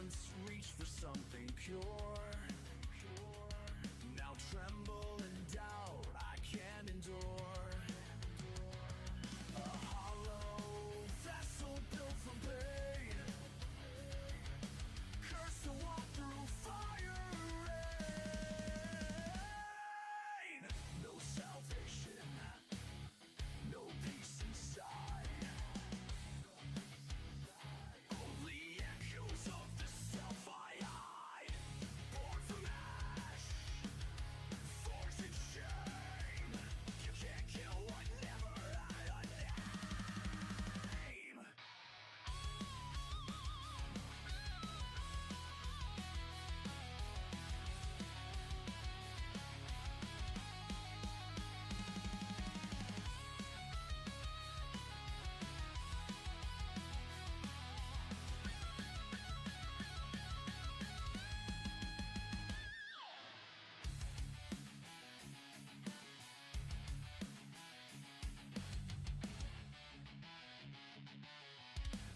once reached for something pure, now tremble in doubt I can't endure. A hollow vessel built from pain, cursed to walk through fire and rain. No salvation, no peace inside, only echoes of the self I hide. Born from ash, forged in shame, you can't kill what never had a name.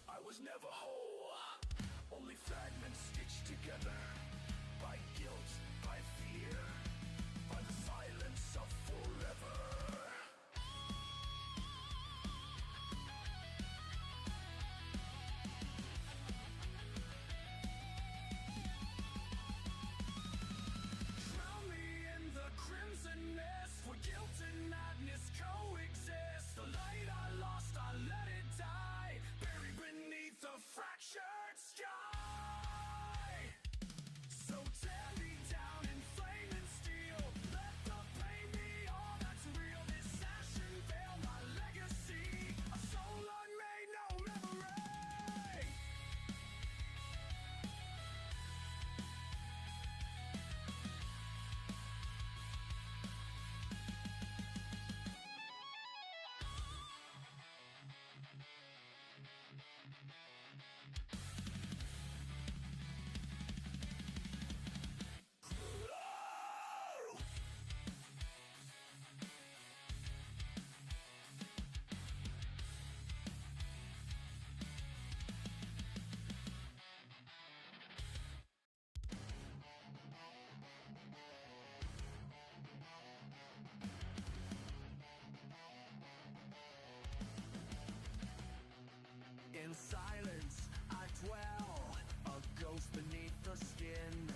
I was never whole, only fragments stitched together by guilt, by fear, by the silence of forever. Drown me in the crimson mist, where guilt and madness coexist. The light I lost, I let it die, buried beneath a fractured sky. So tear me down in flame and steel, let the pain be all that's real. This ashen veil, my legacy, a soul unmade, no memory. In silence I dwell, a ghost beneath the skin.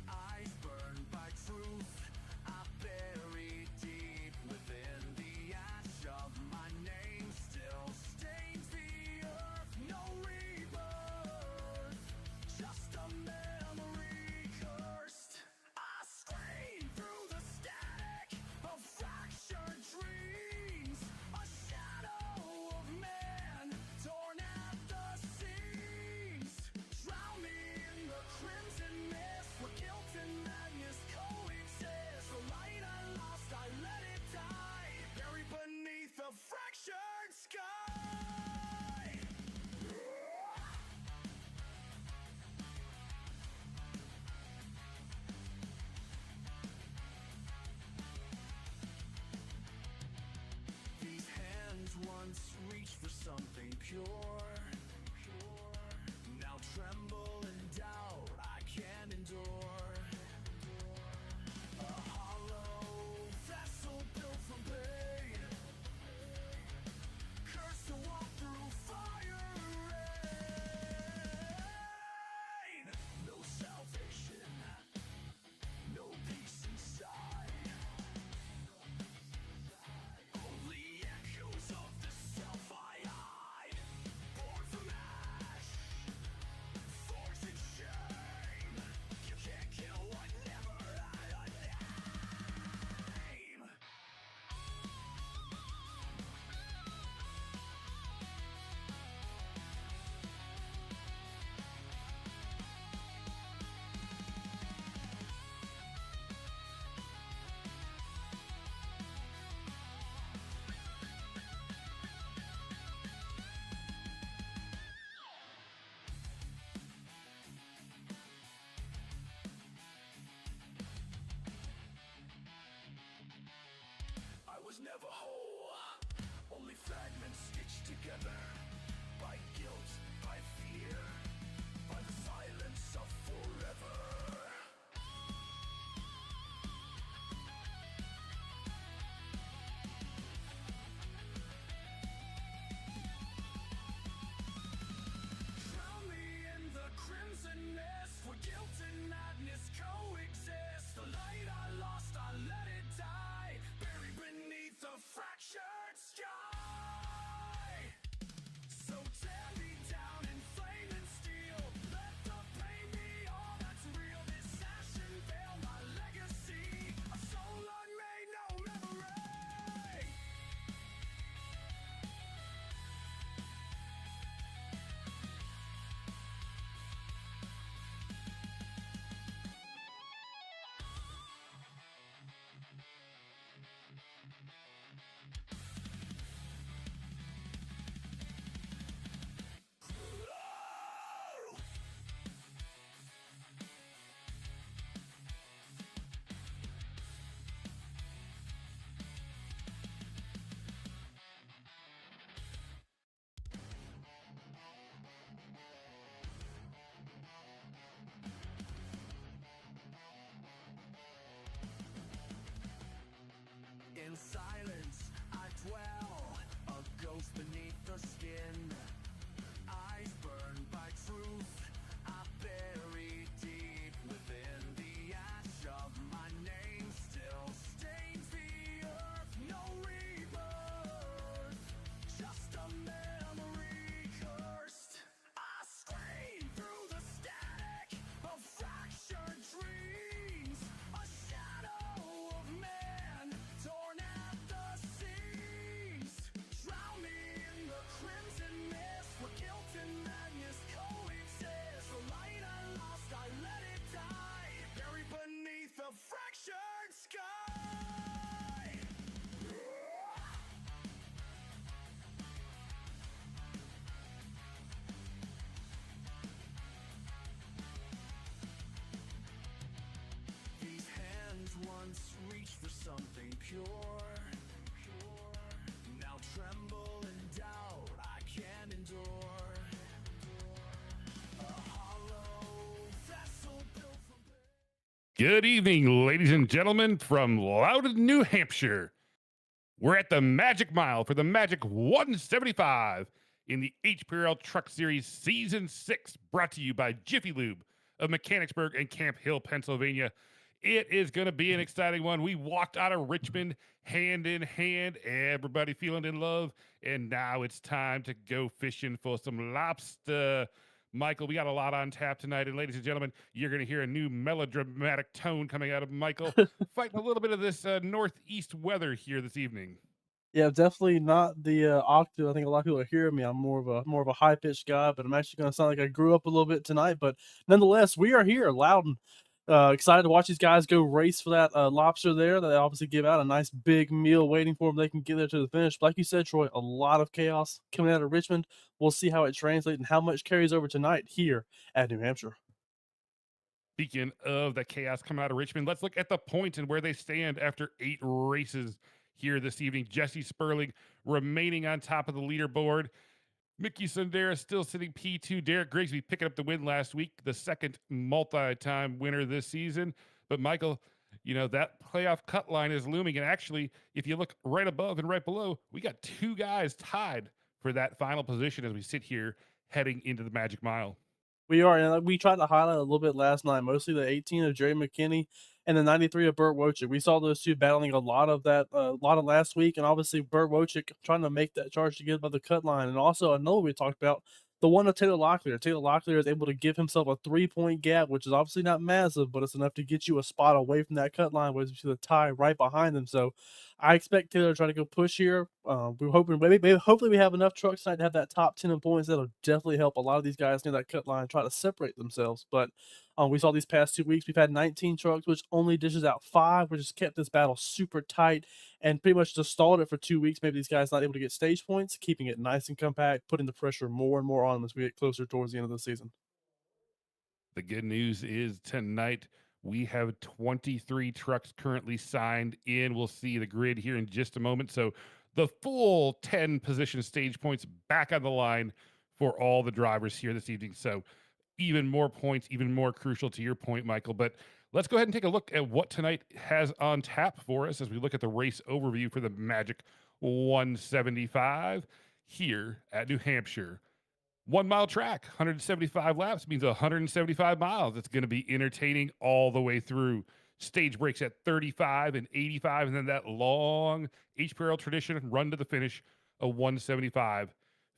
Eyes burned by truth, I bury deep within. The ash of my name still stains the earth. No rebirth, just a memory cursed. I scream through the static of fractured dreams, a shadow of man torn at in silence I dwell, a ghost beneath the skin. Eyes burned by truth, I bury deep within. The ash of my name still stains the earth. No rebirth, just a memory cursed. I scream through the static of fractured dreams. A shadow of man torn at the seams. Drown me in the crimson mist where guilt and madness coexist. The light I lost, I let it die, buried beneath a fractured sky. These hands once reached for something pure. Now tremble in doubt, I can't endure. A hollow vessel built from Good evening, ladies and gentlemen, from Loudon, New Hampshire. We're at the Magic Mile for the Magic 175 in the HPRL Truck Series Season 6, brought to you by Jiffy Lube of Mechanicsburg and Camp Hill, Pennsylvania. It is going to be an exciting one. We walked out of Richmond hand in hand, everybody feeling in love, and now it's time to go fishing for some lobster. Michael, we got a lot on tap tonight, and ladies and gentlemen, you're going to hear a new melodramatic tone coming out of Michael, fighting a little bit of this northeast weather here this evening. Yeah, definitely not the octave. I think a lot of people are hearing me. I'm more of a high pitched guy, but I'm actually going to sound like I grew up a little bit tonight. But nonetheless, we are here, Loudon. Excited to watch these guys go race for that lobster there. They obviously give out a nice big meal waiting for them. They can get there to the finish. But like you said, Troy, a lot of chaos coming out of Richmond. We'll see how it translates and how much carries over tonight here at New Hampshire. Speaking of the chaos coming out of Richmond, let's look at the points and where they stand after 8 races here this evening. Jesse Sperling remaining on top of the leaderboard. Mickey Sundera still sitting P2. Derek Grigsby picking up the win last week, the second multi-time winner this season. But Michael, you know, that playoff cut line is looming. And actually, if you look right above and right below, we got 2 guys tied for that final position as we sit here heading into the Magic Mile. We are, and we tried to highlight a little bit last night, mostly the 18 of Jerry McKinney and the 93 of Burt Wojcik. We saw those two battling a lot of last week, and obviously Burt Wojcik trying to make that charge to get above the cut line. And also another we talked about, the one of Taylor Locklear. Taylor Locklear is able to give himself a 3-point gap, which is obviously not massive, but it's enough to get you a spot away from that cut line, where you see the tie right behind them. So I expect Taylor to try to go push here. We're hoping hopefully we have enough trucks tonight to have that top 10 in points. That'll definitely help a lot of these guys near that cut line try to separate themselves. But we saw these past 2 weeks, we've had 19 trucks, which only dishes out 5, which has kept this battle super tight and pretty much just stalled it for 2 weeks. Maybe these guys not able to get stage points, keeping it nice and compact, putting the pressure more and more on them as we get closer towards the end of the season. The good news is tonight we have 23 trucks currently signed in. We'll see the grid here in just a moment. So the full 10 position stage points back on the line for all the drivers here this evening. So even more points, even more crucial to your point, Michael. But let's go ahead and take a look at what tonight has on tap for us as we look at the race overview for the Magic 175 here at New Hampshire. 1 mile track, 175 laps means 175 miles. It's going to be entertaining all the way through. Stage breaks at 35 and 85, and then that long HPRL tradition run to the finish of 175.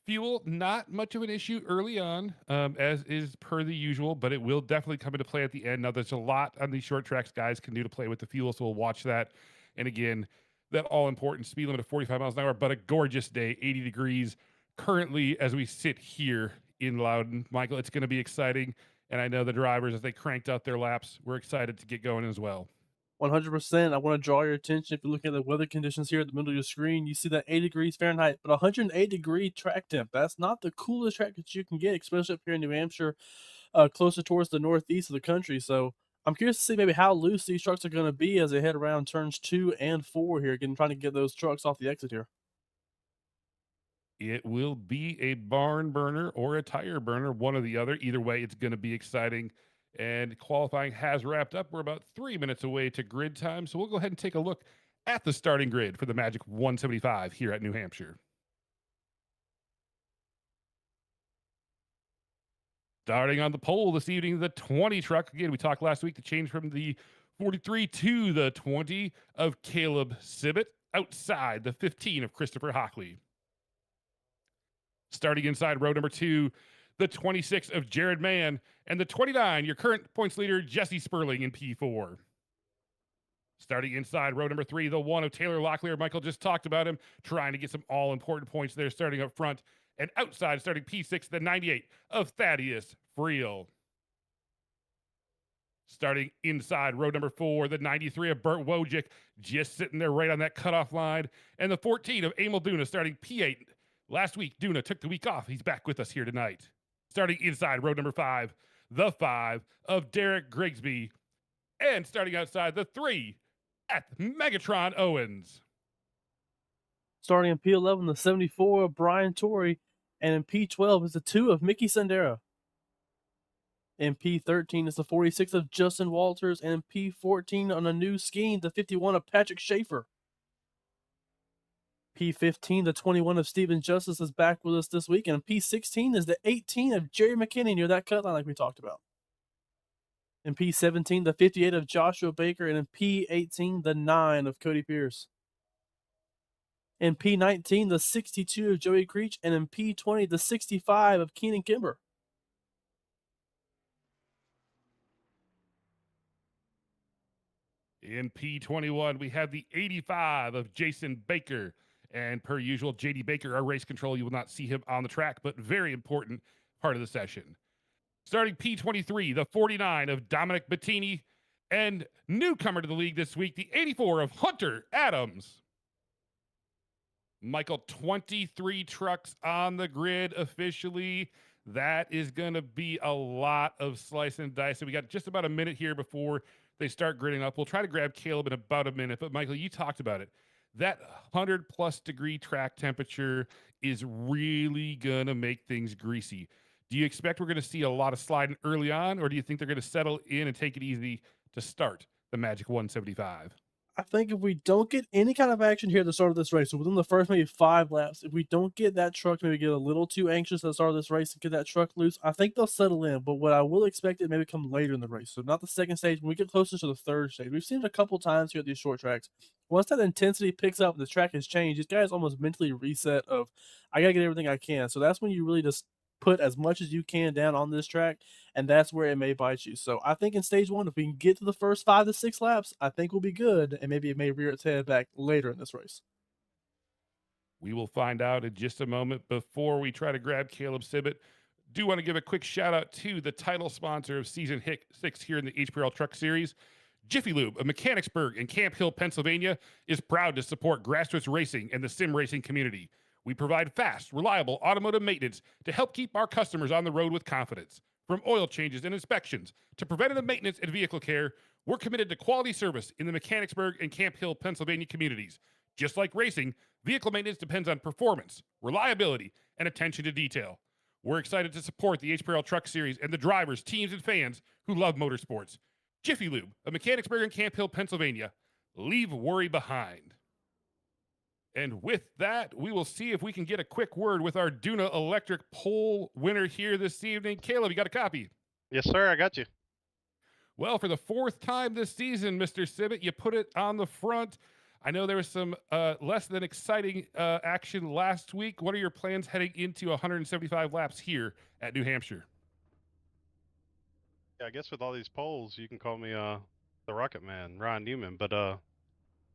Fuel, not much of an issue early on, as is per the usual, but it will definitely come into play at the end. Now, there's a lot on these short tracks guys can do to play with the fuel, so we'll watch that. And again, that all-important speed limit of 45 miles an hour, but a gorgeous day, 80 degrees. Currently, as we sit here in Loudon, Michael, it's going to be exciting. And I know the drivers, as they cranked out their laps, we're excited to get going as well. 100%. I want to draw your attention. If you look at the weather conditions here at the middle of your screen, you see that 80 degrees Fahrenheit, but 108-degree track temp. That's not the coolest track that you can get, especially up here in New Hampshire, closer towards the northeast of the country. So I'm curious to see maybe how loose these trucks are going to be as they head around turns 2 and 4 here, again, trying to get those trucks off the exit here. It will be a barn burner or a tire burner, one or the other. Either way, it's going to be exciting. And qualifying has wrapped up. We're about 3 minutes away to grid time. So we'll go ahead and take a look at the starting grid for the Magic 175 here at New Hampshire. Starting on the pole this evening, the 20 truck. Again, we talked last week to change from the 43 to the 20 of Caleb Sibbett. Outside, the 15 of Christopher Hockley. Starting inside row number 2, the 26 of Jared Mann, and the 29, your current points leader, Jesse Sperling in P4. Starting inside row number 3, the 1 of Taylor Locklear. Michael just talked about him, trying to get some all-important points there starting up front. And outside, starting P6, the 98 of Thaddeus Friel. Starting inside row number 4, the 93 of Burt Wojcik, just sitting there right on that cutoff line. And the 14 of Emil Duna, starting P8. Last week, Duna took the week off. He's back with us here tonight. Starting inside row number 5, the 5 of Derek Grigsby. And starting outside, the 3 at Megatron Owens. Starting in P11, the 74 of Brian Torrey, and in P12 is the 2 of Mickey Sandera. In P13 is the 46 of Justin Walters, and in P14 on a new scheme, the 51 of Patrick Schaefer. P15, the 21 of Stephen Justice is back with us this week, and in P16 is the 18 of Jerry McKinney near that cut line like we talked about. In P17, the 58 of Joshua Baker, and in P18, the 9 of Cody Pierce. In P19, the 62 of Joey Creech, and in P20, the 65 of Keenan Kimber. In P21, we have the 85 of Jason Baker. And per usual, JD Baker, our race control, you will not see him on the track, but very important part of the session. Starting P23, the 49 of Dominic Bettini. And newcomer to the league this week, the 84 of Hunter Adams. Michael, 23 trucks on the grid officially. That is going to be a lot of slice and dice. So we got just about a minute here before they start gridding up. We'll try to grab Caleb in about a minute. But Michael, you talked about it. That 100+ degree track temperature is really going to make things greasy. Do you expect we're going to see a lot of sliding early on, or do you think they're going to settle in and take it easy to start the Magic 175? I think if we don't get any kind of action here at the start of this race, so within the first maybe 5 laps, if we don't get that truck, maybe get a little too anxious at the start of this race and get that truck loose, I think they'll settle in. But what I will expect it maybe come later in the race. So not the second stage, when we get closer to the third stage. We've seen it a couple times here at these short tracks. Once that intensity picks up and the track has changed, these guys almost mentally reset of, I got to get everything I can. So that's when you really just put as much as you can down on this track, and that's where it may bite you. So I think in stage 1, if we can get to the first 5 to 6 laps, I think we'll be good, and maybe it may rear its head back later in this race. We will find out in just a moment. Before we try to grab Caleb Sibbett, do want to give a quick shout out to the title sponsor of season 6 here in the HPRL Truck Series. Jiffy Lube of Mechanicsburg and Camp Hill, Pennsylvania, is proud to support grassroots racing and the sim racing community. We provide fast, reliable automotive maintenance to help keep our customers on the road with confidence. From oil changes and inspections to preventative maintenance and vehicle care, we're committed to quality service in the Mechanicsburg and Camp Hill, Pennsylvania communities. Just like racing, vehicle maintenance depends on performance, reliability, and attention to detail. We're excited to support the HPRL Truck Series and the drivers, teams, and fans who love motorsports. Jiffy Lube of Mechanicsburg and Camp Hill, Pennsylvania. Leave worry behind. And with that, we will see if we can get a quick word with our Duna Electric pole winner here this evening. Caleb, you got a copy? Yes, sir. I got you. Well, for the 4th time this season, Mr. Sibbett, you put it on the front. I know there was some less than exciting action last week. What are your plans heading into 175 laps here at New Hampshire? Yeah, I guess with all these polls, you can call me the Rocket Man, Ryan Newman. But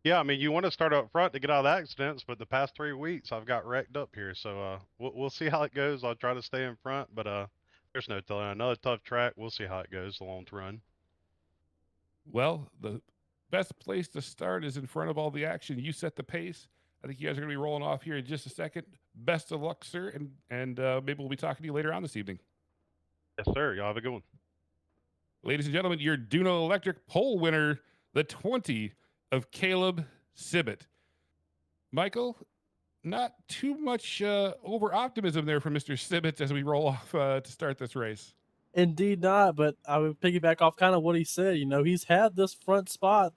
yeah, I mean, you want to start up front to get out of the accidents, but the past 3 weeks I've got wrecked up here. So we'll see how it goes. I'll try to stay in front, but there's no telling. Another tough track. We'll see how it goes along the run. Well, the best place to start is in front of all the action. You set the pace. I think you guys are going to be rolling off here in just a second. Best of luck, sir, and maybe we'll be talking to you later on this evening. Yes, sir. Y'all have a good one. Ladies and gentlemen, your Duna Electric pole winner, the 20 of Caleb Sibbett. Michael, not too much over optimism there from Mr. Sibbett as we roll off to start this race. Indeed not, but I would piggyback off kind of what he said. You know, he's had this front spot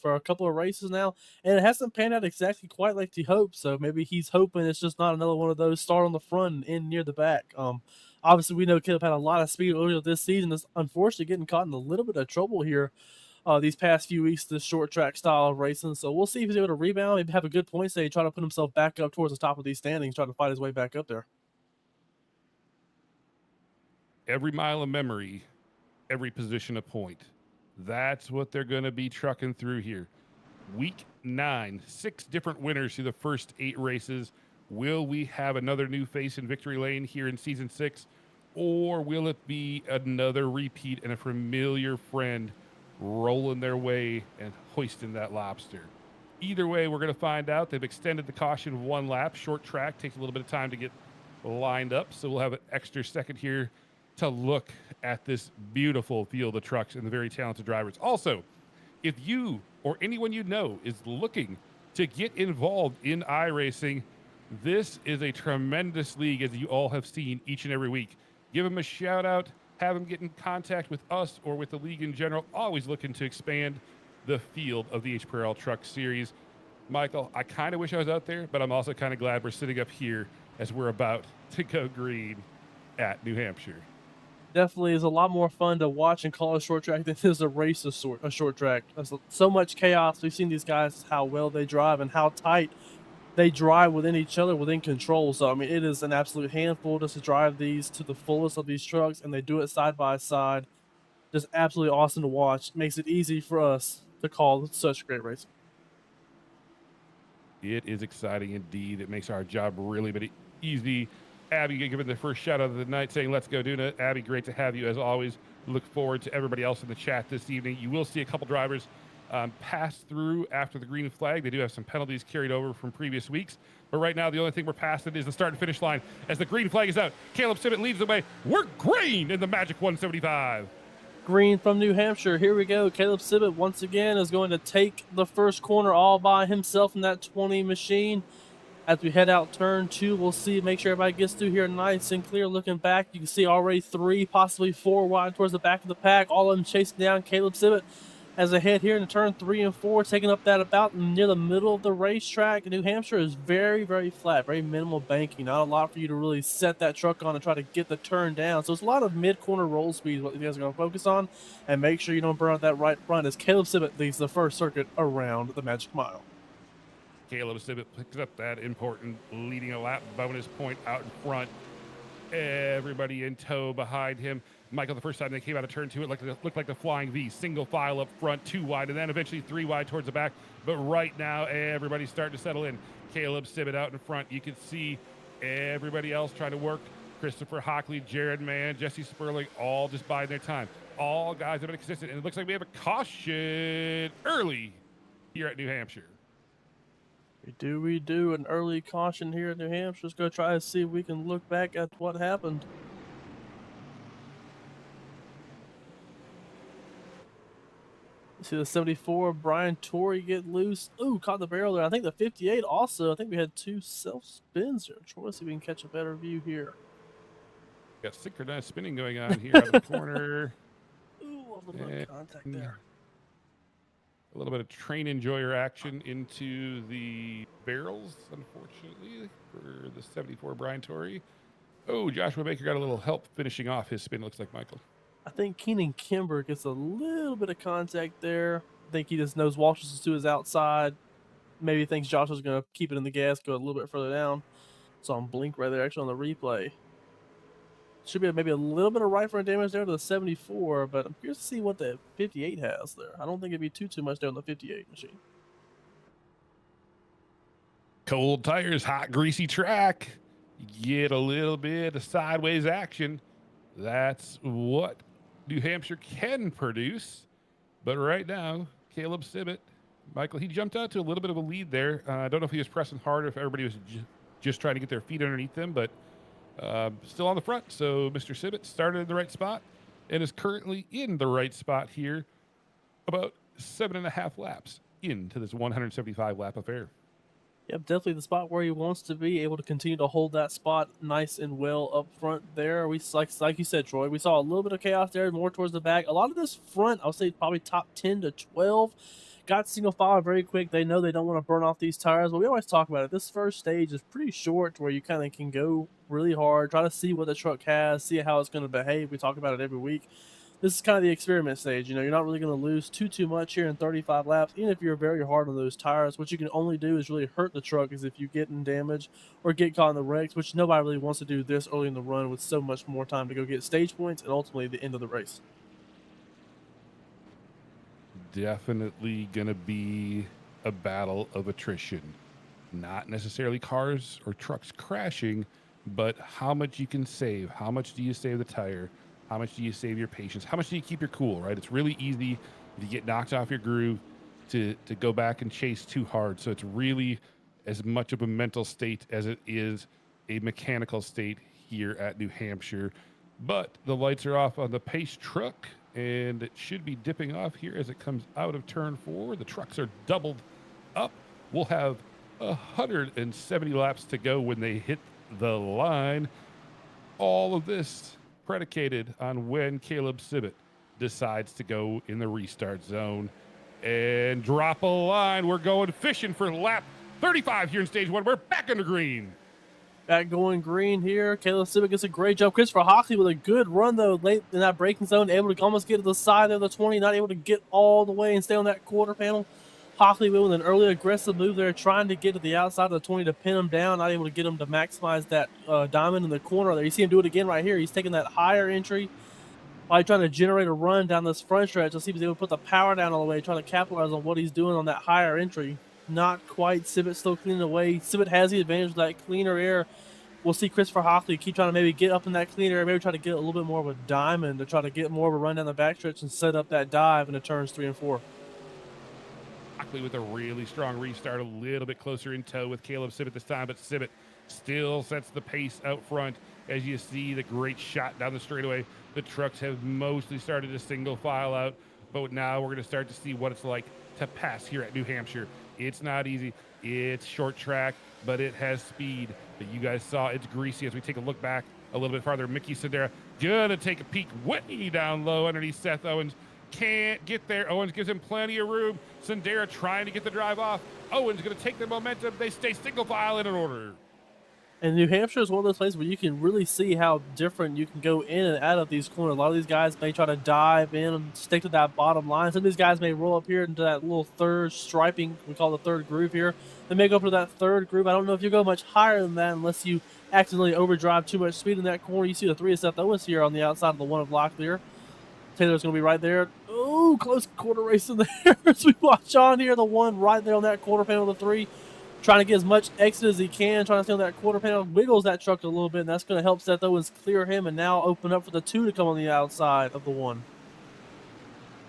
for a couple of races now, and it hasn't panned out exactly quite like he hoped. So maybe he's hoping it's just not another one of those start on the front and end near the back. Obviously we know Caleb had a lot of speed earlier this season. Is unfortunately getting caught in a little bit of trouble here these past few weeks, this short track style of racing. So we'll see if he's able to rebound, maybe have a good point day, try to put himself back up towards the top of these standings, try to fight his way back up there. Every mile of memory, every position a point. That's what they're going to be trucking through here. Week 9, 6 different winners through the first 8 races. Will we have another new face in victory lane here in season 6? Or will it be another repeat and a familiar friend rolling their way and hoisting that lobster? Either way, we're going to find out. They've extended the caution 1 lap. Short track takes a little bit of time to get lined up, so we'll have an extra second here to look at this beautiful field of trucks and the very talented drivers. Also, if you or anyone you know is looking to get involved in iRacing, this is a tremendous league, as you all have seen each and every week. Give them a shout out, have them get in contact with us or with the league in general. Always looking to expand the field of the HPRL Truck Series. Michael, I kind of wish I was out there, but I'm also kind of glad we're sitting up here as we're about to go green at New Hampshire. Definitely is a lot more fun to watch and call a short track than it is a race a short track. There's so much chaos. We've seen these guys, how well they drive and how tight they drive within each other, within control. So, I mean, it is an absolute handful just to drive these to the fullest of these trucks, and they do it side by side. Just absolutely awesome to watch. Makes it easy for us to call such great racing. It is exciting indeed. It makes our job really easy. Abby, giving the first shout out of the night, saying, "Let's go, Duna." Abby, great to have you as always. Look forward to everybody else in the chat this evening. You will see a couple drivers pass through after the green flag. They do have some penalties carried over from previous weeks. But right now, the only thing we're passing is the start and finish line. As the green flag is out, Caleb Simmett leads the way. We're green in the Magic 175. Green from New Hampshire. Here we go. Caleb Sibbett once again is going to take the first corner all by himself in that 20 machine. As we head out turn 2, we'll see, make sure everybody gets through here nice and clear. Looking back, you can see already 3, possibly 4 wide towards the back of the pack. All of them chasing down Caleb Sibbett as they head here in turn 3 and 4, taking up that about near the middle of the racetrack. New Hampshire is very flat, very minimal banking. Not a lot for you to really set that truck on and try to get the turn down. So it's a lot of mid-corner roll speed is what you guys are going to focus on. And make sure you don't burn out that right front as Caleb Sibbett leads the first circuit around the Magic Mile. Caleb Sibbett picks up that important leading a lap bonus point out in front. Everybody in tow behind him. Michael, the first time they came out of turn 2, it looked like the flying V. Single file up front, 2 wide, and then eventually 3 wide towards the back. But right now, everybody's starting to settle in. Caleb Sibbett out in front. You can see everybody else trying to work. Christopher Hockley, Jared Mann, Jesse Sperling, all just biding their time. All guys have been consistent. And it looks like we have a caution early here at New Hampshire. We do an early caution here in New Hampshire. Let's go try to see if we can look back at what happened. See the 74, Brian Torrey get loose. Ooh, caught the barrel there. I think the 58 also. I think we had 2 self-spins there. Let's see if we can catch a better view here. Got synchronized spinning going on here out of the corner. Ooh, a little bit of contact there. A little bit of train enjoyer action into the barrels, unfortunately, for the 74 Brian Torrey. Oh, Joshua Baker got a little help finishing off his spin, looks like, Michael. I think Keenan Kimber gets a little bit of contact there. I think he just knows Walsh is to his outside. Maybe thinks Joshua's going to keep it in the gas, go a little bit further down. So on blink right there, actually on the replay. Should be maybe a little bit of right front damage there to the 74, but I'm curious to see what the 58 has there. I don't think it'd be too much there on the 58 machine. Cold tires, hot, greasy track. Get a little bit of sideways action. That's what New Hampshire can produce. But right now, Caleb Sibbett, Michael, he jumped out to a little bit of a lead there. I don't know if he was pressing hard or if everybody was just trying to get their feet underneath them, but still on the front. So Mr. Sibbett started in the right spot and is currently in the right spot here, about 7.5 laps into this 175 lap affair. Yep, definitely the spot where he wants to be, able to continue to hold that spot nice and well up front there. Like you said, Troy, we saw a little bit of chaos there, more towards the back. A lot of this front, I'll say probably top 10 to 12, got single file very quick. They know they don't want to burn off these tires, but we always talk about it. This first stage is pretty short where you kind of can go really hard, try to see what the truck has, see how it's going to behave. We talk about it every week. This is kind of the experiment stage. You know, you're not really going to lose too much here in 35 laps, even if you're very hard on those tires. What you can only do is really hurt the truck is if you get in damage or get caught in the wrecks, which nobody really wants to do this early in the run with so much more time to go get stage points and ultimately the end of the race. Definitely going to be a battle of attrition. Not necessarily cars or trucks crashing, but how much you can save. How much do you save the tire? How much do you save your patience? How much do you keep your cool, right? It's really easy if you get knocked off your groove to go back and chase too hard. So it's really as much of a mental state as it is a mechanical state here at New Hampshire. But the lights are off on the pace truck, and it should be dipping off here as it comes out of turn 4. The trucks are doubled up. We'll have 170 laps to go when they hit the line. All of this predicated on when Caleb Sibbett decides to go in the restart zone and drop a line. We're going fishing for lap 35 here in stage 1. We're back in the green. Back going green here. Caleb Sibbett gets a great job. Christopher Hockley with a good run, though, late in that braking zone, able to almost get to the side of the 20, not able to get all the way and stay on that quarter panel. Hockley with an early aggressive move there, trying to get to the outside of the 20 to pin him down, not able to get him to maximize that diamond in the corner there. You see him do it again right here. He's taking that higher entry, probably trying to generate a run down this front stretch. Let's see if he's able to put the power down all the way, trying to capitalize on what he's doing on that higher entry. Not quite. Sibbett still cleaning away. Sibbett has the advantage of that cleaner air. We'll see Christopher Hockley keep trying to maybe get up in that cleaner air, maybe try to get a little bit more of a diamond to try to get more of a run down the backstretch and set up that dive into turns 3 and 4. Hockley with a really strong restart, a little bit closer in tow with Caleb Sibbett this time, but Sibbett still sets the pace out front as you see the great shot down the straightaway. The trucks have mostly started to single file out, but now we're going to start to see what it's like to pass here at New Hampshire. It's not easy. It's short track, but it has speed. But you guys saw it's greasy as we take a look back a little bit farther. Mickey Sandera gonna take a peek way down low underneath Seth Owens. Can't get there. Owens gives him plenty of room. Sandera trying to get the drive off. Owens going to take the momentum. They stay single file in an order. And New Hampshire is one of those places where you can really see how different you can go in and out of these corners. A lot of these guys may try to dive in and stick to that bottom line. Some of these guys may roll up here into that little third striping, we call the third groove here. They may go up to that third groove. I don't know if you go much higher than that unless you accidentally overdrive too much speed in that corner. You see the 3 of Seth Owens here on the outside of the 1 of Locklear. Taylor's going to be right there. Oh, close quarter race in there as we watch on here. The 1 right there on that quarter panel of the 3. Trying to get as much exit as he can, trying to stay on that quarter panel. Wiggles that truck a little bit, and that's going to help Seth Owens clear him and now open up for the 2 to come on the outside of the 1.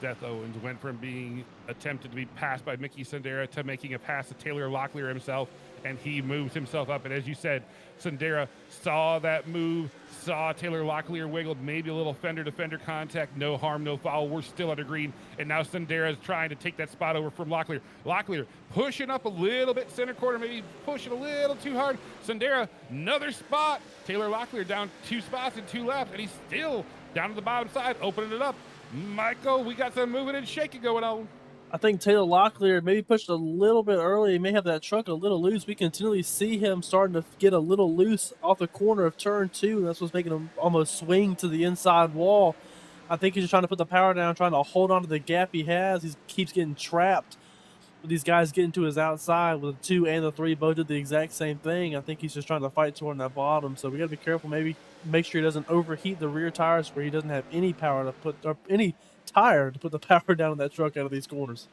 Seth Owens went from being attempted to be passed by Mickey Sandera to making a pass to Taylor Locklear himself, and he moves himself up. And as you said, Sandera saw that move, saw Taylor Locklear wiggled, maybe a little fender-to-fender contact, no harm, no foul. We're still under green, and now Sandera is trying to take that spot over from Locklear. Locklear pushing up a little bit center corner, maybe pushing a little too hard. Sandera, another spot. Taylor Locklear down 2 spots in 2 laps, and he's still down to the bottom side, opening it up. Michael, we got some moving and shaking going on. I think Taylor Locklear maybe pushed a little bit early. He may have that truck a little loose. We continually see him starting to get a little loose off the corner of turn 2. And that's what's making him almost swing to the inside wall. I think he's just trying to put the power down, trying to hold on to the gap he has. He keeps getting trapped. But these guys getting to his outside with the 2 and the 3 both did the exact same thing. I think he's just trying to fight toward that bottom. So we got to be careful. Maybe make sure he doesn't overheat the rear tires where he doesn't have any power to put, or any tire to put the power down on that truck out of these corners.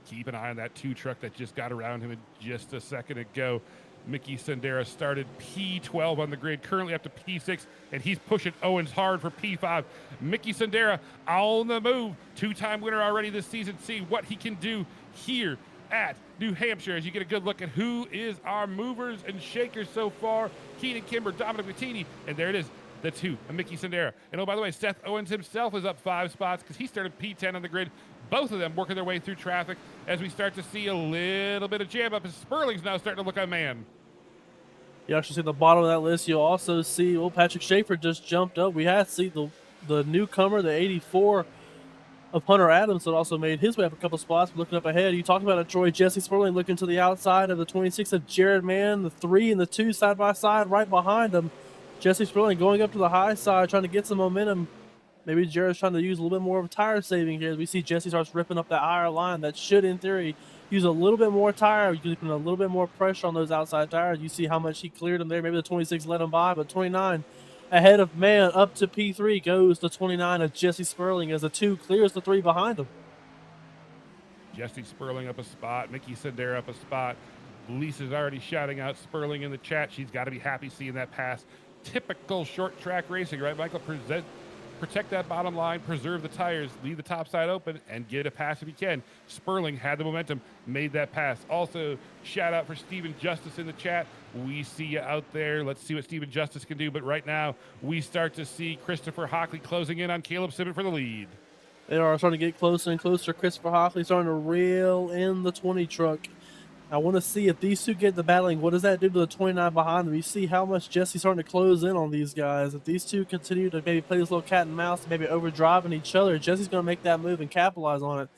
Keep an eye on that 2 truck that just got around him just a second ago. Mickey Sandera started P12 on the grid, currently up to P6, and he's pushing Owens hard for P5. Mickey Sandera on the move, 2-time winner already this season. See what he can do here at New Hampshire as you get a good look at who is our movers and shakers so far. Keenan Kimber, Dominic Mattini, and there it is, the 2 of Mickey Sandera. And oh, by the way, Seth Owens himself is up 5 spots because he started P10 on the grid. Both of them working their way through traffic as we start to see a little bit of jam up, as Sperling's now starting to look unmanned. You actually see the bottom of that list. You'll also see, well, Patrick Schaefer just jumped up. We had to see the newcomer, the 84 of Hunter Adams, that also made his way up a couple spots. Looking up ahead, you talked about a Troy Jesse Sperling looking to the outside of the 26 of Jared Mann, the 3 and the 2 side by side right behind him. Jesse Sperling going up to the high side, trying to get some momentum. Maybe Jared's trying to use a little bit more of a tire saving here as we see Jesse starts ripping up that higher line. That should, in theory, use a little bit more tire. You can put a little bit more pressure on those outside tires. You see how much he cleared them there. Maybe the 26 let him by, but 29 ahead of Mann up to P3 goes the 29 of Jesse Sperling as the 2 clears the 3 behind him. Jesse Sperling up a spot, Mickey Sendera up a spot. Lisa's already shouting out Sperling in the chat. She's got to be happy seeing that pass. Typical short track racing, right, Michael? Protect that bottom line, preserve the tires, leave the top side open, and get a pass if you can. Sperling had the momentum, made that pass. Also, shout out for Stephen Justice in the chat. We see you out there. Let's see what Stephen Justice can do. But right now, we start to see Christopher Hockley closing in on Caleb Simmett for the lead. They are starting to get closer and closer. Christopher Hockley starting to reel in the 20 truck. I want to see if these two get the battling. What does that do to the 29 behind them? You see how much Jesse's starting to close in on these guys. If these two continue to maybe play this little cat and mouse, maybe overdriving each other, Jesse's going to make that move and capitalize on it.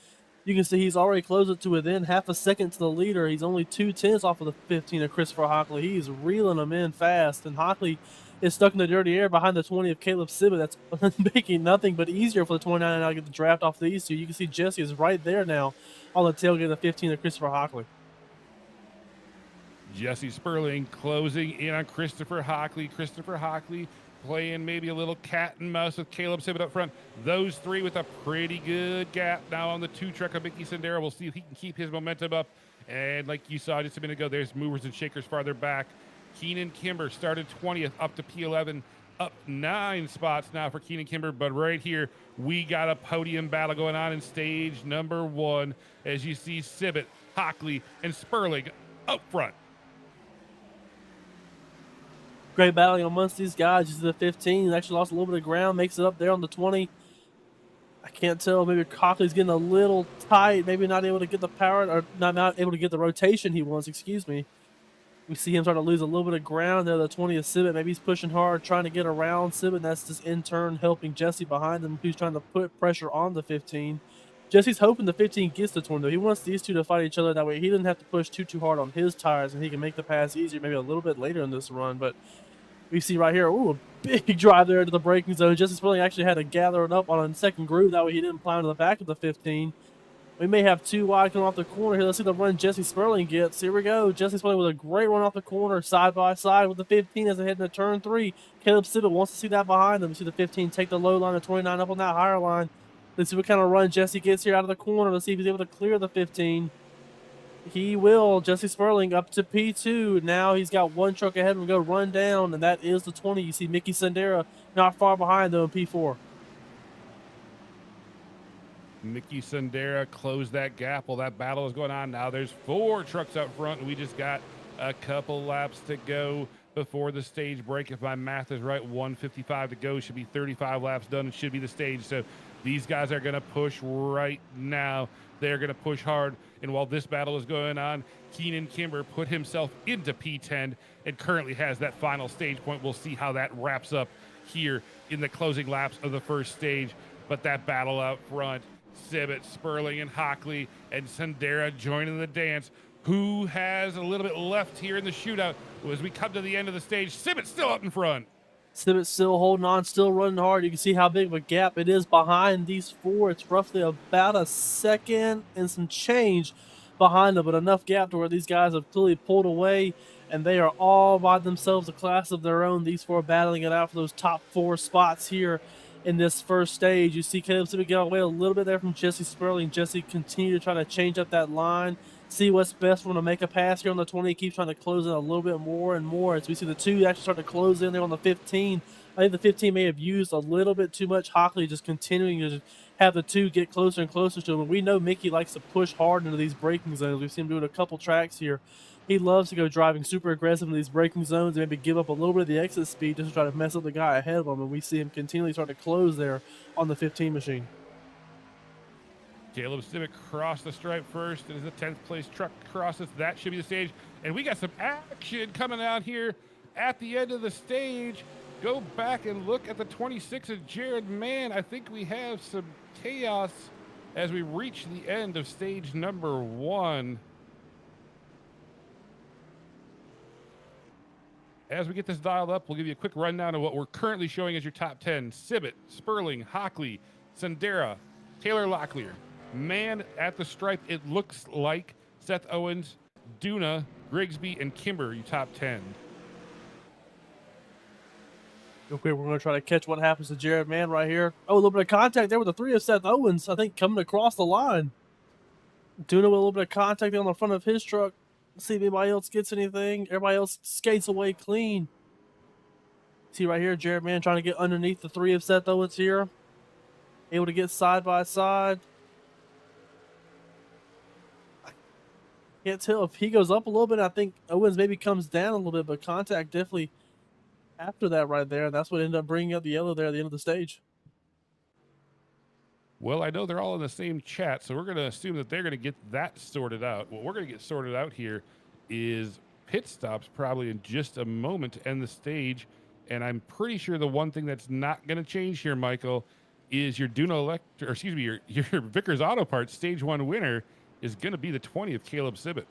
You can see he's already closed it to within half a second to the leader. He's only 2/10 off of the 15 of Christopher Hockley. He's reeling them in fast, and Hockley is stuck in the dirty air behind the 20 of Caleb Sibbett. That's making nothing but easier for the 29 and now get the draft off these two. You can see Jesse is right there now on the tailgate of the 15 of Christopher Hockley. Jesse Sperling closing in on Christopher Hockley. Christopher Hockley playing maybe a little cat and mouse with Caleb Sibbett up front. Those 3 with a pretty good gap now on the 2 truck of Mickey Sendera. We'll see if he can keep his momentum up. And like you saw just a minute ago, there's movers and shakers farther back. Keenan Kimber started 20th up to P11, up 9 spots now for Keenan Kimber. But right here, we got a podium battle going on in stage number 1 as you see Sibbett, Hockley, and Sperling up front. Great battling amongst these guys. You see the 15 actually lost a little bit of ground, makes it up there on the 20. I can't tell. Maybe Hockley's getting a little tight. Maybe not able to get the power, or not able to get the rotation he wants. Excuse me. We see him starting to lose a little bit of ground there. The 20 of Sibbett. Maybe he's pushing hard, trying to get around Sibbett. That's just in turn helping Jesse behind him, who's trying to put pressure on the 15. Jesse's hoping the 15 gets the 20, though. He wants these two to fight each other. That way he doesn't have to push too hard on his tires, and he can make the pass easier maybe a little bit later in this run. But we see right here, ooh, a big drive there into the braking zone. Jesse Sperling actually had to gather it up on a second groove. That way he didn't plow to the back of the 15. We may have 2 wide coming off the corner here. Let's see the run Jesse Sperling gets. Here we go. Jesse Sperling with a great run off the corner, side by side with the 15 as they head into turn 3. Caleb Sibbett wants to see that behind them. We see the 15 take the low line of 29 up on that higher line. Let's see what kind of run Jesse gets here out of the corner. Let's see if he's able to clear the 15. He will. Jesse Sperling up to P2. Now he's got 1 truck ahead and go run down, and that is the 20. You see Mickey Sendera not far behind, though, in P4. Mickey Sendera closed that gap while that battle is going on. Now there's 4 trucks up front, and we just got a couple laps to go before the stage break. If my math is right, 155 to go. Should be 35 laps done. It should be the stage. So these guys are going to push right now. They're going to push hard. And while this battle is going on, Keenan Kimber put himself into P10 and currently has that final stage point. We'll see how that wraps up here in the closing laps of the first stage. But that battle out front, Sibbett, Sperling, and Hockley, and Sendera joining the dance. Who has a little bit left here in the shootout as we come to the end of the stage? Sibbett still up in front. Sibbett still holding on, still running hard. You can see how big of a gap it is behind these 4. It's roughly about a second and some change behind them, but enough gap to where these guys have clearly pulled away, and they are all by themselves, a class of their own. These 4 battling it out for those top 4 spots here in this first stage. You see Caleb Sibbett get away a little bit there from Jesse Sperling. Jesse continue to try to change up that line, see what's best for him to make a pass here on the 20. Keeps trying to close in a little bit more and more as we see the 2 actually start to close in there on the 15. I think the 15 may have used a little bit too much. Hockley just continuing to have the 2 get closer and closer to him. And we know Mickey likes to push hard into these braking zones. We've seen him do it a couple tracks here. He loves to go driving super aggressive in these braking zones and maybe give up a little bit of the exit speed just to try to mess up the guy ahead of him. And we see him continually start to close there on the 15 machine. Caleb Simic crossed the stripe first, and as the 10th place truck crosses, that should be the stage. And we got some action coming out here at the end of the stage. Go back and look at the 26 of Jared Mann. I think we have some chaos as we reach the end of stage number 1. As we get this dialed up, we'll give you a quick rundown of what we're currently showing as your top 10. Sibbett, Sperling, Hockley, Sandera, Taylor Locklear. Man at the stripe, it looks like Seth Owens, Duna, Grigsby, and Kimber, you top 10. Okay, we're going to try to catch what happens to Jared Mann right here. Oh, a little bit of contact there with the 3 of Seth Owens, I think, coming across the line. Duna with a little bit of contact there on the front of his truck. See if anybody else gets anything. Everybody else skates away clean. See right here, Jared Mann trying to get underneath the 3 of Seth Owens here. Able to get side by side. I can't tell if he goes up a little bit. I think Owens maybe comes down a little bit, but contact definitely after that right there. That's what ended up bringing up the yellow there at the end of the stage. Well, I know they're all in the same chat, so we're going to assume that they're going to get that sorted out. What we're going to get sorted out here is pit stops probably in just a moment to end the stage. And I'm pretty sure the one thing that's not going to change here, Michael, is your your Vickers Auto Parts Stage 1 winner is going to be the 20 of Caleb Sibbett.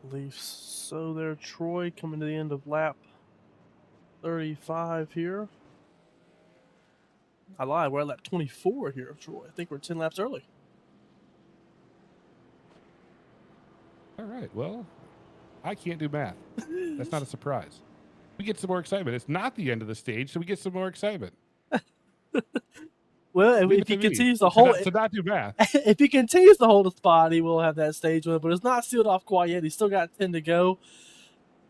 Believe so there, Troy, coming to the end of lap 35 here. I lied, we're at lap 24 here, Troy. I think we're 10 laps early. All right, well, I can't do math. That's not a surprise. We get some more excitement. It's not the end of the stage, so we get some more excitement. Well, if he continues to hold, to not do math. if he continues to hold a spot, he will have that stage win. But it's not sealed off quite yet. He's still got 10 to go.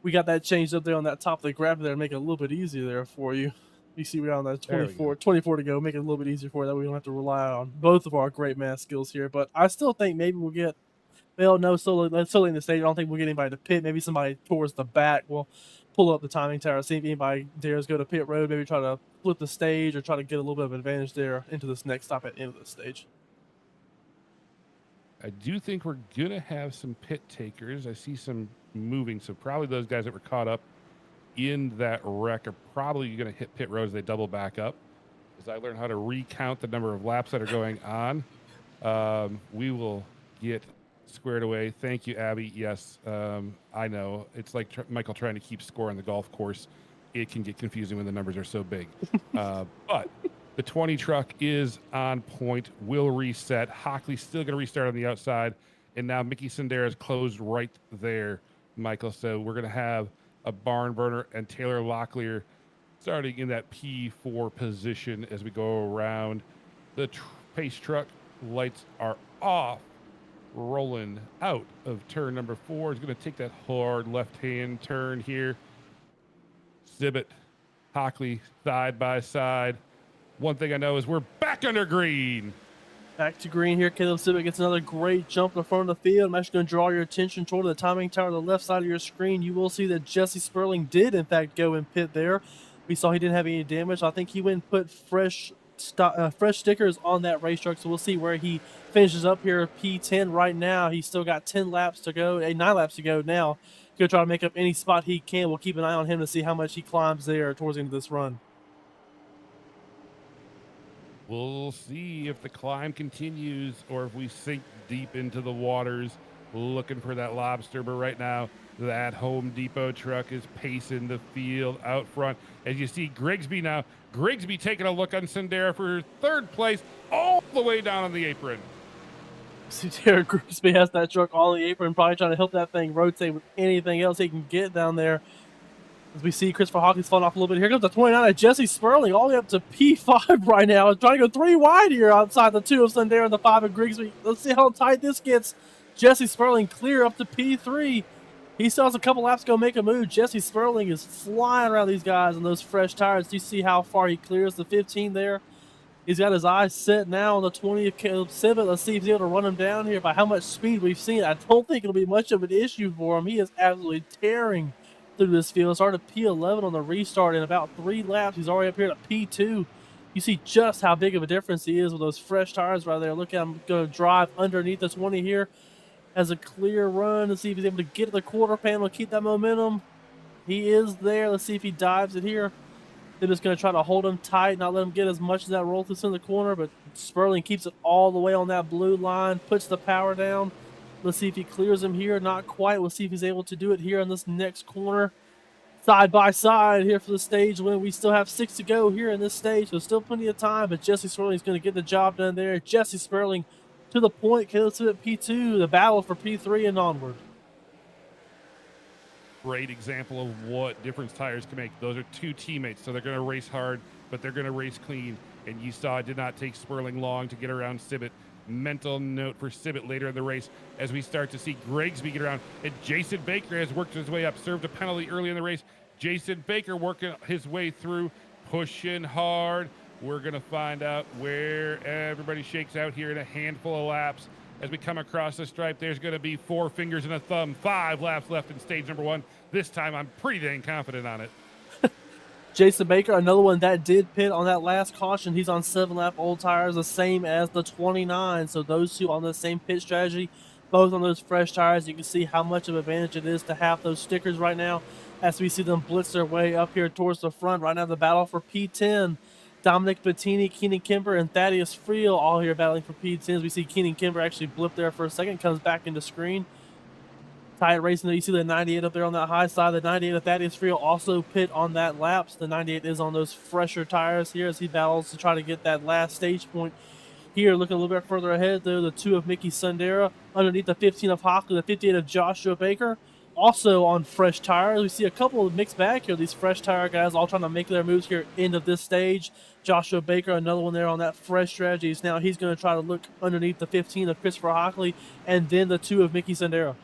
We got that changed up there on that top of the graphic there to make it a little bit easier there for you. You see we're on that 24 to go, make it a little bit easier for you that we don't have to rely on both of our great math skills here. But I still think maybe we'll get, well, no, still in the stage. I don't think we'll get anybody to pit. Maybe somebody towards the back will pull up the timing tower, see if anybody dares go to pit road, maybe try to flip the stage or try to get a little bit of advantage there into this next stop at the end of the stage. I do think we're going to have some pit takers. I see some moving, so probably those guys that were caught up in that wreck are probably going to hit pit road as they double back up. As I learn how to recount the number of laps that are going on, we will get squared away. Thank you, Abby. Yes, I know. It's like Michael trying to keep score on the golf course. It can get confusing when the numbers are so big. But the 20 truck is on point, will reset. Hockley's still going to restart on the outside. And now Mickey Sandera is closed right there, Michael. So we're going to have a barn burner and Taylor Locklear starting in that P4 position as we go around. The pace truck lights are off. Rolling out of turn number 4 is going to take that hard left-hand turn here. Sibbett, Hockley, side by side. One thing I know is we're back under green. Back to green here. Caleb Sibbett gets another great jump in the front of the field. I'm actually going to draw your attention toward the timing tower on the left side of your screen. You will see that Jesse Sperling did, in fact, go and pit there. We saw he didn't have any damage. I think he went and put fresh stickers on that race truck, so we'll see where he finishes up here. P10 right now. He's still got 10 laps to go, 9 laps to go now. Going to try to make up any spot he can. We'll keep an eye on him to see how much he climbs there towards the end of this run. We'll see if the climb continues or if we sink deep into the waters looking for that lobster. But right now, that Home Depot truck is pacing the field out front. As you see Grigsby now. Grigsby taking a look on Sandera for third place all the way down on the apron. See, Derek Grigsby has that truck on the apron, probably trying to help that thing rotate with anything else he can get down there. As we see Christopher Hawkins falling off a little bit. Here comes the 29 of Jesse Sperling all the way up to P5 right now. Trying to go 3 wide here outside the 2 of Sandera and the 5 of Grigsby. Let's see how tight this gets. Jesse Sperling clear up to P3. He still has a couple laps to go make a move. Jesse Sperling is flying around these guys on those fresh tires. Do you see how far he clears the 15 there? He's got his eyes set now on the 20 of Caleb Sibbett. Let's see if he's able to run him down here. By how much speed we've seen, I don't think it'll be much of an issue for him. He is absolutely tearing through this field. Started P11 on the restart in about 3 laps. He's already up here to P2. You see just how big of a difference he is with those fresh tires right there. Look at him going to drive underneath the 20 here. Has a clear run to see if he's able to get to the quarter panel, keep that momentum. He is there. Let's see if he dives it here. They're just going to try to hold him tight, not let him get as much as that roll through in the corner, but Sperling keeps it all the way on that blue line, puts the power down. Let's see if he clears him here. Not quite. We'll see if he's able to do it here in this next corner. Side by side here for the stage win. We still have 6 to go here in this stage, so still plenty of time, but Jesse Sperling's going to get the job done there. Jesse Sperling to the point, kills it at P2, the battle for P3 and onward. Great example of what difference tires can make. Those are two teammates, so they're going to race hard, but they're going to race clean. And you saw it did not take Sperling long to get around Sibbett. Mental note for Sibbett later in the race as we start to see Grigsby get around. And Jason Baker has worked his way up, served a penalty early in the race. Jason Baker working his way through, pushing hard. We're going to find out where everybody shakes out here in a handful of laps. As we come across the stripe, there's going to be 4 fingers and a thumb. 5 laps left in stage number 1. This time, I'm pretty dang confident on it. Jason Baker, another one that did pit on that last caution. He's on 7-lap old tires, the same as the 29. So those two on the same pit strategy, both on those fresh tires. You can see how much of an advantage it is to have those stickers right now as we see them blitz their way up here towards the front. Right now, the battle for P10. Dominic Bettini, Keenan Kimber, and Thaddeus Friel all here battling for P10s. We see Keenan Kimber actually blip there for a second, comes back into screen. Tight racing there. You see the 98 up there on that high side. The 98 of Thaddeus Friel also pit on that lap. So the 98 is on those fresher tires here as he battles to try to get that last stage point. Here, looking a little bit further ahead, though, the 2 of Mickey Sundera. Underneath the 15 of Hockley, the 58 of Joshua Baker. Also on fresh tires. We see a couple of mixed bag here. These fresh tire guys all trying to make their moves here into this stage. Joshua Baker, another one there on that fresh strategies. Now he's going to try to look underneath the 15 of Christopher Hockley and then the 2 of Mickey Sundera.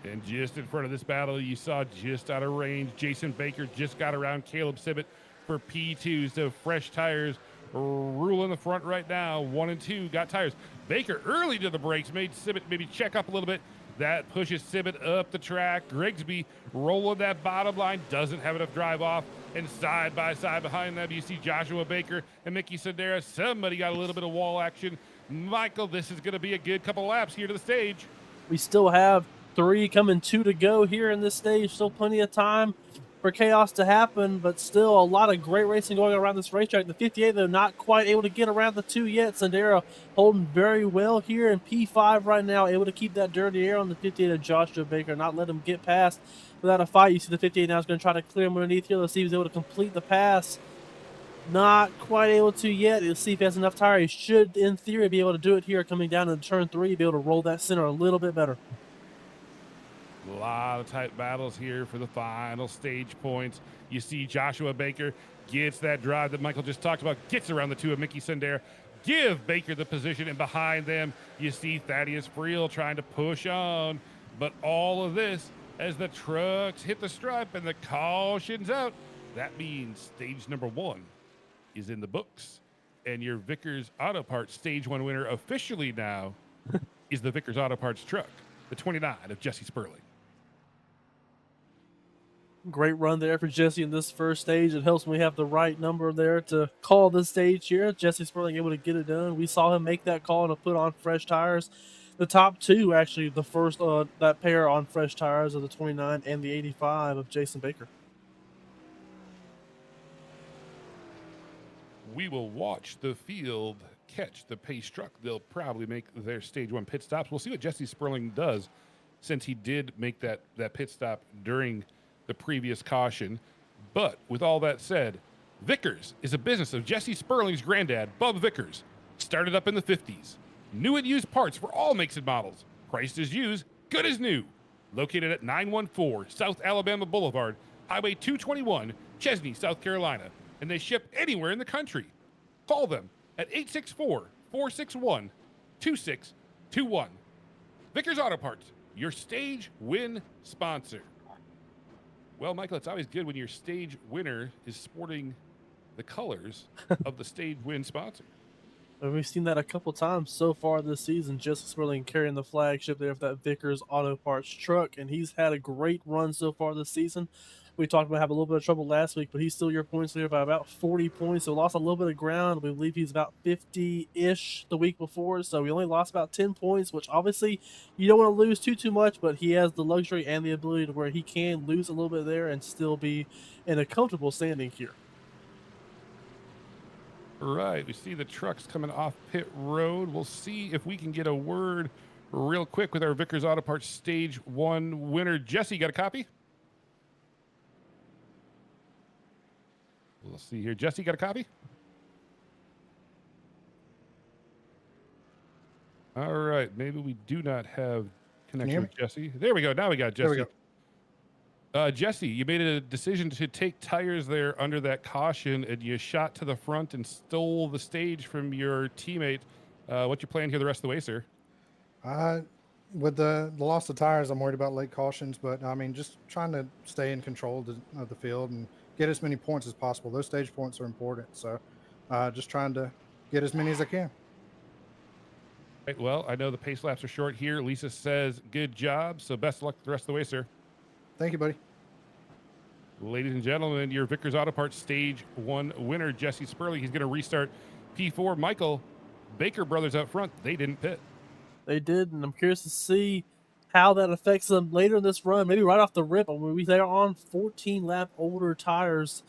And just in front of this battle, you saw just out of range, Jason Baker just got around Caleb Sibbett for P2. So fresh tires ruling the front right now. 1 and 2 got tires. Baker early to the brakes, made Sibbett maybe check up a little bit. That pushes Sibbett up the track. Grigsby rolling that bottom line, doesn't have enough drive off. And side by side behind them, you see Joshua Baker and Mickey Sundera. Somebody got a little bit of wall action. Michael, this is going to be a good couple laps here to the stage. We still have 3 coming 2 to go here in this stage. Still plenty of time for chaos to happen, but still a lot of great racing going around this racetrack. The 58, though, not quite able to get around the 2 yet. Sundera holding very well here in P5 right now, able to keep that dirty air on the 58 of Joshua Baker, not let him get past without a fight. You see the 58 now is going to try to clear him underneath here. Let's see if he's able to complete the pass. Not quite able to yet. Let's see if he has enough tire. He should, in theory, be able to do it here coming down into turn 3, be able to roll that center a little bit better. A lot of tight battles here for the final stage points. You see Joshua Baker gets that drive that Michael just talked about, gets around the 2 of Mickey Sundera, give Baker the position, and behind them you see Thaddeus Friel trying to push on. But all of this as the trucks hit the stripe and the caution's out. That means stage number 1 is in the books. And your Vickers Auto Parts Stage 1 winner officially now is the Vickers Auto Parts truck, the 29 of Jesse Sperling. Great run there for Jesse in this first stage. It helps when we have the right number there to call this stage here. Jesse Sperling able to get it done. We saw him make that call to put on fresh tires. The top 2, actually, the first that pair on fresh tires of the 29 and the 85 of Jason Baker. We will watch the field catch the pace truck. They'll probably make their stage 1 pit stops. We'll see what Jesse Sperling does, since he did make that pit stop during the previous caution. But with all that said, Vickers is a business of Jesse Sperling's granddad, Bub Vickers. Started up in the 50s. New and used parts for all makes and models. Priced as used, good as new. Located at 914 South Alabama Boulevard, Highway 221, Chesney, South Carolina. And they ship anywhere in the country. Call them at 864-461-2621. Vickers Auto Parts, your stage win sponsor. Well, Michael, it's always good when your stage winner is sporting the colors of the stage win sponsor. And we've seen that a couple times so far this season. Jesse Sperling carrying the flagship there for that Vickers Auto Parts truck, and he's had a great run so far this season. We talked about having a little bit of trouble last week, but he's still your points leader by about 40 points. So lost a little bit of ground. We believe he's about 50-ish the week before. So we only lost about 10 points, which obviously you don't want to lose too much, but he has the luxury and the ability to where he can lose a little bit there and still be in a comfortable standing here. Right, we see the trucks coming off pit road. We'll see if we can get a word real quick with our Vickers Auto Parts Stage 1 winner. Jesse, got a copy? We'll see here. Jesse, got a copy? All right, maybe we do not have connection with Jesse. There we go. Now we got Jesse. There we go. Jesse, you made a decision to take tires there under that caution, and you shot to the front and stole the stage from your teammate. What's your plan here the rest of the way, sir? With the loss of tires, I'm worried about late cautions, but I mean, just trying to stay in control of the field and get as many points as possible. Those stage points are important, so just trying to get as many as I can. Right, well, I know the pace laps are short here. Lisa says, good job. So best of luck the rest of the way, sir. Thank you, buddy. Ladies and gentlemen, your Vickers Auto Parts Stage 1 winner, Jesse Spurley. He's going to restart P4. Michael, Baker brothers up front, they didn't pit. They did, and I'm curious to see how that affects them later in this run, maybe right off the rip. I mean, they're on 14-lap older tires.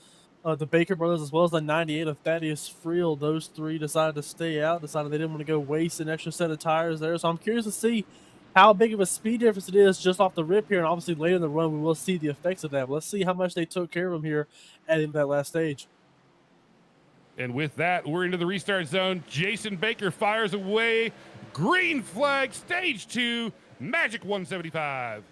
The Baker brothers, as well as the 98 of Thaddeus Friel, those three decided to stay out, decided they didn't want to go waste an extra set of tires there. So I'm curious to see how big of a speed difference it is just off the rip here. And obviously later in the run, we will see the effects of that. But let's see how much they took care of them here at that last stage. And with that, we're into the restart zone. Jason Baker fires away. Green flag, stage 2, Magic 175.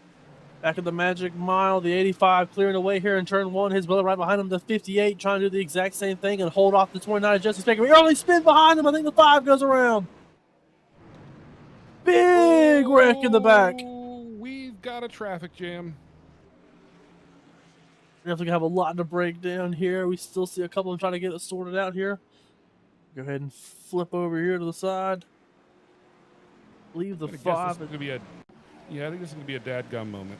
Back at the Magic Mile, the 85 clearing away here in turn 1. His brother right behind him, the 58, trying to do the exact same thing and hold off the 29 Jesse Baker. Early spin behind him. I think the 5 goes around. Big wreck in the back. We've got a traffic jam. We have to have a lot to break down here. We still see a couple of them trying to get it sorted out here. Go ahead and flip over here to the side. Leave the 5. I think this is going to be a dadgum moment.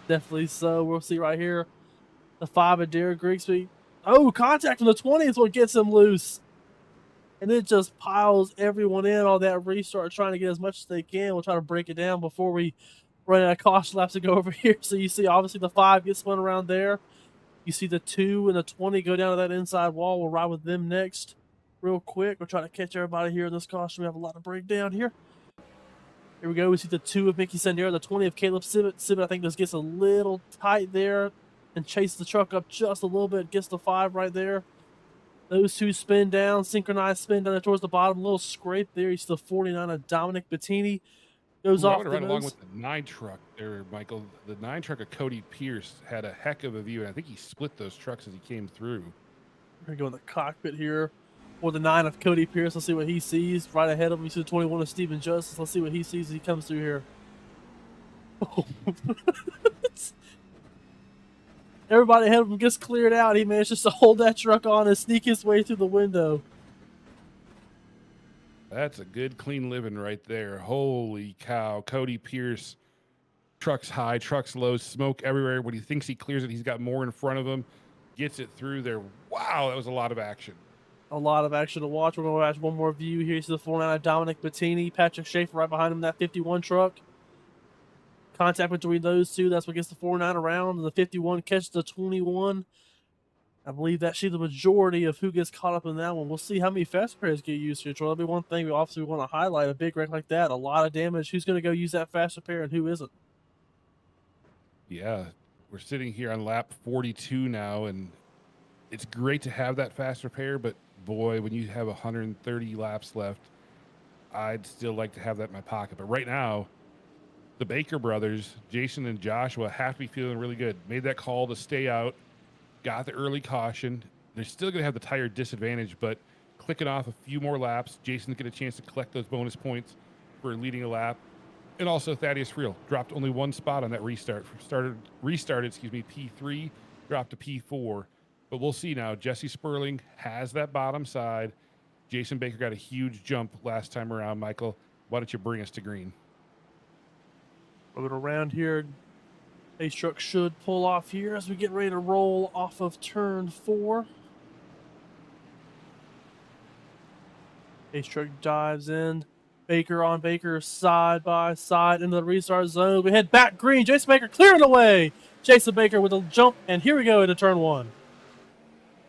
Definitely so. We'll see right here. The 5 of Derek Grigsby. Oh, contact from the 20 is what gets him loose. And it just piles everyone in on that restart, trying to get as much as they can. We'll try to break it down before we run out of caution laps to go over here. So you see, obviously, the 5 gets spun around there. You see the 2 and the 20 go down to that inside wall. We'll ride with them next real quick. We'll try to catch everybody here in this caution. We have a lot to break down here. Here we go. We see the 2 of Mickey Sandera, the 20 of Caleb Sibbett. Sibbett, I think, just gets a little tight there and chases the truck up just a little bit. Gets the 5 right there. Those 2 spin down, synchronized spin down there towards the bottom. A little scrape there. He's the 49 of Dominic Bettini. Goes off the right nose. along with the 9 truck there, Michael. The 9 truck of Cody Pierce had a heck of a view, and I think he split those trucks as he came through. We're going to go in the cockpit here. Or the 9 of Cody Pierce. Let's see what he sees. Right ahead of him, you see the 21 of Steven Justice. Let's see what he sees as he comes through here. Oh. Everybody ahead of him gets cleared out. He manages to hold that truck on and sneak his way through the window. That's a good, clean living right there. Holy cow. Cody Pierce, trucks high, trucks low, smoke everywhere. When he thinks he clears it, he's got more in front of him. Gets it through there. Wow, that was a lot of action. A lot of action to watch. We're going to watch one more view here. Here's the 49 of Dominic Bettini. Patrick Schaefer right behind him, that 51 truck. Contact between those 2. That's what gets the 49 around. And the 51 catches the 21. I believe that should be the majority of who gets caught up in that one. We'll see how many fast repairs get used here, Troy. That'll be one thing we obviously want to highlight. A big wreck like that, a lot of damage. Who's going to go use that fast repair and who isn't? Yeah, we're sitting here on lap 42 now, and it's great to have that fast repair, but boy, when you have 130 laps left, I'd still like to have that in my pocket. But right now, the Baker brothers, Jason and Joshua, have to be feeling really good. Made that call to stay out, got the early caution. They're still going to have the tire disadvantage, but clicking off a few more laps, Jason's get a chance to collect those bonus points for leading a lap. And also Thaddeus Friel dropped only 1 spot on that restart. Restarted, P3, dropped to P4. But we'll see now. Jesse Sperling has that bottom side. Jason Baker got a huge jump last time around. Michael, why don't you bring us to green? We're going around here. Ace truck should pull off here as we get ready to roll off of turn 4. Ace truck dives in. Baker on Baker, side by side into the restart zone. We head back green. Jason Baker clearing away. Jason Baker with a jump, and here we go into turn 1.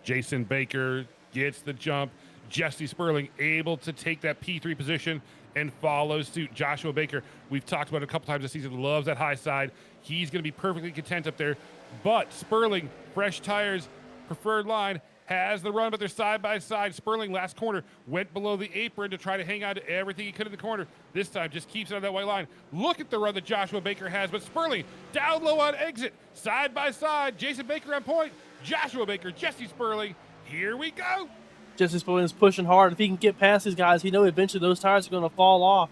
Jason Baker gets the jump. Jesse Sperling able to take that P3 position and follows suit. Joshua Baker, we've talked about it a couple times this season, loves that high side. He's going to be perfectly content up there. But Sperling, fresh tires, preferred line, has the run, but they're side by side. Sperling, last corner, went below the apron to try to hang on to everything he could in the corner. This time, just keeps it on that white line. Look at the run that Joshua Baker has, but Sperling down low on exit, side by side. Jason Baker on point. Joshua Baker, Jesse Sperling. Here we go. Jesse Sperling is pushing hard. If he can get past these guys, he knows eventually those tires are going to fall off.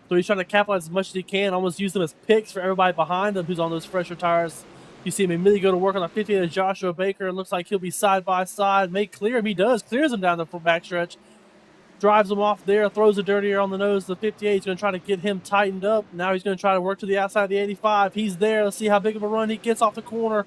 So he's trying to capitalize as much as he can, almost use them as picks for everybody behind him who's on those fresher tires. You see him immediately go to work on the 58 of Joshua Baker. It looks like he'll be side by side, make clear him. He does, clears him down the back stretch, drives him off there, throws a dirty air on the nose. The 58 is going to try to get him tightened up. Now he's going to try to work to the outside of the 85. He's there. Let's see how big of a run he gets off the corner.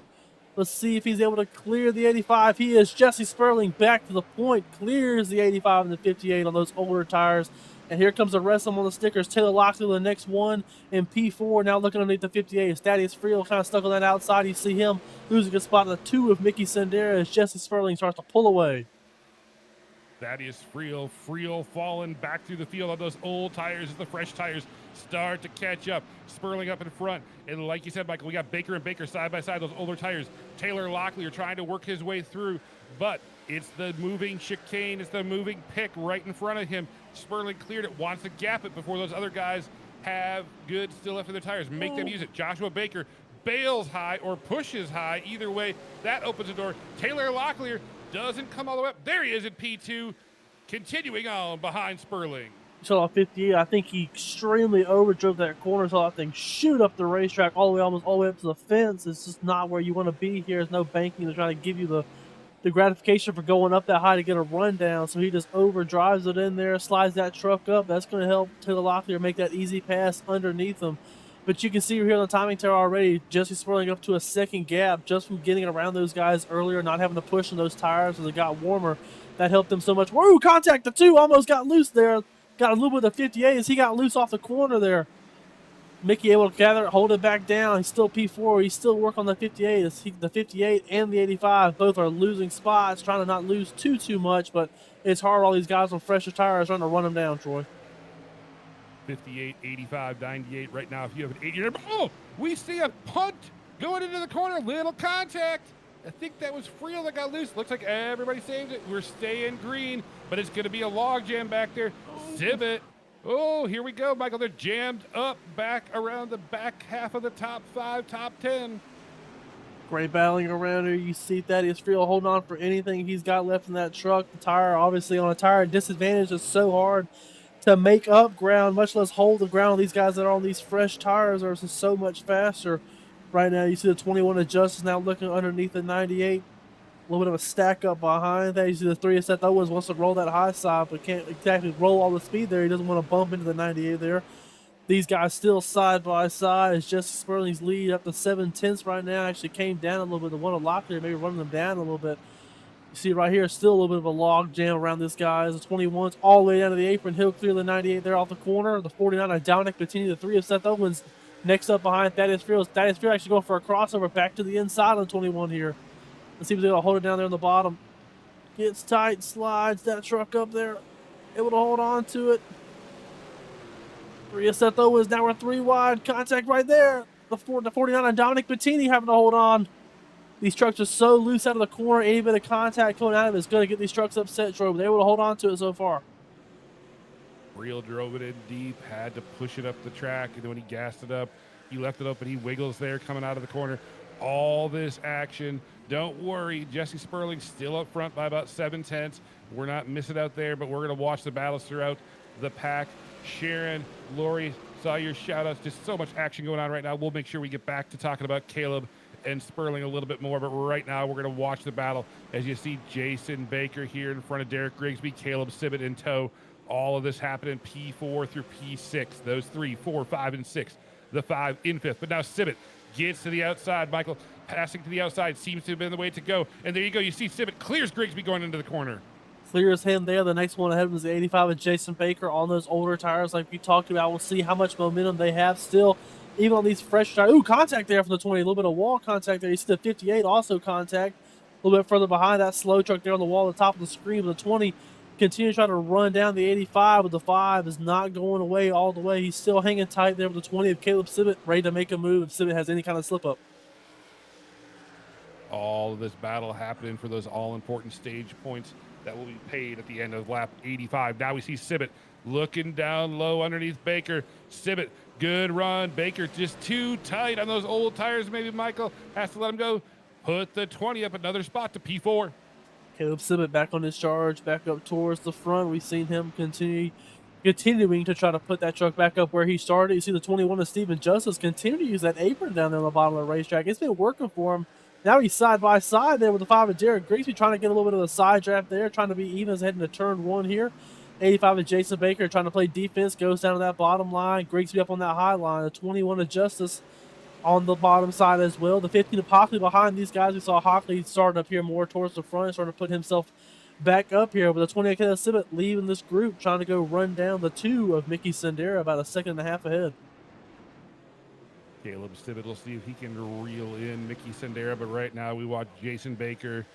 Let's see if he's able to clear the 85. He is. Jesse Sperling back to the point, clears the 85 and the 58 on those older tires. And here comes the rest of them on the stickers. Taylor Locksley, the next one in P4. Now looking underneath the 58. Thaddeus Friel kind of stuck on that outside. You see him losing a spot in the 2 of Mickey Sendera as Jesse Sperling starts to pull away. Thaddeus Friel falling back through the field on those old tires as the fresh tires start to catch up. Sperling up in front. And like you said, Michael, we got Baker and Baker side by side, those older tires. Taylor Lockley are trying to work his way through, but it's the moving chicane, it's the moving pick right in front of him. Sperling cleared it, wants to gap it before those other guys have good still left in their tires. Make them use it. Joshua Baker bails high or pushes high. Either way, that opens the door. Taylor Locklear doesn't come all the way up. There he is at P2, continuing on behind Sperling. Saw 58. I think he extremely overdrove that corner. Saw that thing shoot up the racetrack all the way, almost all the way up to the fence. It's just not where you want to be here. There's no banking to try to give you the gratification for going up that high to get a rundown. So he just overdrives it in there, slides that truck up. That's going to help Taylor Locklear make that easy pass underneath him. But you can see here on the timing tower already, Jesse Sperling up to a second gap just from getting around those guys earlier, not having to push on those tires as it got warmer. That helped him so much. Woo! Contact the 2 almost got loose there. Got a little bit of 58 as he got loose off the corner there. Mickey able to gather it, hold it back down. He's still P4. He's still working on the 58. The 58 and the 85 both are losing spots, trying to not lose too much, but it's hard. All these guys on fresher tires trying to run them down, Troy. 58, 85, 98 right now. If you have an 8-year, oh, we see a punt going into the corner. Little contact. I think that was Friel that got loose. Looks like everybody saved it. We're staying green, but it's going to be a log jam back there. Civet. Oh, here we go, Michael. They're jammed up back around the back half of the top 5, top 10. Great battling around here. You see Thaddeus Friel holding on for anything he's got left in that truck. The tire, obviously, on a tire disadvantage is so hard to make up ground, much less hold the ground. These guys that are on these fresh tires are just so much faster. Right now, you see the 21 of Justice now looking underneath the 98. A little bit of a stack up behind that. You see the 3 of Seth Owens wants to roll that high side, but can't exactly roll all the speed there. He doesn't want to bump into the 98 there. These guys still side by side as Jesse Sperling's lead up to 7/10 right now. Actually came down a little bit. The one of Locklear maybe running them down a little bit. You see right here, still a little bit of a log jam around this guy. As the 21's all the way down to the apron. He'll clear the 98 there off the corner. The 49 of Dominic Bettini, the 3 of Seth Owens next up behind Thaddeus Friel. Thaddeus Friel actually going for a crossover back to the inside on 21 here. Let's see if he's able to hold it down there on the bottom. Gets tight, slides that truck up there. Able to hold on to it. 3 of Seth Owens, now we're 3 wide. Contact right there. The 49 on Dominic Bettini having to hold on. These trucks are so loose out of the corner. Any bit of contact coming out of it is going to get these trucks upset, Troy, but they're able to hold on to it so far. Friel drove it in deep, had to push it up the track, and then when he gassed it up, he left it open. He wiggles there coming out of the corner. All this action. Don't worry, Jesse Sperling still up front by about 7/10. We're not missing out there, but we're going to watch the battles throughout the pack. Sharon, Lori, saw your shout-outs. Just so much action going on right now. We'll make sure we get back to talking about Caleb and Sperling a little bit more, but right now we're going to watch the battle as you see Jason Baker here in front of Derek Grigsby, Caleb Sibbett in tow. All of this happening P4 through P6. Those 3, 4, 5, and 6. The 5 in 5th. But now Sibbett gets to the outside. Michael passing to the outside seems to have been the way to go. And there you go. You see Sibbett clears Grigsby going into the corner. Clears him there. The next one ahead was the 85 of Jason Baker on those older tires like we talked about. We'll see how much momentum they have still, even on these fresh tires. Ooh, contact there from the 20. A little bit of wall contact there. You see the 58 also contact. A little bit further behind that slow truck there on the wall at the top of the screen. The 20 continues trying to run down the 85, but the 5 is not going away all the way. He's still hanging tight there with the 20 of Caleb Sibbett, ready to make a move if Sibbett has any kind of slip up. All of this battle happening for those all-important stage points that will be paid at the end of lap 85. Now we see Sibbett looking down low underneath Baker. Sibbett, good run. Baker just too tight on those old tires. Maybe Michael has to let him go. Put the 20 up another spot to P4. Caleb Sibbett back on his charge, back up towards the front. We've seen him continuing to try to put that truck back up where he started. You see the 21 of Steven Justice continue to use that apron down there on the bottom of the racetrack. It's been working for him. Now he's side by side there with the 5 of Jared Grigsby, trying to get a little bit of a side draft there, trying to be even as heading to turn 1 here. 85 of Jason Baker trying to play defense, goes down to that bottom line. Grigsby up on that high line. The 21 of Justice on the bottom side as well. The 15 of Hockley behind these guys. We saw Hockley starting up here more towards the front, starting to put himself back up here. But the 28 of Sibbett leaving this group, trying to go run down the 2 of Mickey Sendera, about a second and a half ahead. Caleb Sibbett will see if he can reel in Mickey Sendera, but right now we watch Jason Baker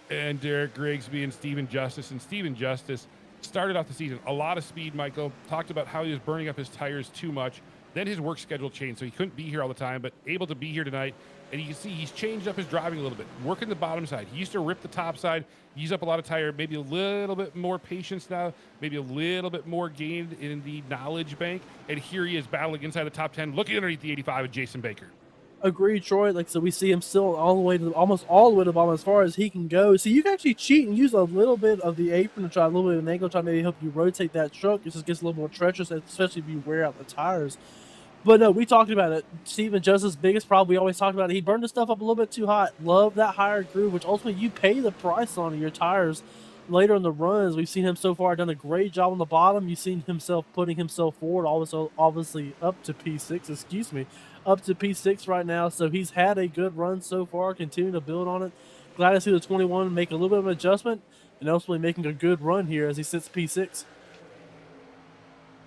and Derek Grigsby and Steven Justice. And Steven Justice started off the season a lot of speed. Michael talked about how he was burning up his tires too much. Then his work schedule changed, so he couldn't be here all the time, but able to be here tonight. And you can see he's changed up his driving a little bit, working the bottom side. He used to rip the top side, use up a lot of tire, maybe a little bit more patience now, maybe a little bit more gained in the knowledge bank. And here he is battling inside the top 10, looking underneath the 85 of Jason Baker. Agreed, Troy. Like, so we see him still all the way to almost all the way to the bottom as far as he can go. So you can actually cheat and use a little bit of the apron to try a little bit of an angle, try to maybe help you rotate that truck. It just gets a little more treacherous, especially if you wear out the tires. But no, we talked about it. Steven Justice's biggest problem, we always talked about it. He burned the stuff up a little bit too hot. Love that higher groove, which ultimately you pay the price on your tires later in the runs. We've seen him so far done a great job on the bottom. You've seen himself putting himself forward, also obviously up to P6, up to P6 right now. So he's had a good run so far, continuing to build on it. Glad to see the 21 make a little bit of an adjustment and ultimately making a good run here as he sits P6.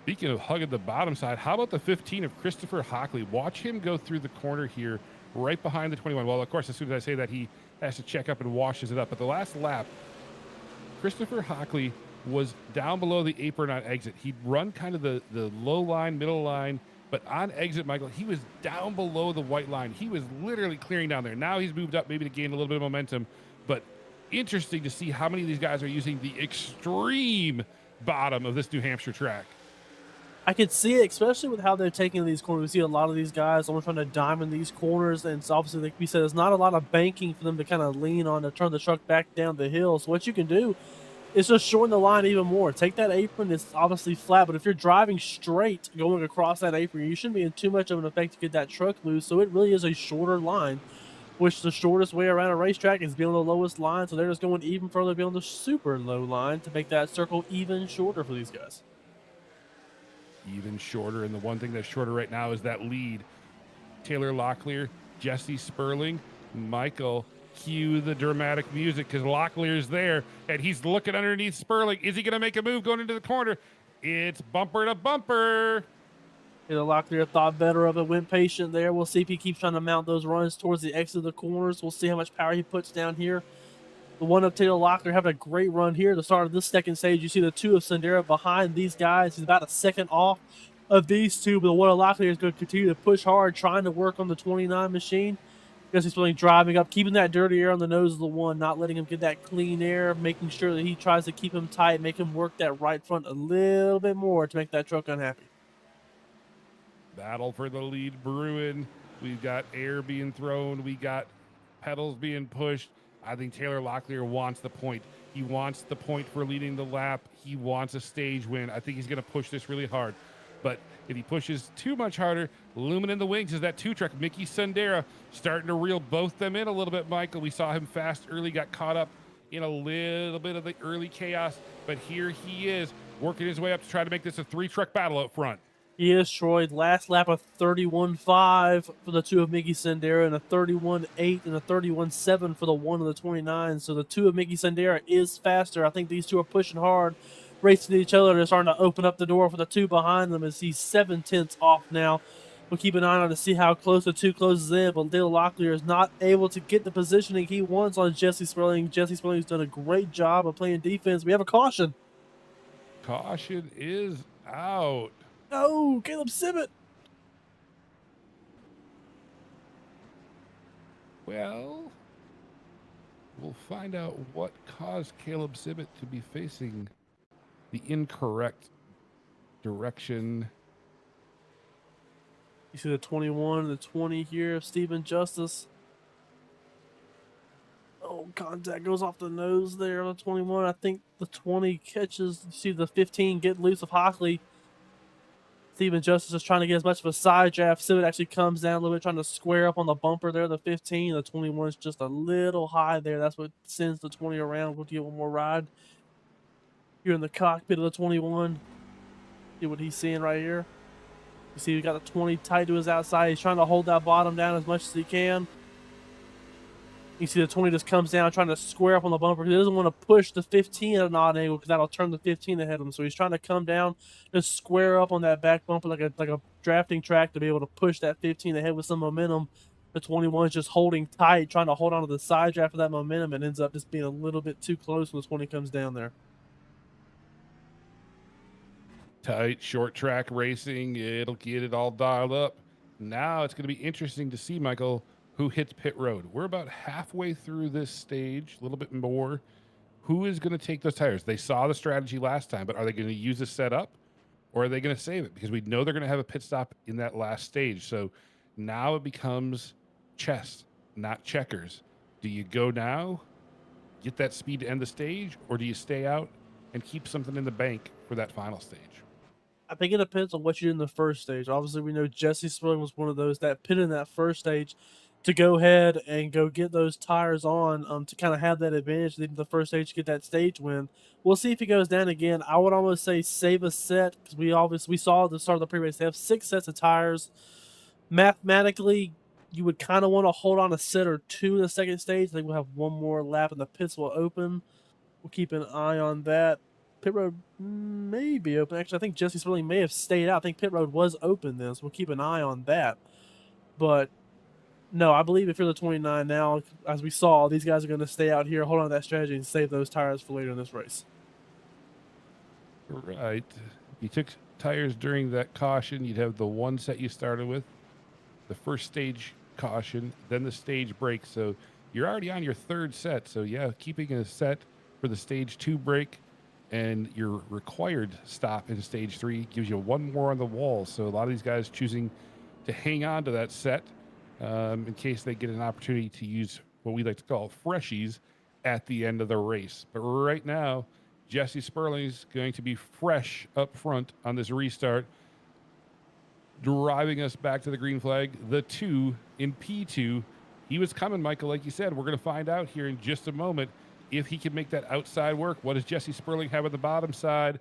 Speaking of hugging the bottom side, how about the 15 of Christopher Hockley? Watch him go through the corner here, right behind the 21. Well, of course, as soon as I say that, he has to check up and washes it up. But the last lap, Christopher Hockley was down below the apron on exit. He'd run kind of the low line, middle line, but on exit, Michael, he was down below the white line. He was literally clearing down there. Now he's moved up maybe to gain a little bit of momentum, but interesting to see how many of these guys are using the extreme bottom of this New Hampshire track. I could see it, especially with how they're taking these corners. We see a lot of these guys almost trying to diamond these corners, and it's obviously, like we said, there's not a lot of banking for them to kind of lean on to turn the truck back down the hill. So what you can do is just shorten the line even more. Take that apron, it's obviously flat, but if you're driving straight going across that apron, you shouldn't be in too much of an effect to get that truck loose. So it really is a shorter line, which the shortest way around a racetrack is being on the lowest line. So they're just going even further beyond the super low line to make that circle even shorter for these guys. Even shorter, and the one thing that's shorter right now is that lead. Taylor Locklear, Jesse Sperling, Michael, cue the dramatic music because Locklear's there and he's looking underneath Sperling. Is he going to make a move going into the corner? It's bumper to bumper. Yeah, Locklear thought better of it, went patient there. We'll see if he keeps trying to mount those runs towards the exit of the corners. We'll see how much power he puts down here. The one of Taylor Locklear having a great run here at the start of this second stage. You see the 2 of Sendera behind these guys. He's about a second off of these 2, but the one of Locklear is going to continue to push hard, trying to work on the 29 machine. Because he's really driving up, keeping that dirty air on the nose of the 1, not letting him get that clean air, making sure that he tries to keep him tight, make him work that right front a little bit more to make that truck unhappy. Battle for the lead brewing. We've got air being thrown. We got pedals being pushed. I think Taylor Locklear wants the point. He wants the point for leading the lap. He wants a stage win. I think he's going to push this really hard. But if he pushes too much harder, looming in the wings is that 2 truck, Mickey Sendera, starting to reel both them in a little bit, Michael. We saw him fast early, got caught up in a little bit of the early chaos. But here he is, working his way up to try to make this a 3 truck battle up front. He is, Troy. Last lap of 31.5 for the two of Mickey Sendera, and a 31.8 and a 31.7 for the one of the 29. So the two of Mickey Sendera is faster. I think these two are pushing hard, racing each other. They're starting to open up the door for the two behind them as he's 7/10 off now. We'll keep an eye on to see how close the two closes in, but Dale Locklear is not able to get the positioning he wants on Jesse Sperling. Jesse Sperling's done a great job of playing defense. We have a caution. Caution is out. No, Caleb Sibbett. Well, we'll find out what caused Caleb Sibbett to be facing the incorrect direction. You see the 21 and the 20 here of Stephen Justice. Oh, contact goes off the nose there on the 21. I think the 20 catches. You see the 15 get loose of Hockley. Stephen Justice is trying to get as much of a side draft. Sibbett actually comes down a little bit, trying to square up on the bumper there. The 15, the 21 is just a little high there. That's what sends the 20 around. We'll get one more ride. Here in the cockpit of the 21. See what he's seeing right here. You see, we got the 20 tight to his outside. He's trying to hold that bottom down as much as he can. You see the 20 just comes down, trying to square up on the bumper. He doesn't want to push the 15 at an odd angle because that'll turn the 15 ahead of him. So he's trying to come down, just square up on that back bumper like a drafting track to be able to push that 15 ahead with some momentum. The 21 is just holding tight, trying to hold on to the side draft of that momentum, and ends up just being a little bit too close when the 20 comes down there. Tight, short track racing. It'll get it all dialed up. Now it's going to be interesting to see, Michael, who hits pit road. We're about halfway through this stage, a little bit more. Who is going to take those tires? They saw the strategy last time, but are they going to use the setup or are they going to save it? Because we know they're going to have a pit stop in that last stage. So now it becomes chess, not checkers. Do you go now, get that speed to end the stage, or do you stay out and keep something in the bank for that final stage? I think it depends on what you did in the first stage. Obviously, we know Jesse Sperling was one of those that pitted in that first stage to go ahead and go get those tires on to kind of have that advantage in the first stage to get that stage win. We'll see if he goes down again. I would almost say save a set because we saw at the start of the pre-race they have 6 sets of tires. Mathematically, you would kind of want to hold on a set or two in the second stage. I think we'll have one more lap and the pits will open. We'll keep an eye on that. Pit road may be open. Actually, I think Jesse Sperling may have stayed out. I think pit road was open then, so we'll keep an eye on that. But no, I believe if you're the 29 now, as we saw, these guys are going to stay out here, hold on to that strategy, and save those tires for later in this race. Right. If you took tires during that caution, you'd have the one set you started with, the first stage caution, then the stage break. So you're already on your third set. So yeah, keeping a set for the stage 2 break and your required stop in stage 3 gives you one more on the wall. So a lot of these guys choosing to hang on to that set in case they get an opportunity to use what we like to call freshies at the end of the race. But right now, Jesse Sperling is going to be fresh up front on this restart, driving us back to the green flag. The 2 in P2. He was coming, Michael, like you said. We're going to find out here in just a moment if he can make that outside work. What does Jesse Sperling have at the bottom side?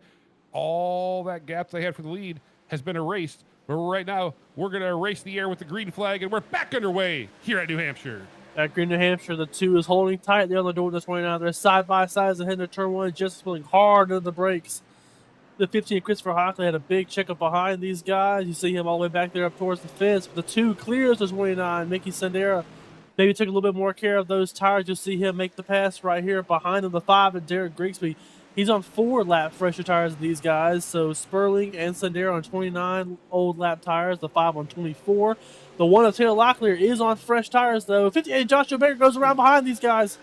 All that gap they had for the lead has been erased. But right now, we're going to erase the air with the green flag, and we're back underway here at New Hampshire. At Green New Hampshire, the 2 is holding tight there on the door with the 29. They're side by side as they head into turn 1. Jesse Sperling hard into the brakes. The 15, Christopher Hockley, had a big checkup behind these guys. You see him all the way back there up towards the fence. The 2 clears the 29. Mickey Sendera maybe took a little bit more care of those tires. You'll see him make the pass right here behind him. The 5 and Derek Grigsby. He's on 4 lap fresher tires of these guys. So Sperling and Sendera on 29 old lap tires. The 5 on 24. The 1 of Taylor Locklear is on fresh tires, though. 58 Joshua Baker goes around behind these guys.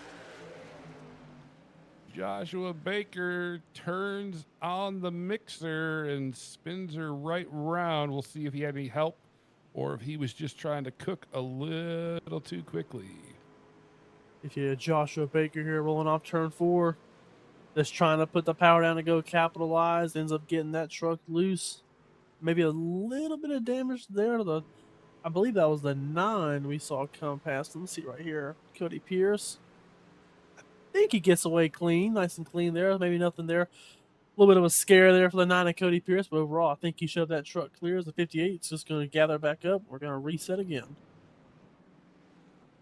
Joshua Baker turns on the mixer and spins her right round. We'll see if he had any help or if he was just trying to cook a little too quickly. If you had Joshua Baker here rolling off turn 4, just trying to put the power down to go capitalize, ends up getting that truck loose. Maybe a little bit of damage there to the, I believe that was the 9 we saw come past. Let's see right here. Cody Pierce. I think he gets away clean, nice and clean there. Maybe nothing there. little bit of a scare there for the 9 of Cody Pierce, but overall, I think he shoved that truck clear as the 58. It's just going to gather back up. We're going to reset again.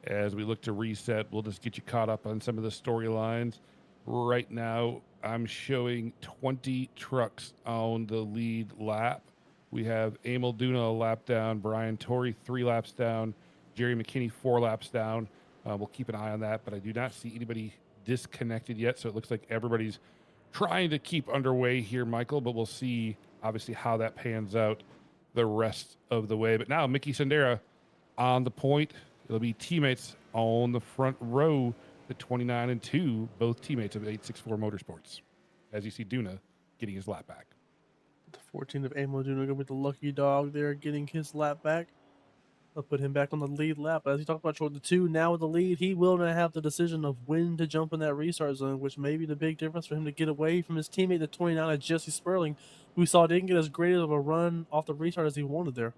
As we look to reset, we'll just get you caught up on some of the storylines. Right now, I'm showing 20 trucks on the lead lap. We have Emil Duna a lap down, Brian Torrey 3 laps down, Jerry McKinney 4 laps down. We'll keep an eye on that, but I do not see anybody disconnected yet, so it looks like everybody's trying to keep underway here, Michael, but we'll see, obviously, how that pans out the rest of the way. But now, Mickey Sendera on the point. It'll be teammates on the front row, the 29 and 2, both teammates of 864 Motorsports. As you see Duna getting his lap back. The 14 of Emil Duna going with the lucky dog there, getting his lap back. I'll put him back on the lead lap. As you talked about, Jordan, the 2 now with the lead, he will now have the decision of when to jump in that restart zone, which may be the big difference for him to get away from his teammate, the 29 of Jesse Sperling, who we saw didn't get as great of a run off the restart as he wanted there.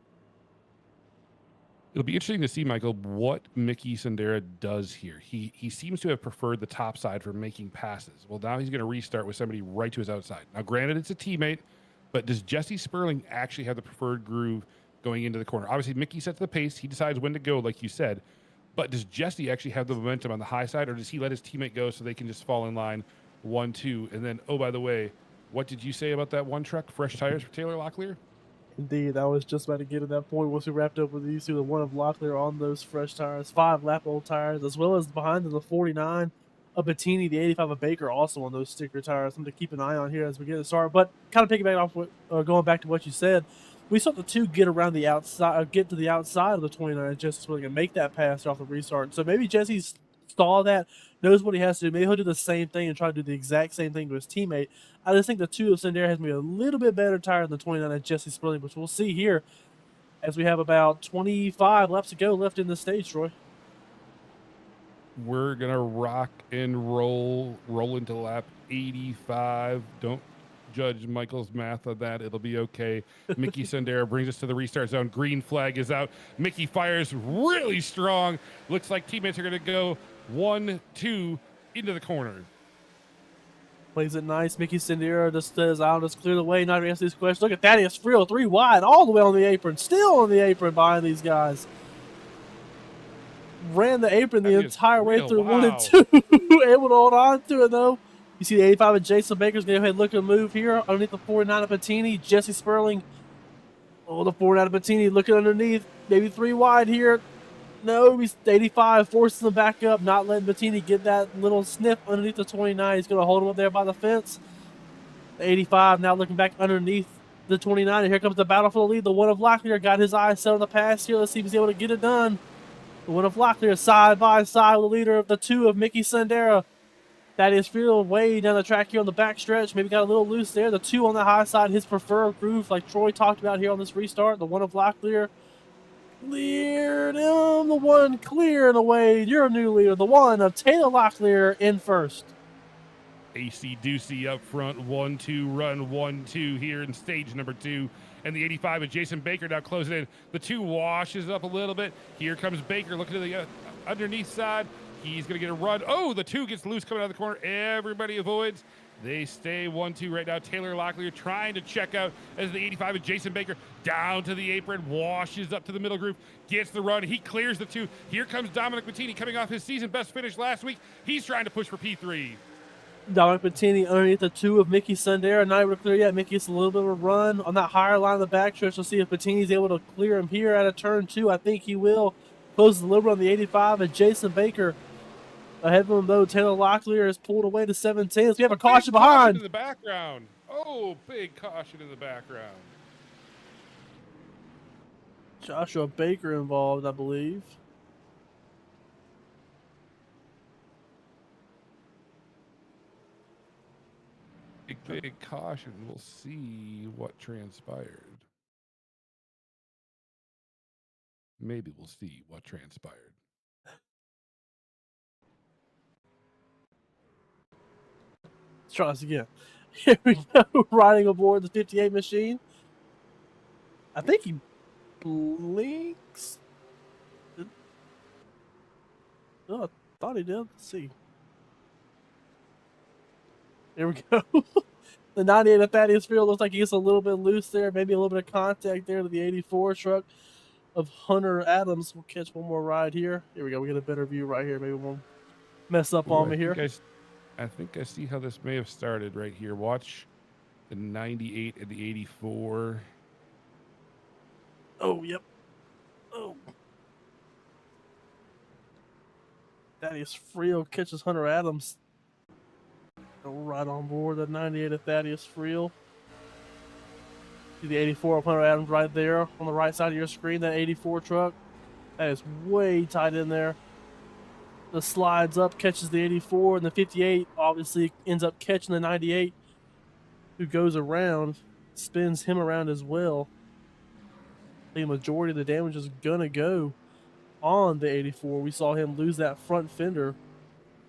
It'll be interesting to see, Michael, what Mickey Sendera does here. He seems to have preferred the top side for making passes. Well, now he's going to restart with somebody right to his outside. Now, granted, it's a teammate, but does Jesse Sperling actually have the preferred groove going into the corner? Obviously, Mickey sets the pace. He decides when to go, like you said. But does Jesse actually have the momentum on the high side, or does he let his teammate go so they can just fall in line 1-2? And then, oh, by the way, what did you say about that one truck? Fresh tires for Taylor Locklear? Indeed, I was just about to get to that point once we wrapped up with these two. The 1 of Locklear on those fresh tires, 5 lap-old tires, as well as behind them the 49 of Bettini, the 85 of Baker, also on those sticker tires. Something to keep an eye on here as we get it started. But kind of piggybacking off what, going back to what you said, we saw the 2 get around the outside, get to the outside of the 29 and Jesse's willing to make that pass off the restart. So maybe Jesse's saw that, knows what he has to do. Maybe he'll do the same thing and try to do the exact same thing to his teammate. I just think the 2 of Sendera has maybe a little bit better tire than the 29 of Jesse Sperling, which we'll see here as we have about 25 laps to go left in the stage, Troy. We're going to rock and roll into lap 85. Don't judge Michael's math on that. It'll be okay. Mickey Sendera brings us to the restart zone. Green flag is out. Mickey fires really strong. Looks like teammates are going to go 1-2 into the corner. Plays it nice. Mickey Sendera just says, I'll just clear the way, not answer these questions. Look at Thaddeus Friel, 3 wide, all the way on the apron. Still on the apron behind these guys. Ran the apron the entire way through 1 and 2. Able to hold on to it, though. You see the 85 of Jason Baker's going to go ahead and look at a move here. Underneath the 49 of Bettini, Jesse Sperling. Oh, the 49 of Bettini looking underneath. Maybe 3 wide here. No, he's 85, forces him back up, not letting Bettini get that little sniff underneath the 29. He's going to hold him up there by the fence. The 85 now looking back underneath the 29. And here comes the battle for the lead. The 1 of Locklear got his eyes set on the pass here. Let's see if he's able to get it done. The 1 of Locklear side by side with the leader of the 2 of Mickey Sendera. That is Field way down the track here on the back stretch. Maybe got a little loose there. The 2 on the high side, his preferred groove, like Troy talked about here on this restart. The 1 of Locklear cleared him. The 1 clearing away. Your new leader, the 1 of Taylor Locklear in first. AC Ducey up front, 1-2 run, 1-2 here in stage number 2. And the 85 of Jason Baker now closing in. The 2 washes up a little bit. Here comes Baker looking to the underneath side. He's going to get a run. Oh, the 2 gets loose coming out of the corner. Everybody avoids. They stay 1-2 right now. Taylor Locklear trying to check out as the 85 of Jason Baker down to the apron, washes up to the middle group, gets the run. He clears the 2. Here comes Dominic Bettini coming off his season best finish last week. He's trying to push for P3. Dominic Bettini underneath the 2 of Mickey Sendera. Not able to clear yet. Mickey gets a little bit of a run on that higher line of the backstretch. We'll see if Bettini's able to clear him here at a turn 2. I think he will. Closes a little bit on the 85 of Jason Baker. Ahead of him, though, Taylor Locklear is pulled away to 17. We have a caution behind. In the background. Oh, big caution in the background. Joshua Baker involved, I believe. Big caution. We'll see what transpired. Maybe we'll see what transpired. Let's try this again. Here we go, riding aboard the 58 machine. I think he blinks. Oh, I thought he did. Let's see. There we go. The 98 of Thaddeus Field looks like he gets a little bit loose there. Maybe a little bit of contact there to the 84 truck of Hunter Adams. We'll catch one more ride here. Here we go. We get a better view right here. Maybe we won't mess up on me here. I think I see how this may have started right here. Watch the 98 and the 84. Oh, yep. Oh. Thaddeus Friel catches Hunter Adams. Right on board the 98 of Thaddeus Friel. See the 84 of Hunter Adams right there on the right side of your screen, that 84 truck. That is way tight in there. The slides up, catches the 84, and the 58 obviously ends up catching the 98, who goes around, spins him around as well. The majority of the damage is gonna go on the 84. We saw him lose that front fender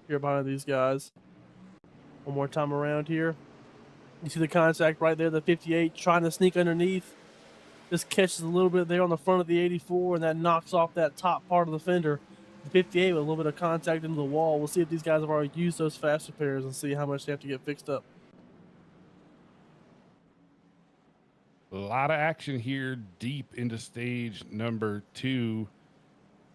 here behind these guys. One more time around here. You see the contact right there, the 58 trying to sneak underneath. Just catches a little bit there on the front of the 84, and that knocks off that top part of the fender. The 58 with a little bit of contact into the wall. We'll see if these guys have already used those fast repairs and see how much they have to get fixed up. A lot of action here deep into stage number 2.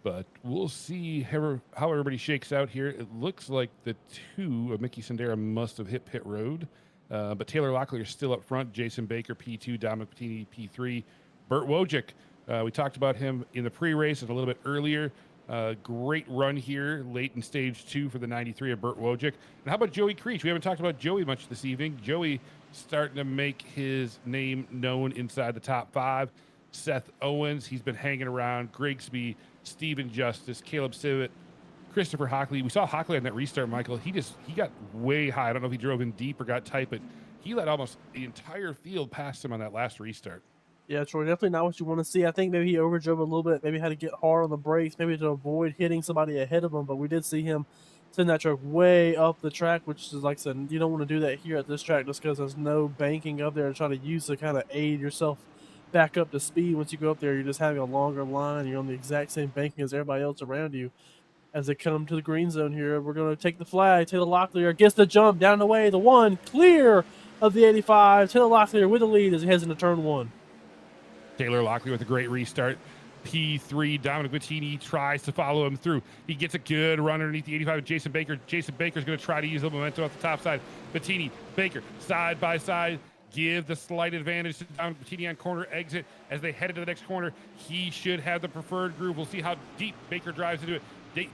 But we'll see how everybody shakes out here. It looks like the 2 of Mickey Sendera must have hit pit road. But Taylor Locklear is still up front. Jason Baker, P2, Dominic Bettini, P3. Burt Wojcik, we talked about him in the pre-race and a little bit earlier. Great run here late in stage 2 for the 93 of Burt Wojcik. And how about Joey Creech? We haven't talked about Joey much this evening. Joey starting to make his name known inside the top 5. Seth Owens, he's been hanging around. Grigsby, Steven Justice, Caleb Sivet, Christopher Hockley. We saw Hockley on that restart, Michael. He got way high. I don't know if he drove in deep or got tight, but he let almost the entire field past him on that last restart. Yeah, Troy, definitely not what you want to see. I think maybe he overdrove a little bit, maybe had to get hard on the brakes, maybe to avoid hitting somebody ahead of him, but we did see him send that truck way up the track, which is, like I said, you don't want to do that here at this track just because there's no banking up there to try to use to kind of aid yourself back up to speed. Once you go up there, you're just having a longer line. You're on the exact same banking as everybody else around you. As they come to the green zone here, we're going to take the flag. Taylor Locklear gets the jump down the way. The 1 clear of the 85. Taylor Locklear with the lead as he heads into turn 1. Taylor Locklear with a great restart. P3, Dominic Bettini tries to follow him through. He gets a good run underneath the 85 of Jason Baker. Jason Baker's going to try to use the momentum off the top side. Bettini, Baker, side by side. Give the slight advantage to Dominic Bettini on corner exit as they head into the next corner. He should have the preferred groove. We'll see how deep Baker drives into it.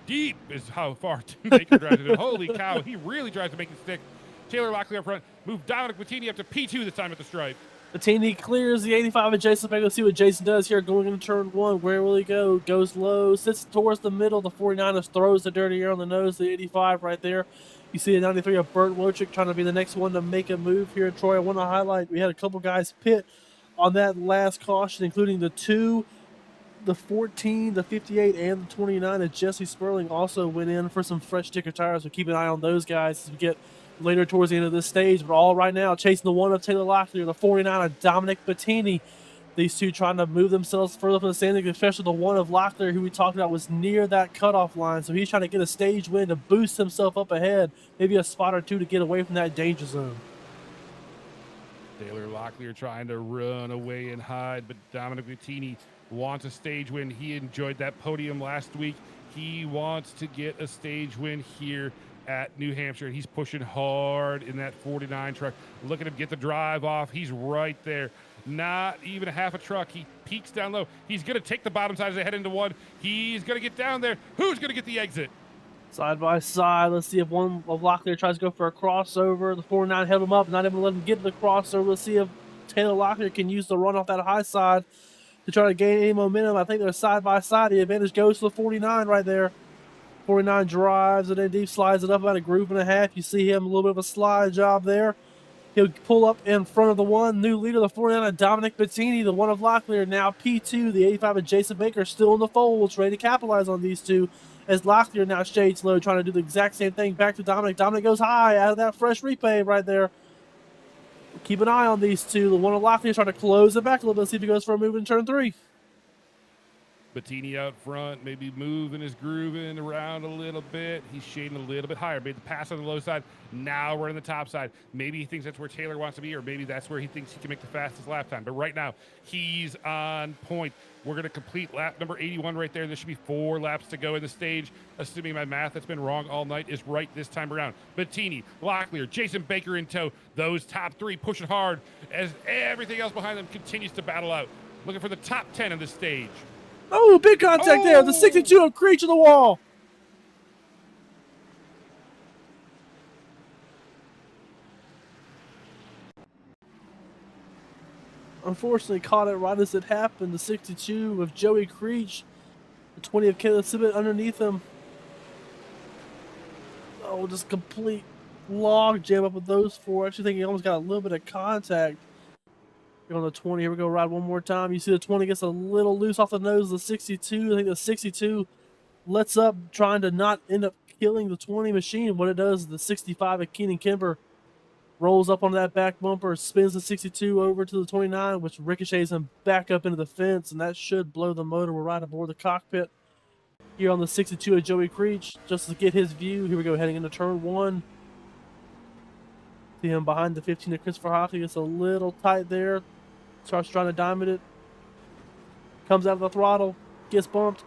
Deep is how far Baker drives into it. Holy cow, he really tries to make it stick. Taylor Locklear up front. Move Dominic Bettini up to P2 this time at the stripe. Bettini clears the 85 of Jason Baker. Let's see what Jason does here going into turn 1. Where will he go? Goes low, sits towards the middle. The 49ers throws the dirty air on the nose. The 85 right there. You see the 93 of Burt Wojcik trying to be the next one to make a move here. Troy, I want to highlight, we had a couple guys pit on that last caution, including the 2, the 14, the 58, and the 29. And Jesse Sperling also went in for some fresh sticker tires. So keep an eye on those guys as we get later towards the end of this stage. But all right now, chasing the 1 of Taylor Locklear, the 49 of Dominic Bettini. These two trying to move themselves further from the standings, especially the 1 of Locklear, who we talked about was near that cutoff line. So he's trying to get a stage win to boost himself up ahead, maybe a spot or 2 to get away from that danger zone. Taylor Locklear trying to run away and hide, but Dominic Bettini wants a stage win. He enjoyed that podium last week. He wants to get a stage win here at New Hampshire. He's pushing hard in that 49 truck. Look at him get the drive off. He's right there. Not even a half a truck. He peaks down low. He's going to take the bottom side as they head into 1. He's going to get down there. Who's going to get the exit? Side by side. Let's see if one of Locklear tries to go for a crossover. The 49 held him up, not able to let him get to the crossover. Let's see if Taylor Locklear can use the run off that high side to try to gain any momentum. I think they're side by side. The advantage goes to the 49 right there. 49 drives and then deep slides it up about a groove and a half. You see him a little bit of a slide job there. He'll pull up in front of the 1. New leader, the 49 of Dominic Bettini, the 1 of Locklear. Now P2, the 85 of Jason Baker, still in the folds, ready to capitalize on these two. As Locklear now shades low, trying to do the exact same thing back to Dominic. Dominic goes high out of that fresh repave right there. Keep an eye on these two. The 1 of Locklear trying to close it back a little bit, see if he goes for a move in turn 3. Bettini out front, maybe moving his grooving around a little bit. He's shading a little bit higher. Made the pass on the low side. Now we're on the top side. Maybe he thinks that's where Taylor wants to be, or maybe that's where he thinks he can make the fastest lap time. But right now, he's on point. We're going to complete lap number 81 right there. There should be 4 laps to go in the stage, assuming my math that's been wrong all night is right this time around. Bettini, Locklear, Jason Baker in tow. Those top 3 pushing hard as everything else behind them continues to battle out. Looking for the top 10 of the stage. Oh, big contact there. The 62 of Creech on the wall. Unfortunately, caught it right as it happened. The 62 of Joey Creech. The 20 of Caleb Sibbett underneath him. Oh, just complete log jam up with those 4. I actually think he almost got a little bit of contact. Here on the 20, here we go, ride one more time. You see the 20 gets a little loose off the nose of the 62. I think the 62 lets up, trying to not end up killing the 20 machine. What it does is the 65 of Keenan Kimber rolls up on that back bumper, spins the 62 over to the 29, which ricochets him back up into the fence, and that should blow the motor. We're right aboard the cockpit here on the 62 of Joey Creech, just to get his view. Here we go, heading into turn 1. See him behind the 15 of Christopher Hockey. Gets a little tight there. Starts trying to diamond it. Comes out of the throttle. Gets bumped.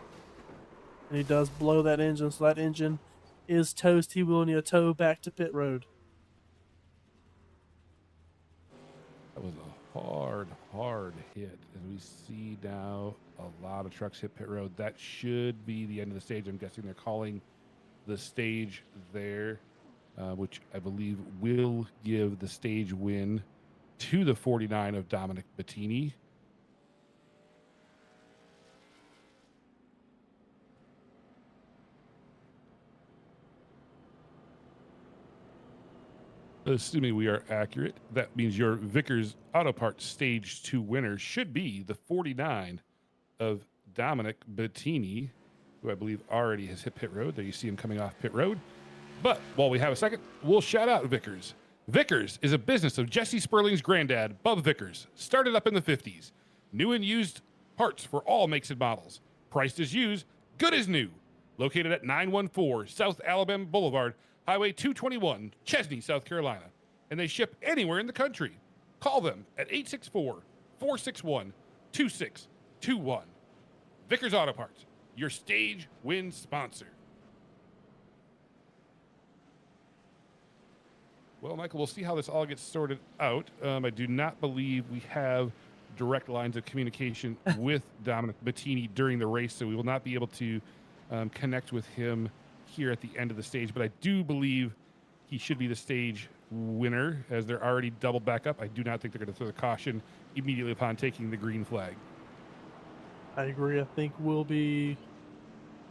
And he does blow that engine. So that engine is toast. He will need a tow back to pit road. That was a hard hit. As we see now, a lot of trucks hit pit road. That should be the end of the stage. I'm guessing they're calling the stage there, which I believe will give the stage win to the 49 of Dominic Bettini. Assuming we are accurate, that means your Vickers Auto Parts Stage 2 winner should be the 49 of Dominic Bettini, who I believe already has hit pit road. There you see him coming off pit road. But while we have a second, we'll shout out Vickers. Vickers is a business of Jesse Sperling's granddad, Bub Vickers. Started up in the 50s. New and used parts for all makes and models. Priced as used, good as new. Located at 914 South Alabama Boulevard, Highway 221, Chesney, South Carolina. And they ship anywhere in the country. Call them at 864-461-2621. Vickers Auto Parts, your stage win sponsor. Well, Michael, we'll see how this all gets sorted out. I do not believe we have direct lines of communication with Dominic Bettini during the race, so we will not be able to connect with him here at the end of the stage. But I do believe he should be the stage winner, as they're already doubled back up. I do not think they're going to throw the caution immediately upon taking the green flag. I agree. I think we'll be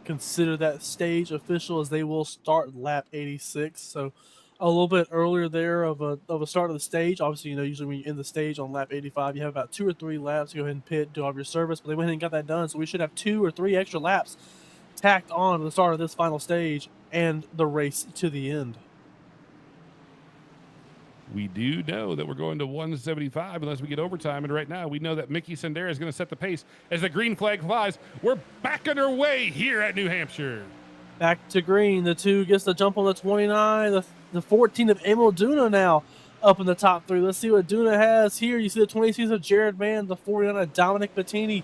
consider that stage official, as they will start lap 86. So a little bit earlier there of a start of the stage. Obviously, you know, usually when you're in the stage on lap 85, you have about 2 or 3 laps to go ahead and pit, do all of your service. But they went ahead and got that done, so we should have 2 or 3 extra laps tacked on to the start of this final stage and the race to the end. We do know that we're going to 175 unless we get overtime, and right now we know that Mickey Sendera is going to set the pace as the green flag flies. We're back underway here at New Hampshire. Back to green. The 2 gets the jump on the 29. The 14 of Emil Duna now up in the top 3. Let's see what Duna has here. You see the 26 of Jared Mann, the 49 of Dominic Bettini.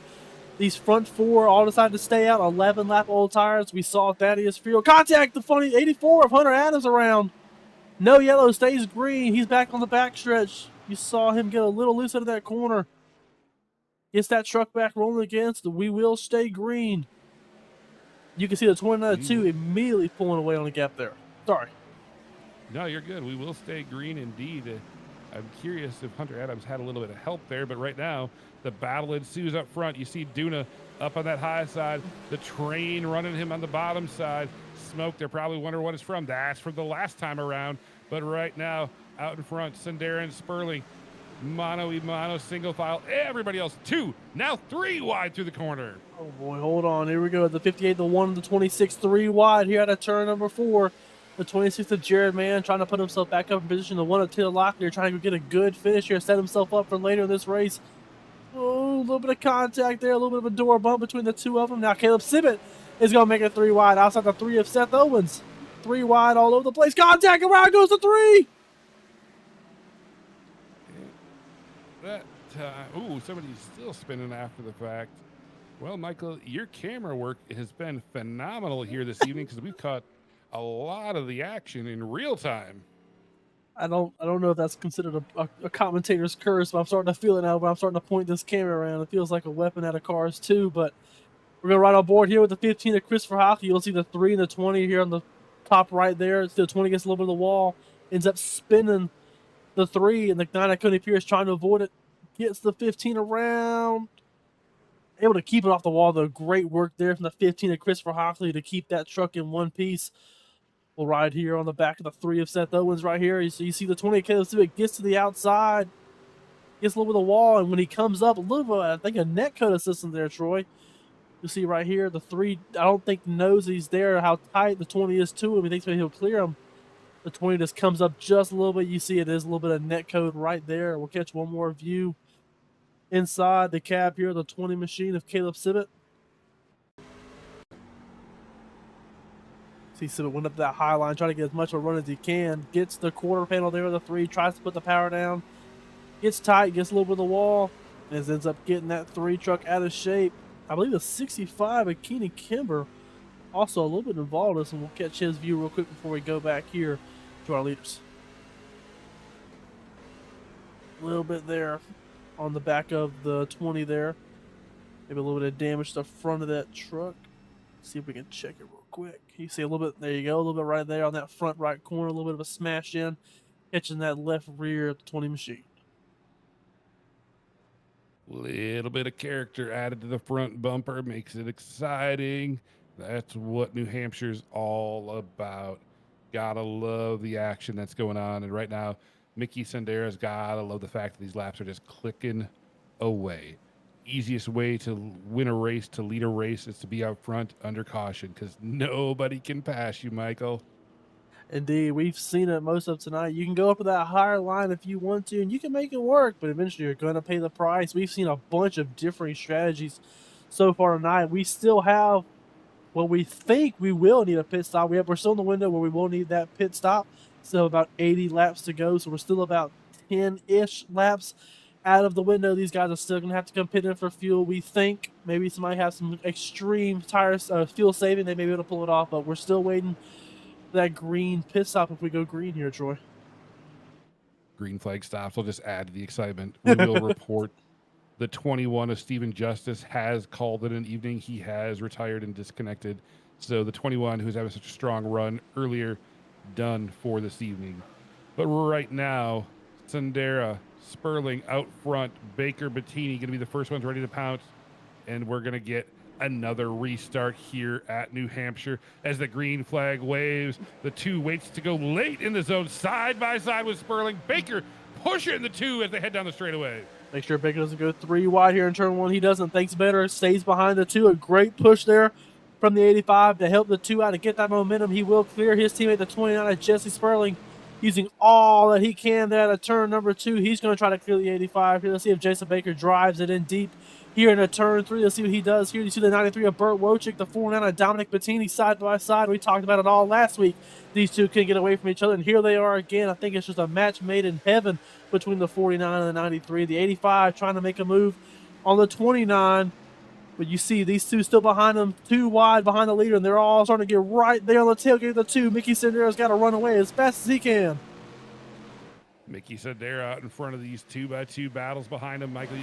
These front 4 all decided to stay out. 11 lap old tires. We saw Thaddeus Field contact the funny 84 of Hunter Adams around. No yellow, stays green. He's back on the backstretch. You saw him get a little loose out of that corner. Gets that truck back rolling against. We will stay green. You can see the 29 of 2 immediately pulling away on the gap there. Sorry. No, you're good. We will stay green indeed. I'm curious if Hunter Adams had a little bit of help there, but right now the battle ensues up front. You see Duna up on that high side, the train running him on the bottom side. Smoke, they're probably wondering what it's from. That's from the last time around. But right now, out in front, Sendera and Sperling, mano single file. Everybody else 2, now 3 wide through the corner. Oh boy, hold on. Here we go. The 58, the 1, the 26, 3 wide here at a turn number 4. The 26th of Jared Mann trying to put himself back up in position. The 1 of Taylor Locklear trying to get a good finish here, set himself up for later in this race. Oh, a little bit of contact there, a little bit of a door bump between the two of them. Now Caleb Sibbett is going to make it 3 wide outside the 3 of Seth Owens. 3 wide all over the place. Contact, around goes the 3. That ooh, somebody's still spinning after the fact. Well, Michael, your camera work has been phenomenal here this evening because we've caught a lot of the action in real time. I don't know if that's considered a commentator's curse, but I'm starting to feel it now when I'm starting to point this camera around. It feels like a weapon out of Cars 2, but we're going to ride on board here with the 15 of Christopher Hockey. You'll see the 3 and the 20 here on the top right there. The 20 gets a little bit of the wall, ends up spinning the 3, and the 9 of Cody Pierce trying to avoid it. Gets the 15 around. Able to keep it off the wall, though. Great work there from the 15 of Christopher Hockley to keep that truck in one piece. We'll ride here on the back of the 3 of Seth Owens right here. So you see the 20 of Caleb Civic gets to the outside, gets a little bit of the wall, and when he comes up, a little bit, I think, a net code assistant there, Troy. You see right here, the 3, I don't think knows he's there, how tight the 20 is to him. He thinks maybe he'll clear him. The 20 just comes up just a little bit. You see it is a little bit of net code right there. We'll catch one more view inside the cab here, the 20 machine of Caleb Sibbett. See Sibbett went up that high line, trying to get as much of a run as he can. Gets the quarter panel there with the 3, tries to put the power down. Gets tight, gets a little bit of the wall, and ends up getting that 3 truck out of shape. I believe the 65 of Keenan Kimber also a little bit involved in this, and we'll catch his view real quick before we go back here to our leaders. A little bit there on the back of the 20 there. Maybe a little bit of damage to the front of that truck. See if we can check it real quick. You see a little bit, there you go, a little bit right there on that front right corner, a little bit of a smash in, catching that left rear of the 20 machine. Little bit of character added to the front bumper makes it exciting. That's what New Hampshire's all about. Gotta love the action that's going on. And right now, Mickey Sendera's gotta love the fact that these laps are just clicking away. Easiest way to win a race, to lead a race, is to be out front under caution because nobody can pass you, Michael. Indeed, we've seen it most of tonight. You can go up to that higher line if you want to, and you can make it work, but eventually you're going to pay the price. We've seen a bunch of different strategies so far tonight. We still have what we think we will need a pit stop. We're still in the window where we will need that pit stop. Still about 80 laps to go, so we're still about 10-ish laps out of the window. These guys are still going to have to come pit in for fuel. We think maybe somebody has some extreme tires, fuel saving. They may be able to pull it off, but we're still waiting for that green pit stop if we go green here, Troy. Green flag stops will just add to the excitement. We will report the 21 of Stephen Justice has called it an evening. He has retired and disconnected. So the 21, who's having such a strong run earlier, done for this evening. But right now, Sendera, Sperling out front, Baker, Bettini going to be the first ones ready to pounce, and we're going to get another restart here at New Hampshire as the green flag waves. The 2 waits to go late in the zone, side by side with Sperling. Baker pushing the 2 as they head down the straightaway. Make sure Baker doesn't go 3 wide here in turn 1. He doesn't. Thanks better. Stays behind the 2. A great push there from the 85 to help the 2 out and get that momentum. He will clear his teammate, the 29 of Jesse Sperling, using all that he can there at turn number 2. He's going to try to clear the 85 here. Let's see if Jason Baker drives it in deep here in a turn 3. Let's see what he does here. You see the 93 of Burt Wojcik, the 49 of Dominic Bettini side by side. We talked about it all last week. These two couldn't get away from each other, and here they are again. I think it's just a match made in heaven between the 49 and the 93. The 85 trying to make a move on the 29. But you see these 2 still behind them, 2 wide behind the leader, and they're all starting to get right there on the tailgate of the 2. Mickey Sendera's got to run away as fast as he can. Mickey Sendera out in front of these 2x2 battles behind him. Michael,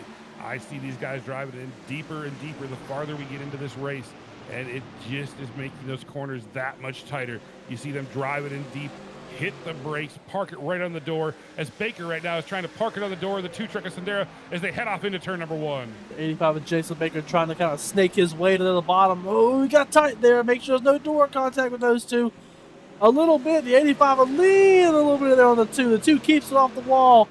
I see these guys driving in deeper and deeper the farther we get into this race, and it just is making those corners that much tighter. You see them driving in deep, hit the brakes, park it right on the door, as Baker right now is trying to park it on the door of the 2 truck of Sendera as they head off into turn number 1. 85 of Jason Baker trying to kind of snake his way to the bottom. Oh, he got tight there. Make sure there's no door contact with those 2. A little bit. The 85 will lean a little bit there on the 2. The 2 keeps it off the wall.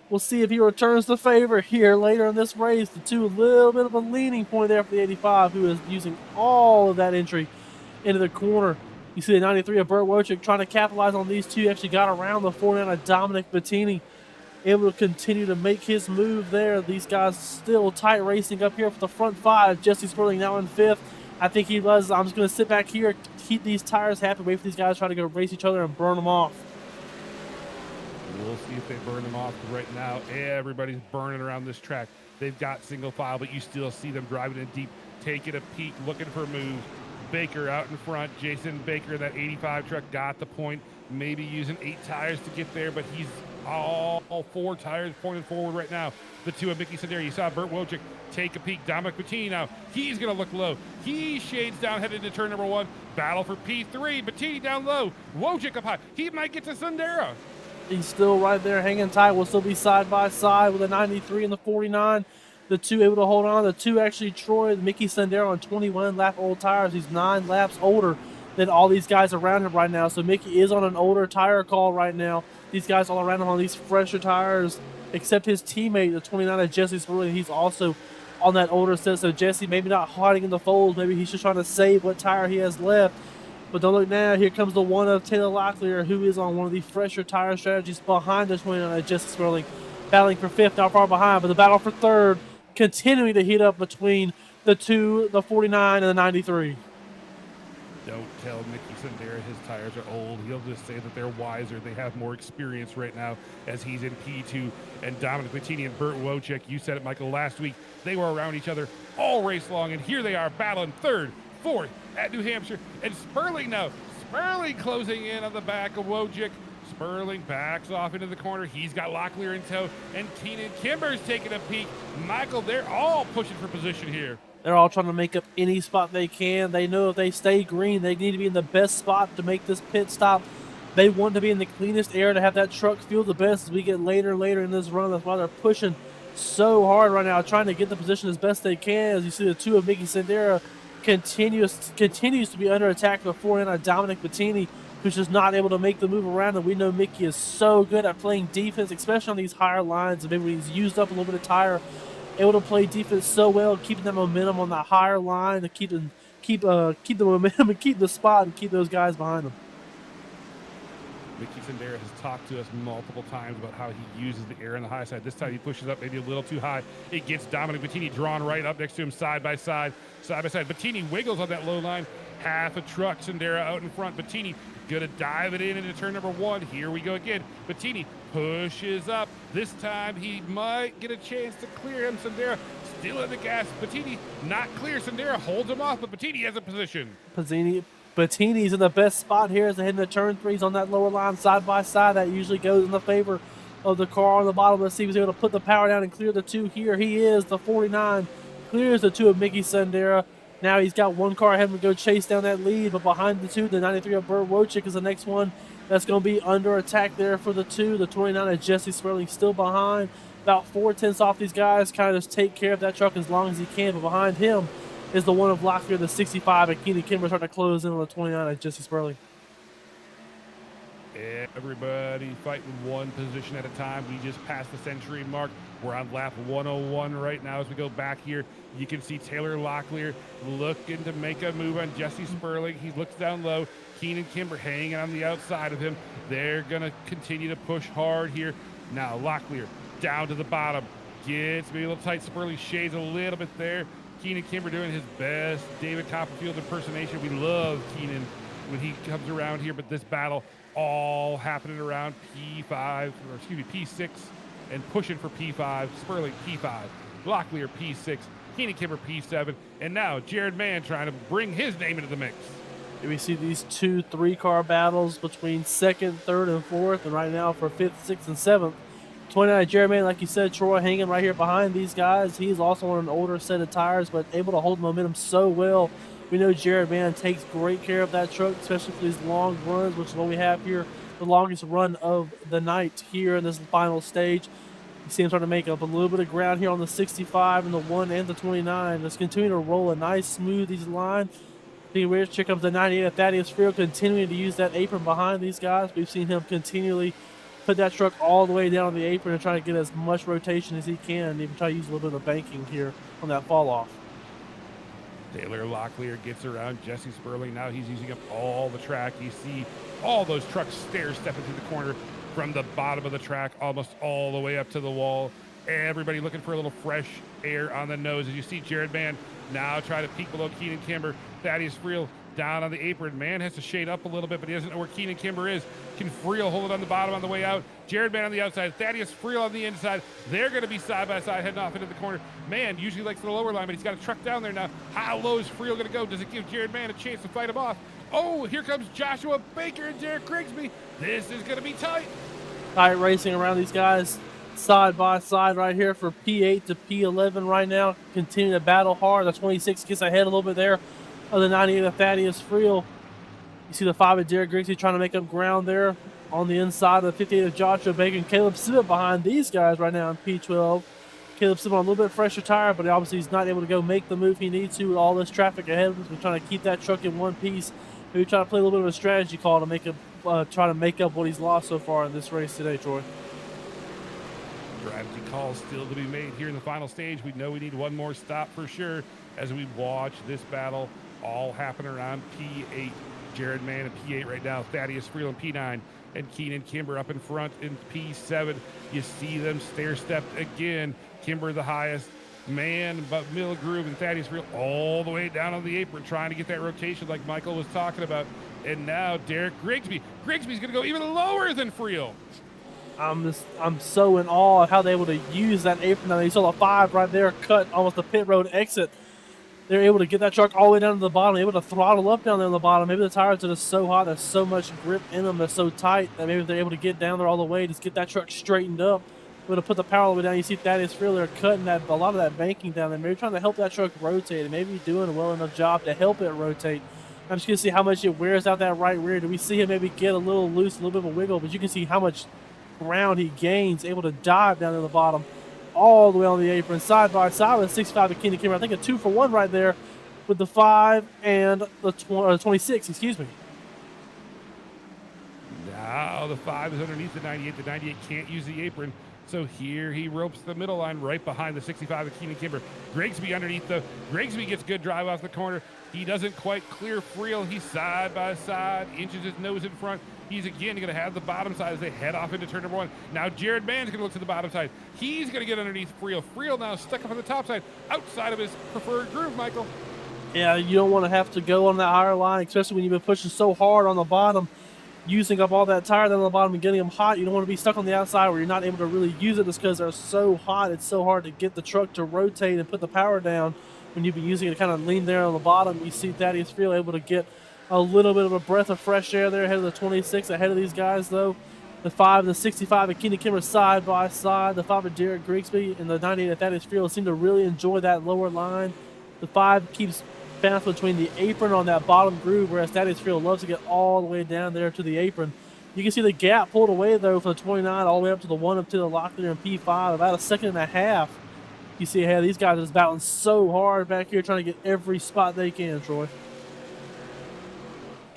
We'll see if he returns the favor here later in this race. The 2, a little bit of a leaning point there for the 85, who is using all of that entry into the corner. You see the 93 of Burt Wojcik trying to capitalize on these 2. Actually got around the 49 of Dominic Bettini. able to continue to make his move there. These guys still tight racing up here for the front 5. Jesse Sperling now in 5th. I think he was. I'm just going to sit back here, keep these tires happy, wait for these guys to try to go race each other and burn them off. We'll see if they burn them off. Right now, everybody's burning around this track. They've got single file, but you still see them driving in deep, taking a peek, looking for moves. Baker out in front. Jason Baker, that 85 truck, got the point. Maybe using 8 tires to get there, but he's all 4 tires pointing forward right now. The 2 of Mickey Sandera. You saw Burt Wojcik take a peek. Dominic Bettini now. He's going to look low. He shades down, headed into turn number 1. Battle for P3. Bettini down low. Wojcik up high. He might get to Sandera. He's still right there hanging tight. We'll still be side by side with the 93 and the 49. The 2 able to hold on. The 2 actually, Troy, Mickey Sandero on 21 lap old tires. He's 9 laps older than all these guys around him right now. So Mickey is on an older tire call right now. These guys all around him on these fresher tires, except his teammate, the 29 of Jesse Sperling. He's also on that older set. So Jesse maybe not hiding in the folds. Maybe he's just trying to save what tire he has left. But don't look now. Here comes the 1 of Taylor Locklear, who is on one of the fresher tire strategies behind the 29 of Jesse Sperling, battling for 5th, not far behind. But the battle for 3rd continuing to heat up between the 2, the 49 and the 93. Don't tell Mickey Sandera his tires are old. He'll just say that they're wiser. They have more experience right now as he's in P2. And Dominic Bettini and Burt Wojcik, you said it, Michael, last week. They were around each other all race long, and here they are battling 3rd, 4th at New Hampshire. And Sperling now. Sperling closing in on the back of Wojcik. Sperling backs off into the corner. He's got Locklear in tow, and Keenan Kimber's taking a peek. Michael, they're all pushing for position here. They're all trying to make up any spot they can. They know if they stay green, they need to be in the best spot to make this pit stop. They want to be in the cleanest air to have that truck feel the best as we get later and later in this run. That's why they're pushing so hard right now, trying to get the position as best they can. As you see, the 2 of Mickey Sandera continues to be under attack before in Dominic Bettini, who's just not able to make the move around. And we know Mickey is so good at playing defense, especially on these higher lines. And maybe when he's used up a little bit of tire, able to play defense so well, keeping that momentum on that higher line to keep the momentum and keep the spot and keep those guys behind him. Mickey Sandera has talked to us multiple times about how he uses the air on the high side. This time he pushes up maybe a little too high. It gets Dominic Bettini drawn right up next to him side by side. Bettini wiggles on that low line. Half a truck, Sandera out in front. Bettini gonna dive it in into turn number 1. Here we go again. Bettini pushes up. This time he might get a chance to clear him. Sandera still in the gas. Bettini not clear. Sandera holds him off, but Bettini has a position. Bettini's in the best spot here as they head into turn 3s on that lower line side by side. That usually goes in the favor of the car on the bottom. Let's see if he's able to put the power down and clear the 2 here. He is. The 49 clears the 2 of Mickey Sandera. Now he's got 1 car ahead of him to go chase down that lead, but behind the 2, the 93 of Burt Wojcik is the next one that's going to be under attack there for the 2. The 29 of Jesse Sperling still behind. About 4/10 off these guys, kind of just take care of that truck as long as he can, but behind him is the 1 of Locklear, the 65, and Keenan Kimber trying to close in on the 29 of Jesse Sperling. Everybody fighting one position at a time. We just passed the century mark. We're on lap 101 right now as we go back here. You can see Taylor Locklear looking to make a move on Jesse Sperling. He looks down low. Keenan Kimber hanging on the outside of him. They're going to continue to push hard here. Now Locklear down to the bottom. Gets maybe a little tight. Sperling shades a little bit there. Keenan Kimber doing his best David Copperfield impersonation. We love Keenan when he comes around here, but this battle all happening around P6 and pushing for P5. Sperling P5, Locklear P6, Keenan Kimber P7, and now Jared Mann trying to bring his name into the mix. We see these 2 3-car battles between 2nd, 3rd, and 4th, and right now for 5th, 6th, and 7th. 29 Jared Mann, like you said, Troy hanging right here behind these guys. He's also on an older set of tires, but able to hold momentum so well. We know Jared Mann takes great care of that truck, especially for these long runs, which is what we have here, the longest run of the night here in this final stage. You see him trying to make up a little bit of ground here on the 65 and the 1 and the 29. Let's continue to roll a nice, smooth easy line. Here comes the 98 of Thaddeus Friel, continuing to use that apron behind these guys. We've seen him continually put that truck all the way down on the apron and try to get as much rotation as he can, and even try to use a little bit of banking here on that fall off. Taylor Locklear gets around Jesse Sperling. Now he's using up all the track. You see all those trucks stair stepping through the corner. from the bottom of the track almost all the way up to the wall. Everybody looking for a little fresh air on the nose. As you see Jared Mann now try to peek below Keenan Kimber. Thaddeus Friel down on the apron. Mann has to shade up a little bit, but he doesn't know where Keenan Kimber is. Can Friel hold it on the bottom on the way out? Jared Mann on the outside. Thaddeus Friel on the inside. They're going to be side by side heading off into the corner. Mann usually likes the lower line, but he's got a truck down there now. How low is Friel going to go? Does it give Jared Mann a chance to fight him off? Oh, here comes Joshua Baker and Derek Grigsby. This is going to be tight. Tight racing around these guys side by side right here for P8 to P11 right now. Continue to battle hard. The 26 gets ahead a little bit there of the 98 of Thaddeus Friel. You see the 5 of Derek Grigsby trying to make up ground there on the inside of the 58 of Joshua Baker. And Caleb Sibbett behind these guys right now in P12. Caleb Sibbett on a little bit fresher tire, but obviously he's not able to go make the move he needs to with all this traffic ahead of him. We're trying to keep that truck in one piece. Maybe try to play a little bit of a strategy call to make him try to make up what he's lost so far in this race today, Troy. Strategy calls still to be made here in the final stage. We know we need one more stop for sure as we watch this battle all happen around P8. Jared Mann in P8 right now. Thaddeus Friel in P9 and Keenan Kimber up in front in P7. You see them stair-stepped again. Kimber the highest. Mann, but middle groove, and Thaddeus Friel all the way down on the apron trying to get that rotation like Michael was talking about. And now Derek Grigsby. Grigsby's going to go even lower than Friel. I'm so in awe of how they're able to use that apron. Now you saw the 5 right there cut almost the pit road exit. They're able to get that truck all the way down to the bottom, able to throttle up down there on the bottom. Maybe the tires are just so hot, there's so much grip in them, they're so tight that maybe they're able to get down there all the way, just get that truck straightened up. Able to put the power all the way down. You see Thaddeus Friel there cutting a lot of that banking down there. Maybe trying to help that truck rotate and maybe doing a well enough job to help it rotate. I'm just going to see how much it wears out that right rear. Do we see him maybe get a little loose, a little bit of a wiggle, but you can see how much ground he gains, able to dive down to the bottom all the way on the apron, side by side with the 65 of Keenan Kimber. I think a 2-for-1 right there with the 5 and the 26, excuse me. Now the 5 is underneath the 98. The 98 can't use the apron. So here he ropes the middle line right behind the 65 of Keenan Kimber. Grigsby underneath though. Grigsby gets good drive off the corner. He doesn't quite clear Friel. He's side by side, inches his nose in front. He's again going to have the bottom side as they head off into turn number 1. Now Jared Mann's going to look to the bottom side. He's going to get underneath Friel. Friel now stuck up on the top side, outside of his preferred groove, Michael. Yeah, you don't want to have to go on that higher line, especially when you've been pushing so hard on the bottom, using up all that tire down on the bottom and getting them hot. You don't want to be stuck on the outside where you're not able to really use it just because they're so hot. It's so hard to get the truck to rotate and put the power down when you've been using it to kind of lean there on the bottom. You see Thaddeus Friel able to get a little bit of a breath of fresh air there ahead of the 26. Ahead of these guys, though, the 5 and the 65 of Keenan Kimber side by side. The 5 of Derek Grigsby and the 98 of Thaddeus Friel seem to really enjoy that lower line. The 5 keeps bouncing between the apron on that bottom groove, whereas Thaddeus Friel loves to get all the way down there to the apron. You can see the gap pulled away, though, from the 29 all the way up to the 1 up to the lock there in P5, about a second and a half. You see ahead, these guys are just battling so hard back here, trying to get every spot they can, Troy.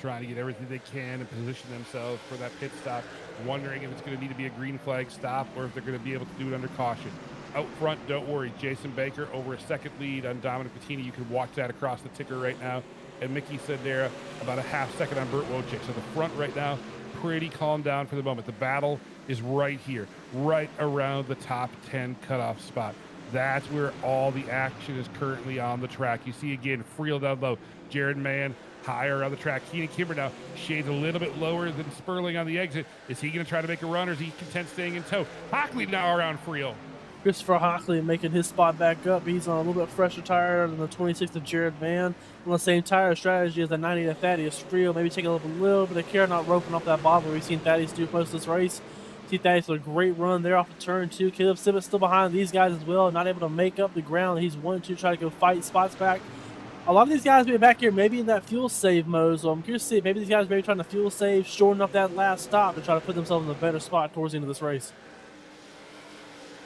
Trying to get everything they can and position themselves for that pit stop, wondering if it's going to need to be a green flag stop or if they're going to be able to do it under caution. Out front, don't worry, Jason Baker over a second lead on Dominic Bettini. You can watch that across the ticker right now. And Mickey Sedera about a half second on Burt Wojcik. So the front right now, pretty calm down for the moment. The battle is right here, right around the top 10 cutoff spot. That's where all the action is currently on the track. You see again, Friel down low, Jared Mann higher on the track. Keenan Kimber now shades a little bit lower than Sperling on the exit. Is he going to try to make a run or is he content staying in tow? Hockley now around Friel. Christopher Hockley making his spot back up. He's on a little bit fresher tire than the 26th of Jared Mann. On the same tire strategy as the 90 of Thaddeus Friel. Maybe take a little bit of care not roping off that bottom we've seen Thaddeus do most of this race. See Thaddeus with a great run there off of turn 2. Caleb Sibbett still behind these guys as well, not able to make up the ground. He's wanting to try to go fight spots back. A lot of these guys being back here maybe in that fuel save mode, so I'm curious to see maybe these guys may be trying to fuel save, shorten up that last stop to try to put themselves in a better spot towards the end of this race.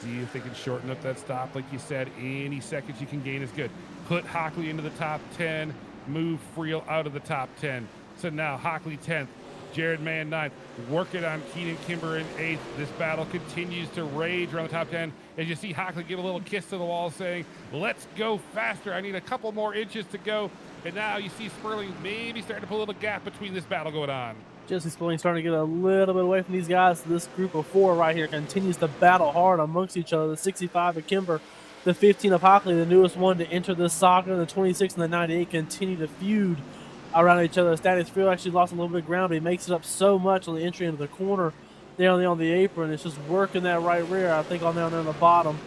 See if they can shorten up that stop. Like you said, any seconds you can gain is good. Put Hockley into the top 10, move Friel out of the top 10. So now Hockley 10th, Jared Mann 9th, working on Keenan Kimber in 8th. This battle continues to rage around the top 10 as you see Hockley give a little kiss to the wall saying, let's go faster. I need a couple more inches to go. And now you see Sperling maybe starting to put a little gap between this battle going on. Jesse Spilling starting to get a little bit away from these guys. This group of 4 right here continues to battle hard amongst each other. The 65 of Kimber, the 15 of Hockley, the newest one to enter this saga. The 26 and the 98 continue to feud around each other. Status Field actually lost a little bit of ground, but he makes it up so much on the entry into the corner down there on the apron. It's just working that right rear, I think, on down there on the bottom.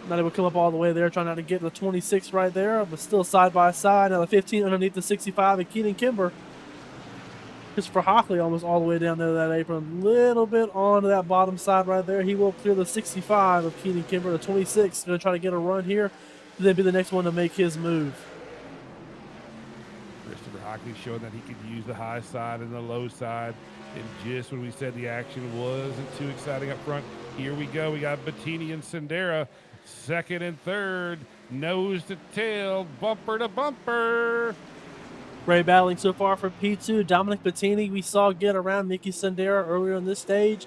Not able to come up all the way there, trying not to get the 26 right there, but still side by side. Now the 15 underneath the 65 of Keenan Kimber. Christopher Hockley almost all the way down there to that apron. A little bit onto that bottom side right there. He will clear the 65 of Keenan Kimber. The 26 going to try to get a run here. Then be the next one to make his move. Christopher Hockley showing that he could use the high side and the low side. And just when we said the action wasn't too exciting up front, here we go. We got Bettini and Sendera, second and third, nose to tail, bumper to bumper. Great battling so far for P2. Dominic Bettini, we saw get around Mickey Sendera earlier on this stage.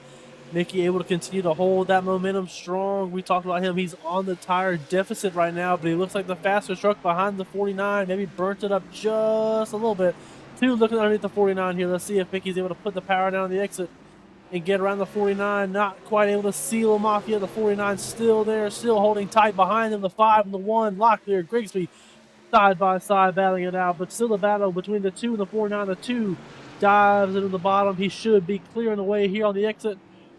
Mickey able to continue to hold that momentum strong. We talked about him. He's on the tire deficit right now, but he looks like the faster truck behind the 49. Maybe burnt it up just a little bit. 2 looking underneath the 49 here. Let's see if Mickey's able to put the power down on the exit and get around the 49. Not quite able to seal him off yet. The 49 still there, still holding tight behind him. The 5 and the 1 locked there. Grigsby side by side battling it out, but still a battle between the 2 and the 49. The 2 dives into the bottom. He should be clearing the way here on the exit.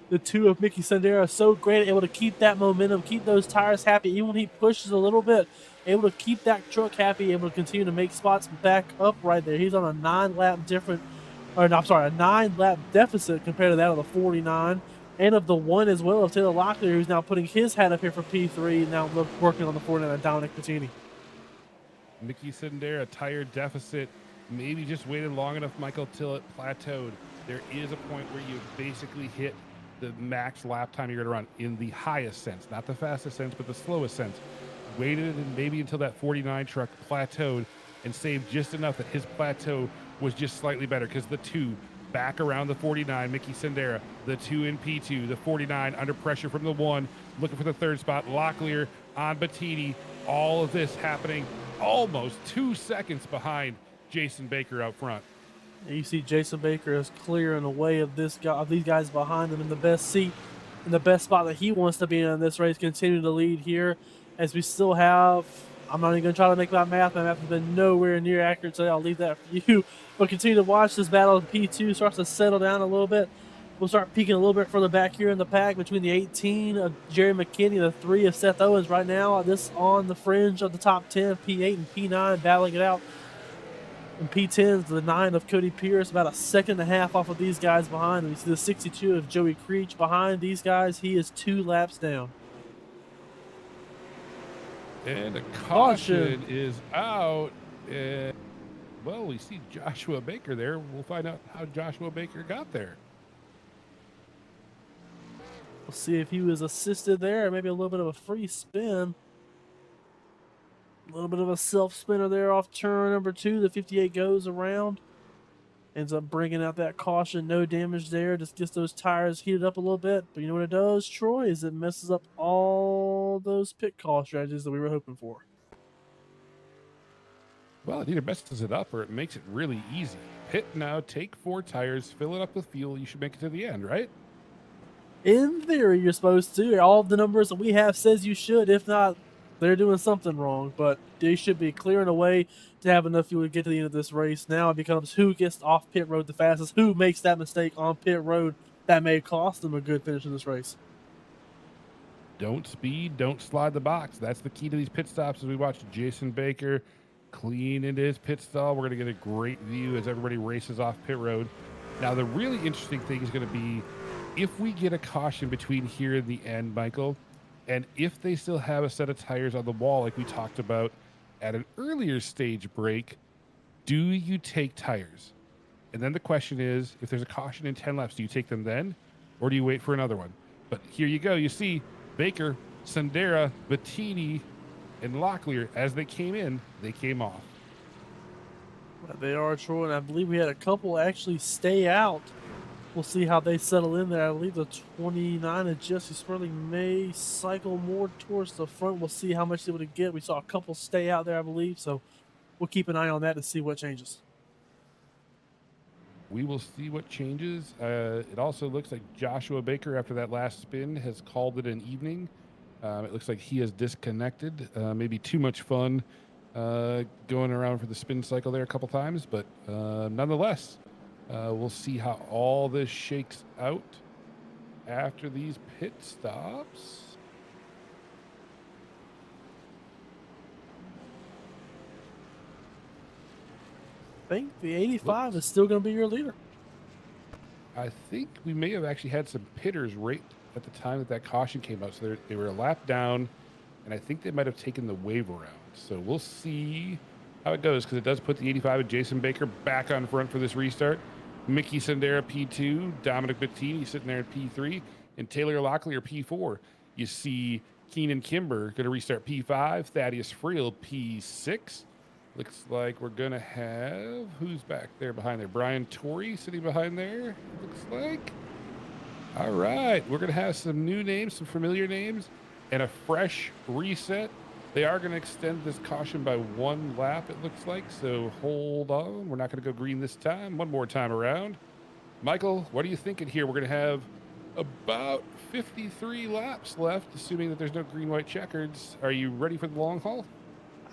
The 2 of Mickey Sendera, so great, able to keep that momentum, keep those tires happy, even when he pushes a little bit, able to keep that truck happy, able to continue to make spots back up right there. He's on a 9-lap a 9-lap deficit compared to that of the 49 and of the 1 as well of Taylor Locklear, who's now putting his hat up here for P3, now working on the 49 Dominic Bettini. Mickey Sendera, tire deficit, maybe just waited long enough, Michael, till it plateaued. There is a point where you basically hit the max lap time you're going to run in the highest sense, not the fastest sense, but the slowest sense. Waited and maybe until that 49 truck plateaued and saved just enough that his plateau was just slightly better, because the 2 back around the 49, Mickey Sendera, the 2 in P2, the 49 under pressure from the 1, looking for the 3rd spot, Locklear on Bettini. All of this happening almost 2 seconds behind Jason Baker out front. And you see Jason Baker is clearing the way of these guys behind him in the best seat, in the best spot that he wants to be in this race, continuing to lead here as we still have, I'm not even going to try to make my math. My math has been nowhere near accurate, so I'll leave that for you. But continue to watch this battle. P2 starts to settle down a little bit. We'll start peeking a little bit further back here in the pack between the 18 of Jerry McKinney, the 3 of Seth Owens right now. This on the fringe of the top 10, P8 and P9 battling it out. And P10 is the 9 of Cody Pierce, about a second and a half off of these guys behind. And we see the 62 of Joey Creech behind these guys. He is 2 laps down. And a caution is out. And, well, we see Joshua Baker there. We'll find out how Joshua Baker got there. We'll see if he was assisted there, maybe a little bit of a free spin. A little bit of a self-spinner there off turn number 2. The 58 goes around. Ends up bringing out that caution. No damage there. Just gets those tires heated up a little bit. But you know what it does, Troy, is it messes up all those pit call strategies that we were hoping for. Well, it either messes it up or it makes it really easy. Pit now, take 4 tires, fill it up with fuel. You should make it to the end, right? In theory, you're supposed to. All of the numbers that we have says you should. If not, they're doing something wrong, but they should be clearing a way to have enough fuel to get to the end of this race. Now it becomes who gets off pit road the fastest, who makes that mistake on pit road that may cost them a good finish in this race. Don't speed, don't slide the box. That's the key to these pit stops. As we watch Jason Baker clean into his pit stall, we're going to get a great view as everybody races off pit road. Now, the really interesting thing is going to be if we get a caution between here and the end, Michael, and if they still have a set of tires on the wall like we talked about at an earlier stage break, do you take tires? And then the question is, if there's a caution in 10 laps, do you take them then? Or do you wait for another one? But here you go. You see Baker, Sendera, Bettini, and Locklear, as they came in, they came off. They are, Troy, and I believe we had a couple actually stay out. We'll see how they settle in there. I believe the 29 of Jesse Sperling may cycle more towards the front. We'll see how much they would get. We saw a couple stay out there, I believe, so we'll keep an eye on that to see what changes. we will see what changes. It also looks like Joshua Baker, after that last spin, has called it an evening. It looks like he has disconnected. Maybe too much fun going around for the spin cycle there a couple times, but nonetheless, we'll see how all this shakes out after these pit stops. I think the 85 is still going to be your leader. I think we may have actually had some pitters right at the time that caution came out. So they were a lap down, and I think they might have taken the wave around. So we'll see how it goes, because it does put the 85 of Jason Baker back on front for this restart. Mickey Sendera P2, Dominic Bettini sitting there at P3, and Taylor Locklear P4. You see Keenan Kimber going to restart P5, Thaddeus Friel P6. Looks like we're going to have, who's back there behind there? Brian Torrey sitting behind there, looks like. All right, we're going to have some new names, some familiar names, and a fresh reset. They are going to extend this caution by 1 lap, it looks like, so hold on. We're not going to go green this time. One more time around. Michael, what are you thinking here? We're going to have about 53 laps left, assuming that there's no green-white checkers. Are you ready for the long haul?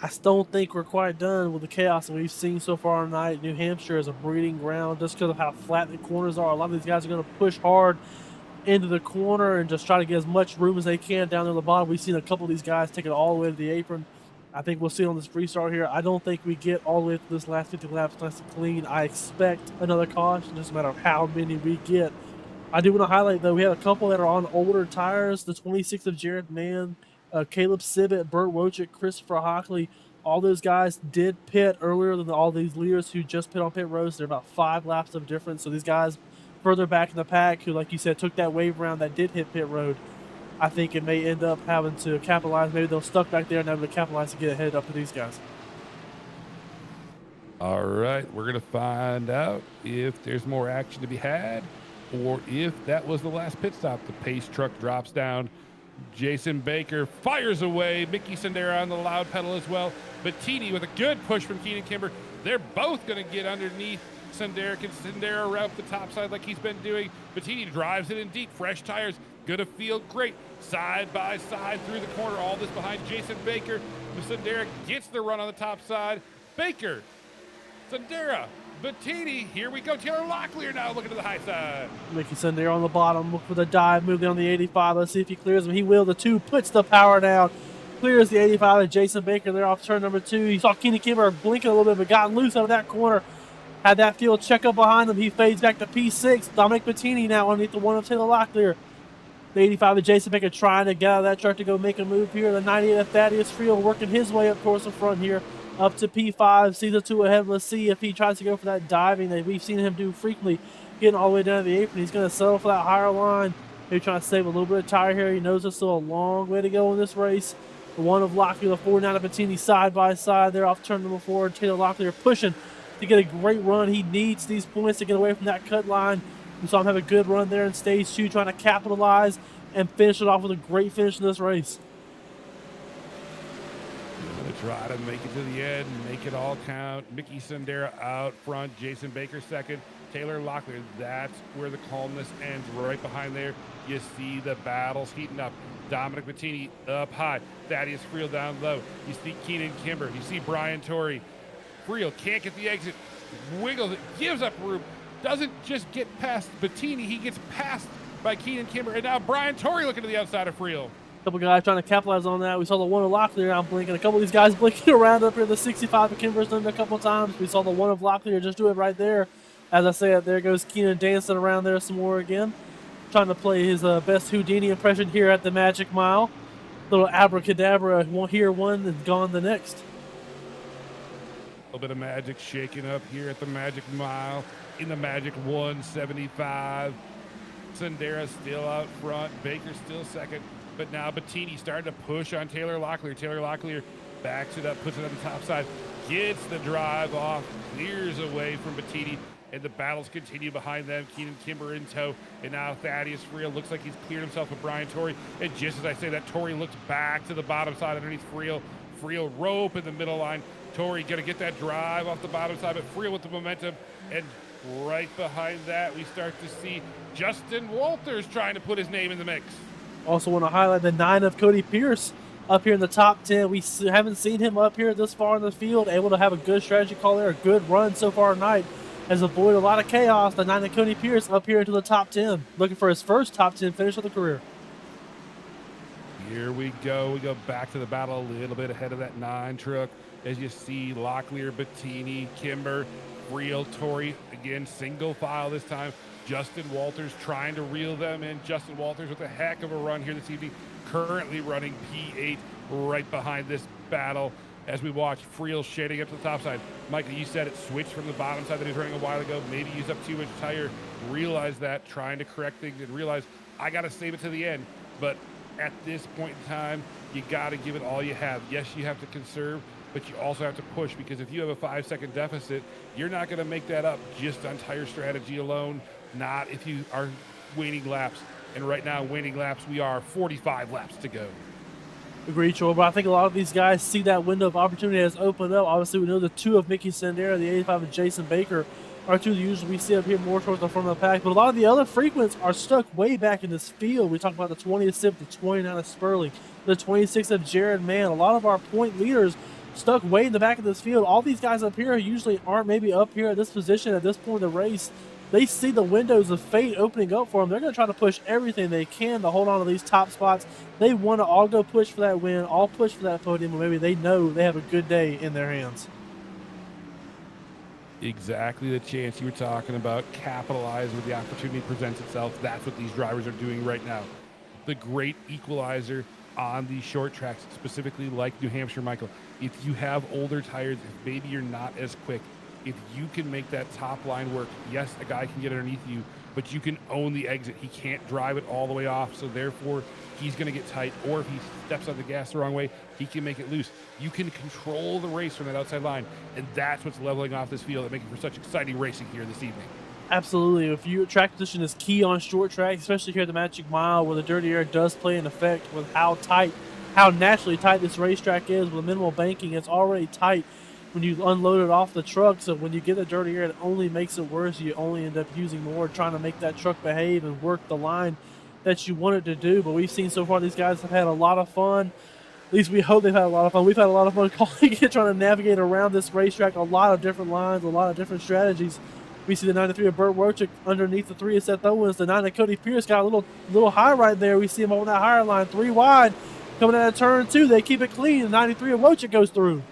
I still don't think we're quite done with the chaos that we've seen so far tonight. New Hampshire is a breeding ground just because of how flat the corners are. A lot of these guys are going to push hard into the corner and just try to get as much room as they can down there at the bottom. We've seen a couple of these guys take it all the way to the apron. I think we'll see on this restart here. I don't think we get all the way to this last 50 laps nice and clean. I expect another caution, just a matter of how many we get. I do want to highlight, though, we had a couple that are on older tires. The 26 of Jared Mann, Caleb Sibbett, Burt Wojcik, Christopher Hockley. All those guys did pit earlier than all these leaders who just pit on pit roads. They're about 5 laps of difference. So these guys further back in the pack who, like you said, took that wave round that did hit pit road, I think it may end up having to capitalize. Maybe they'll stuck back there and able to capitalize to get ahead up to these guys. All right, we're going to find out if there's more action to be had or if that was the last pit stop. The pace truck drops down. Jason Baker fires away. Mickey Sendera on the loud pedal as well. Bettini with a good push from Keenan Kimber. They're both going to get underneath Sendera. Can Sendera route the top side like he's been doing? Bettini drives it in deep. Fresh tires. Going to feel great. Side by side through the corner. All this behind Jason Baker. Sendera gets the run on the top side. Baker, Sendera, Bettini, here we go. Taylor Locklear now looking to the high side. Mickey Sendera on the bottom, look for the dive, moving on the 85. Let's see if he clears him. He will. The 2 puts the power down, clears the 85. And Jason Baker there off turn number 2. He saw Keenan Kimber blinking a little bit, but got loose out of that corner. Had that field check up behind him. He fades back to P6. Dominic Bettini now underneath the 1 of Taylor Locklear. The 85 of Jason Baker trying to get out of that truck to go make a move here. The 98 of Thaddeus Friel working his way up towards the front here. Up to P5, see the 2 ahead. Let's see if he tries to go for that diving that we've seen him do frequently, getting all the way down to the apron. He's going to settle for that higher line. Maybe trying to save a little bit of tire here. He knows there's still a long way to go in this race. The 1 of Locklear, the 49 of Bettini side by side. They're off turn number 4. Taylor Locklear pushing to get a great run. He needs these points to get away from that cut line. We saw him have a good run there in stage 2, trying to capitalize and finish it off with a great finish in this race. Try to make it to the end, make it all count. Mickey Sendera out front, Jason Baker second, Taylor Locklear. That's where the calmness ends. Right behind there, you see the battles heating up. Dominic Bettini up high, Thaddeus Friel down low. You see Keenan Kimber, you see Brian Torrey. Friel can't get the exit, wiggles it, gives up room, doesn't just get past Bettini, he gets passed by Keenan Kimber, and now Brian Torrey looking to the outside of Friel. Couple guys trying to capitalize on that. We saw the 1 of Locklear out blinking. A couple of these guys blinking around up here. The 65 of Kimber's done it a couple of times. We saw the 1 of Locklear just do it right there. As I said, there goes Keenan dancing around there some more again. Trying to play his best Houdini impression here at the Magic Mile. Little abracadabra, here one and gone the next. A little bit of magic shaking up here at the Magic Mile in the Magic 175. Sendera still out front. Baker still second. But now Bettini starting to push on Taylor Locklear. Taylor Locklear backs it up, puts it on the top side, gets the drive off, clears away from Bettini, and the battles continue behind them. Keenan Kimber in tow, and now Thaddeus Friel looks like he's cleared himself with Brian Torrey. And just as I say that, Torrey looks back to the bottom side underneath Friel. Friel rope in the middle line. Torrey going to get that drive off the bottom side, but Friel with the momentum, and Right behind that, we start to see Justin Walters trying to put his name in the mix. Also want to highlight the 9 of Cody Pierce up here in the top 10. We haven't seen him up here this far in the field, able to have a good strategy call there, a good run so far tonight. Has avoided a lot of chaos. The 9 of Cody Pierce up here into the top 10, looking for his first top 10 finish of the career. Here we go. We go back to the battle a little bit ahead of that 9 truck. As you see, Locklear, Bettini, Kimber, Friel, Torrey, again, single file this time. Justin Walters trying to reel them in. Justin Walters with a heck of a run here this evening. Currently running P8 right behind this battle. As we watch Friel shading up to the top side. Michael, you said it switched from the bottom side that he was running a while ago. Maybe used up too much tire. Realize that, trying to correct things, and realize I got to save it to the end. But at this point in time, you got to give it all you have. Yes, you have to conserve, but you also have to push, because if you have a 5-second deficit, you're not going to make that up just on tire strategy alone, not if you are waning laps. And right now, waning laps, we are 45 laps to go. Agreed, Joel, but I think a lot of these guys see that window of opportunity has opened up. Obviously, we know the 2 of Mickey Sandera, the 85 of Jason Baker, are 2 that usually we see up here more towards the front of the pack. But a lot of the other frequents are stuck way back in this field. We talked about the 20 of Sip, the 29 of Sperling, the 26 of Jared Mann. A lot of our point leaders stuck way in the back of this field. All these guys up here usually aren't maybe up here at this position at this point in the race. They see the windows of fate opening up for them. They're going to try to push everything they can to hold on to these top spots. They want to all go push for that win, all push for that podium, or maybe they know they have a good day in their hands. Exactly the chance you were talking about. Capitalize when the opportunity presents itself. That's what these drivers are doing right now. The great equalizer on these short tracks, specifically like New Hampshire, Michael. If you have older tires, if maybe you're not as quick, if you can make that top line work, yes, a guy can get underneath you, but you can own the exit. He can't drive it all the way off, so therefore he's going to get tight. Or if he steps on the gas the wrong way, he can make it loose. You can control the race from that outside line, and that's what's leveling off this field and making for such exciting racing here this evening. Absolutely. If your track position is key on short tracks, especially here at the Magic Mile, where the dirty air does play an effect with how naturally tight this racetrack is with minimal banking. It's already tight when you unload it off the truck, so when you get the dirty air, it only makes it worse. You only end up using more, trying to make that truck behave and work the line that you want it to do. But we've seen so far these guys have had a lot of fun. At least we hope they've had a lot of fun. We've had a lot of fun calling it, trying to navigate around this racetrack, a lot of different lines, a lot of different strategies. We see the 93 of Burt Wojcik underneath the 3 of Seth Owens. The 9 of Cody Pierce got a little high right there. We see him on that higher line, 3 wide, coming out of turn 2. They keep it clean. The 93 of Wojcik goes through.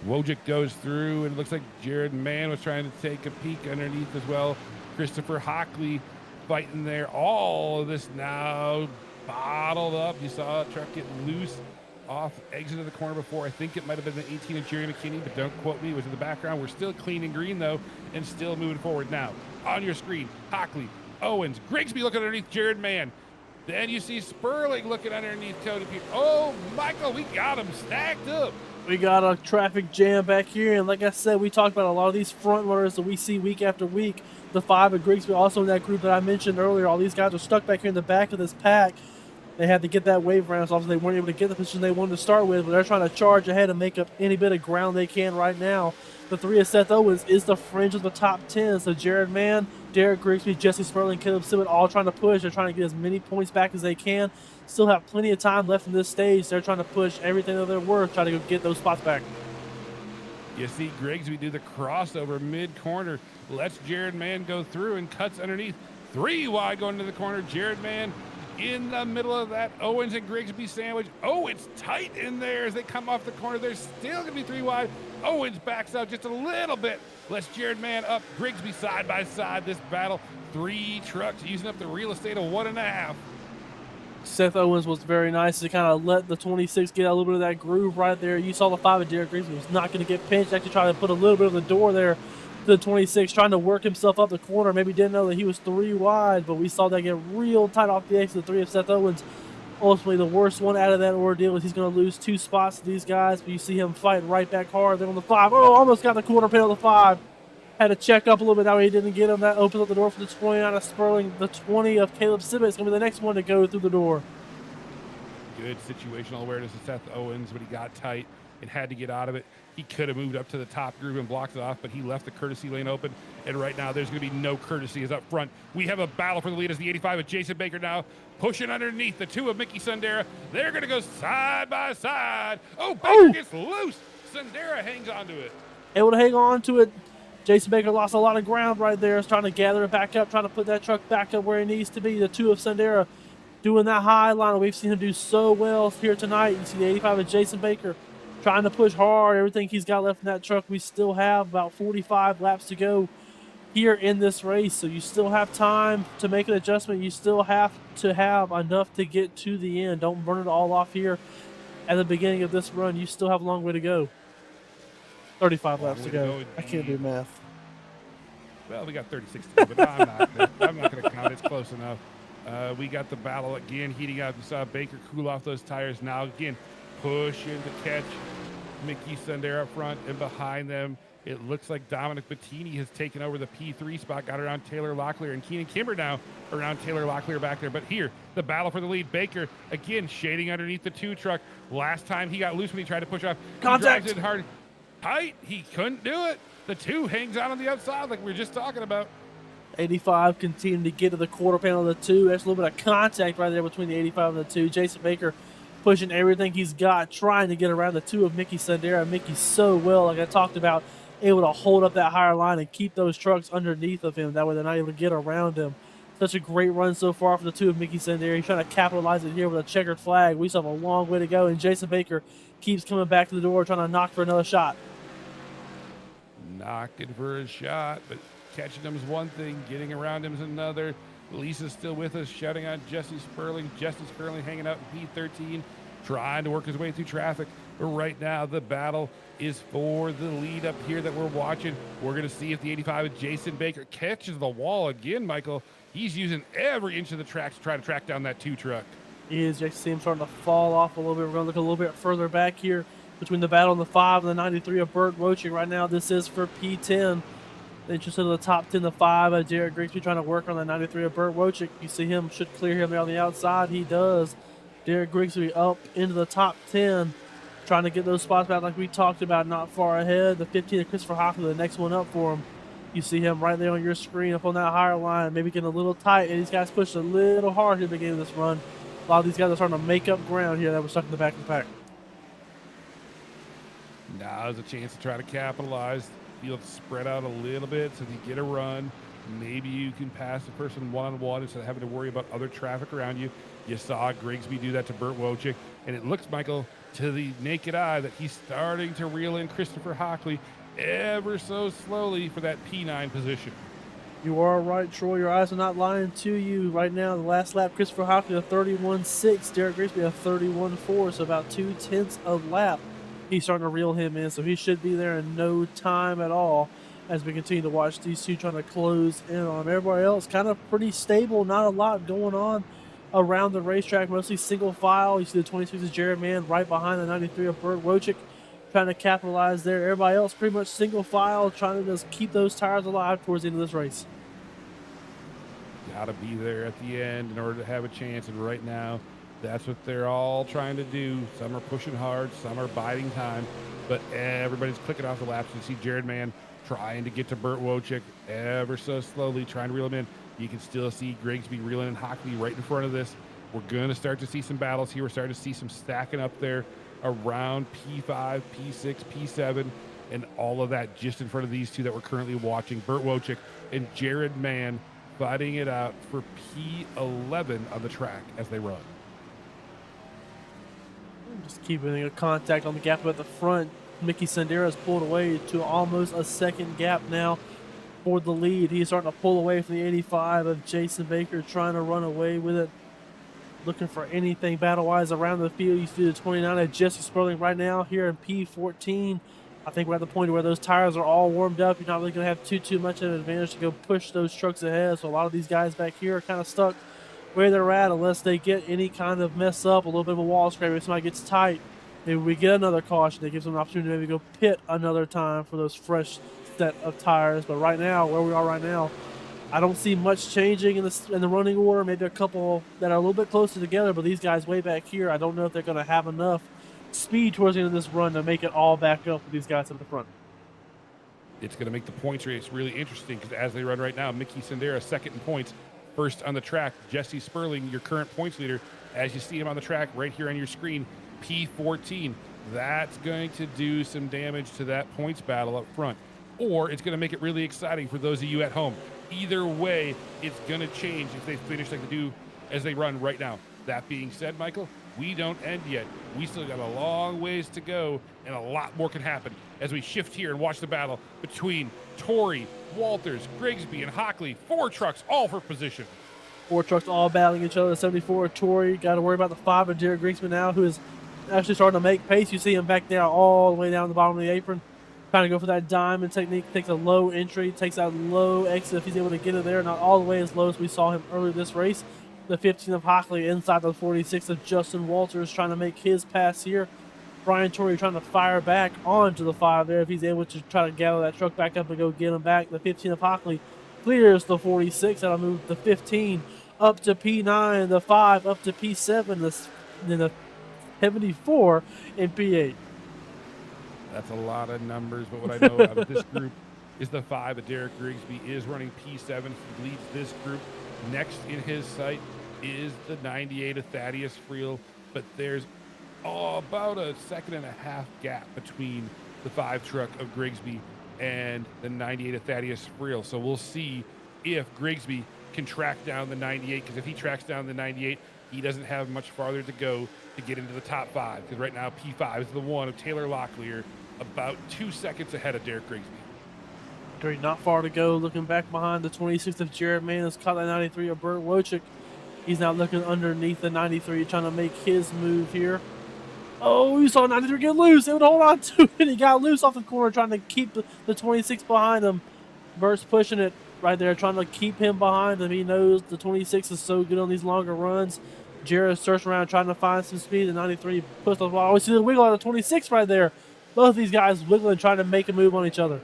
Wojcik goes through, and it looks like Jared Mann was trying to take a peek underneath as well. Christopher Hockley fighting there. All of this now bottled up. You saw a truck get loose off exit of the corner before. I think it might have been the 18 of Jerry McKinney, but don't quote me. It was in the background. We're still clean and green, though, and still moving forward. Now, on your screen, Hockley, Owens, Grigsby looking underneath Jared Mann. Then you see Sperling looking underneath Cody Pierce. Oh, Michael, we got him stacked up. We got a traffic jam back here, and like I said, we talked about a lot of these front runners that we see week after week. The 5 of Grigsby, also in that group that I mentioned earlier. All these guys are stuck back here in the back of this pack. They had to get that wave round, so obviously they weren't able to get the position they wanted to start with, but they're trying to charge ahead and make up any bit of ground they can right now. The 3 of Seth Owens is the fringe of the top 10, so Jared Mann, Derek Grigsby, Jesse Sperling, Caleb Simmett all trying to push. They're trying to get as many points back as they can. Still have plenty of time left in this stage. They're trying to push everything that they're worth, trying to go get those spots back. You see Grigsby do the crossover mid-corner, lets Jared Mann go through and cuts underneath. 3 wide going to the corner. Jared Mann in the middle of that Owens and Grigsby sandwich. Oh, it's tight in there as they come off the corner. They're still going to be 3 wide. Owens backs out just a little bit. Lets Jared Mann up. Grigsby side by side this battle. 3 trucks using up the real estate of 1.5. Seth Owens was very nice to kind of let the 26 get a little bit of that groove right there. You saw the 5 of Derek Grigsby was not going to get pinched. Actually trying to put a little bit of the door there to the 26, trying to work himself up the corner. Maybe didn't know that he was 3 wide, but we saw that get real tight off the exit. The 3 of Seth Owens. Ultimately, the worst one out of that ordeal is he's going to lose 2 spots to these guys, but you see him fight right back hard. Then on the 5, oh, almost got the quarter pin on the 5. Had to check up a little bit. That way he didn't get him. That opens up the door for the 29 of Sperling. The 20 of Caleb Simmett is going to be the next one to go through the door. Good situational awareness of Seth Owens, but he got tight and had to get out of it. He could have moved up to the top groove and blocked it off, but he left the courtesy lane open. And right now, there's going to be no courtesy as up front. We have a battle for the lead as the 85 of Jason Baker now pushing underneath the 2 of Mickey Sundera. They're going to go side by side. Oh, Baker gets loose. Sundera hangs onto it. Able to hang on to it. Jason Baker lost a lot of ground right there. Is trying to gather it back up, trying to put that truck back up where it needs to be. The 2 of Sundera doing that high line. We've seen him do so well here tonight. You see the 85 of Jason Baker trying to push hard. Everything he's got left in that truck. We still have about 45 laps to go here in this race, so you still have time to make an adjustment. You still have to have enough to get to the end. Don't burn it all off here at the beginning of this run. You still have a long way to go. 35 laps to go. I can't do math. Well, we got 36 to go, but I'm not going to count. It's close enough. We got the battle again heating up. You saw Baker cool off those tires. Now again, pushing to catch Mickey Sundera up front, and behind them, it looks like Dominic Bettini has taken over the P3 spot, got around Taylor Locklear, and Keenan Kimber now around Taylor Locklear back there. But here, the battle for the lead. Baker, again, shading underneath the 2 truck. Last time he got loose when he tried to push off. Contact! He drives in hard. Tight. He couldn't do it. The 2 hangs out on the outside like we were just talking about. 85 continuing to get to the quarter panel of the 2. That's a little bit of contact right there between the 85 and the 2. Jason Baker pushing everything he's got, trying to get around the 2 of Mickey Sundera. Mickey so well, like I talked about, able to hold up that higher line and keep those trucks underneath of him. That way they're not able to get around him. Such a great run so far for the 2 of Mickey Sundera. He's trying to capitalize it here with a checkered flag. We still have a long way to go, and Jason Baker keeps coming back to the door, trying to knock for another shot. Knocking for a shot, but catching him is one thing, getting around him is another. Lisa's still with us, shouting out Jesse Sperling. Jesse Sperling hanging out in P13, trying to work his way through traffic. But right now, the battle is for the lead up here that we're watching. We're going to see if the 85 of Jason Baker catches the wall again, Michael. He's using every inch of the track to try to track down that 2 truck. He is. You can see him starting to fall off a little bit. We're going to look a little bit further back here between the battle on the 5 and the 93 of Burt Wojcik. Right now, this is for P10. Interested in the top 10, the 5. Jared Grigsby trying to work on the 93 of Burt Wojcik. You see him, should clear him there on the outside. He does. Derek Grigsby up into the top 10, trying to get those spots back like we talked about, not far ahead. The 15 of Christopher Hockley, the next one up for him. You see him right there on your screen up on that higher line, maybe getting a little tight, and these guys pushed a little hard at the beginning of this run. A lot of these guys are starting to make up ground here that were stuck in the back of the pack. Now's a chance to try to capitalize. Field spread out a little bit so if you get a run, maybe you can pass the person one-on-one instead of having to worry about other traffic around you. You saw Grigsby do that to Burt Wojcik, and it looks, Michael, to the naked eye that he's starting to reel in Christopher Hockley ever so slowly for that P9 position. You are right, Troy. Your eyes are not lying to you. Right now, the last lap, Christopher Hockley a 31.6, Derek Grigsby a 31.4, so about 0.2 of lap. He's starting to reel him in, so he should be there in no time at all as we continue to watch these 2 trying to close in on him. Everybody else kind of pretty stable, not a lot going on around the racetrack, mostly single file. You see the 26 of Jared Mann right behind the 93 of Burt Wojcik, trying to capitalize there. Everybody else pretty much single file, trying to just keep those tires alive towards the end of this race. Got to be there at the end in order to have a chance, and right now, that's what they're all trying to do. Some are pushing hard, some are biding time, but everybody's clicking off the laps. You see Jared Mann trying to get to Burt Wojcik ever so slowly, trying to reel him in. You can still see Grigsby reeling in Hockley right in front of this. We're going to start to see some battles here. We're starting to see some stacking up there around P5, P6, P7, and all of that just in front of these 2 that we're currently watching. Burt Wojcik and Jared Mann fighting it out for P11 on the track as they run. Just keeping a contact on the gap at the front. Mickey Sundera has pulled away to almost a second gap now for the lead. He's starting to pull away from the 85 of Jason Baker, trying to run away with it. Looking for anything battle-wise around the field. You see the 29 of Jesse Sperling right now here in P14. I think we're at the point where those tires are all warmed up. You're not really going to have too much of an advantage to go push those trucks ahead. So a lot of these guys back here are kind of stuck where they're at unless they get any kind of mess up, a little bit of a wall scrape. If somebody gets tight, maybe we get another caution. That gives them an opportunity to maybe go pit another time for those fresh set of tires. But right now, where we are right now, I don't see much changing in the running order. Maybe a couple that are a little bit closer together, but these guys way back here, I don't know if they're going to have enough speed towards the end of this run to make it all back up with these guys at the front. It's going to make the points race really interesting because as they run right now, Mickey Sendera second in points, first on the track. Jesse Sperling, your current points leader, as you see him on the track right here on your screen, P14. That's going to do some damage to that points battle up front, or it's going to make it really exciting for those of you at home. Either way, it's going to change if they finish like they do as they run right now. That being said, Michael, we don't end yet. We still got a long ways to go, and a lot more can happen as we shift here and watch the battle between Torrey, Walters, Grigsby, and Hockley. 4 trucks, all for position. 4 trucks all battling each other. 74, Torrey. Got to worry about the 5 of Jared Grigsby now, who is actually starting to make pace. You see him back there all the way down the bottom of the apron. Trying to go for that diamond technique. Takes a low entry, takes that low exit if he's able to get it there. Not all the way as low as we saw him earlier this race. The 15 of Hockley inside the 46 of Justin Walters trying to make his pass here. Brian Torrey trying to fire back onto the 5 there if he's able to try to gather that truck back up and go get him back. The 15 of Hockley clears the 46. That'll move the 15 up to P9, the 5 up to P7, then the 74 in P8. That's a lot of numbers, but what I know out of this group is the 5 of Derek Grigsby is running P7. He leads this group. Next in his sight is the 98 of Thaddeus Friel, but there's about a 1.5-second gap between the 5 truck of Grigsby and the 98 of Thaddeus Friel. So we'll see if Grigsby can track down the 98, because if he tracks down the 98, he doesn't have much farther to go to get into the top 5, because right now P5 is the 1 of Taylor Locklear, about 2 seconds ahead of Derek Grigsby. Not far to go. Looking back behind the 26th of Jared Mann has caught that 93 of Burt Wojcik. He's now looking underneath the 93, trying to make his move here. Oh, you saw 93 get loose. They would hold on to it. He got loose off the corner, trying to keep the 26 behind him. Burt's pushing it right there, trying to keep him behind him. He knows the 26 is so good on these longer runs. Jared's searching around, trying to find some speed. The 93 puts the ball. We see the wiggle on the 26 right there. Both of these guys wiggling, trying to make a move on each other.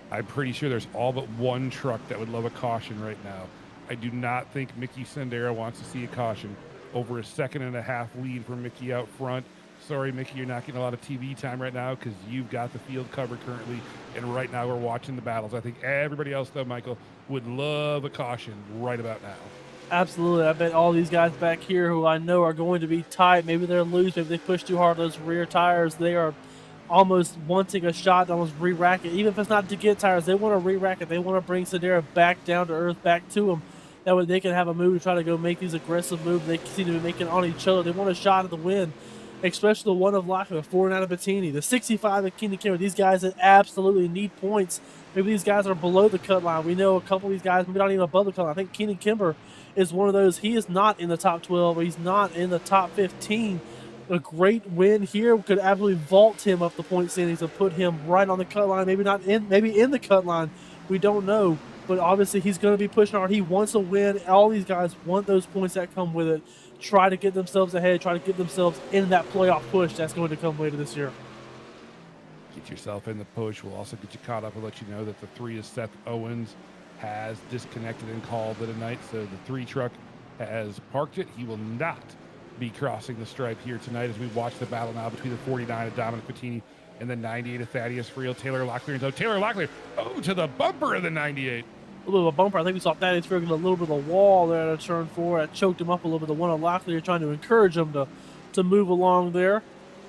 I'm pretty sure there's all but 1 truck that would love a caution right now. I do not think Mickey Sendera wants to see a caution. Over a 1.5-second lead for Mickey out front. Sorry, Mickey, you're not getting a lot of TV time right now because you've got the field covered currently, and right now we're watching the battles. I think everybody else, though, Michael, would love a caution right about now. Absolutely. I bet all these guys back here who I know are going to be tight, maybe they're loose, maybe they push too hard those rear tires, they are almost wanting a shot to almost re-rack it. Even if it's not to get tires, they want to re-rack it. They want to bring Sendera back down to earth, back to him. That way they can have a move to try to go make these aggressive moves they seem to be making on each other. They want a shot at the win, especially the 1 of Lockwood, 49 of Bettini, the 65 of Keenan Kimber. These guys that absolutely need points. Maybe these guys are below the cut line. We know a couple of these guys maybe not even above the cut line. I think Keenan Kimber is one of those. He is not in the top 12, or he's not in the top 15. A great win here could absolutely vault him up the point standings and put him right on the cut line. Maybe not in, maybe in the cut line. We don't know. But obviously he's going to be pushing hard. He wants a win. All these guys want those points that come with it. Try to get themselves ahead. Try to get themselves in that playoff push that's going to come later this year. Get yourself in the push. We'll also get you caught up and let you know that the 3 of Seth Owens has disconnected and called it a night. So the 3 truck has parked it. He will not be crossing the stripe here tonight as we watch the battle now between the 49 of Dominic Bettini and the 98 of Thaddeus Friel. Taylor Locklear. And so Taylor Locklear, to the bumper of the 98. A little bit of a bumper. I think we saw Thaddeus Friel get a little bit of the wall there at turn 4. That choked him up a little bit. The 1 of Locklear trying to encourage him to move along there.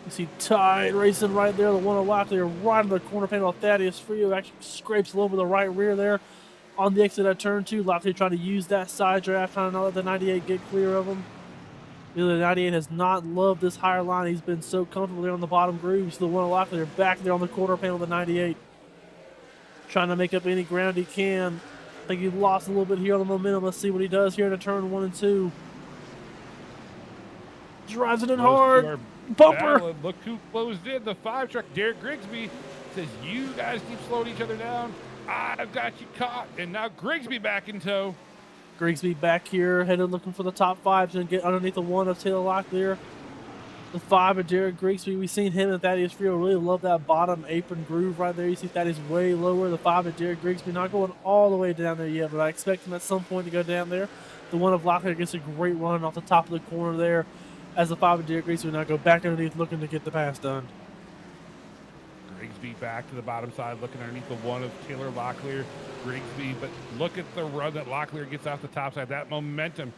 You see Tide racing right there. The 1 of Locklear right in the corner panel of Thaddeus Friel. Actually scrapes a little bit of the right rear there on the exit at turn 2. Locklear trying to use that side draft, trying to not let the 98 get clear of him. The 98 has not loved this higher line. He's been so comfortable there on the bottom grooves. The 1 of Locklear back there on the quarter panel of the 98. Trying to make up any ground he can. I think he lost a little bit here on the momentum. Let's see what he does here in the turn 1 and 2. Drives it in hard. Bumper. Look who closed in. The 5 truck, Derek Grigsby, says, you guys keep slowing each other down. I've got you caught. And now Grigsby back in tow. Grigsby back here, headed looking for the top 5. Going to get underneath the 1 of Taylor Locklear. The 5 of Jared Grigsby. We've seen him and Thaddeus Friel really love that bottom apron groove right there. You see Thaddeus way lower. The 5 of Jared Grigsby not going all the way down there yet, but I expect him at some point to go down there. The 1 of Locklear gets a great run off the top of the corner there. as the 5 of Derek Grigsby will now go back underneath looking to get the pass done. Grigsby back to the bottom side, looking underneath the 1 of Taylor Locklear. Grigsby, but look at the run that Locklear gets off the top side. That momentum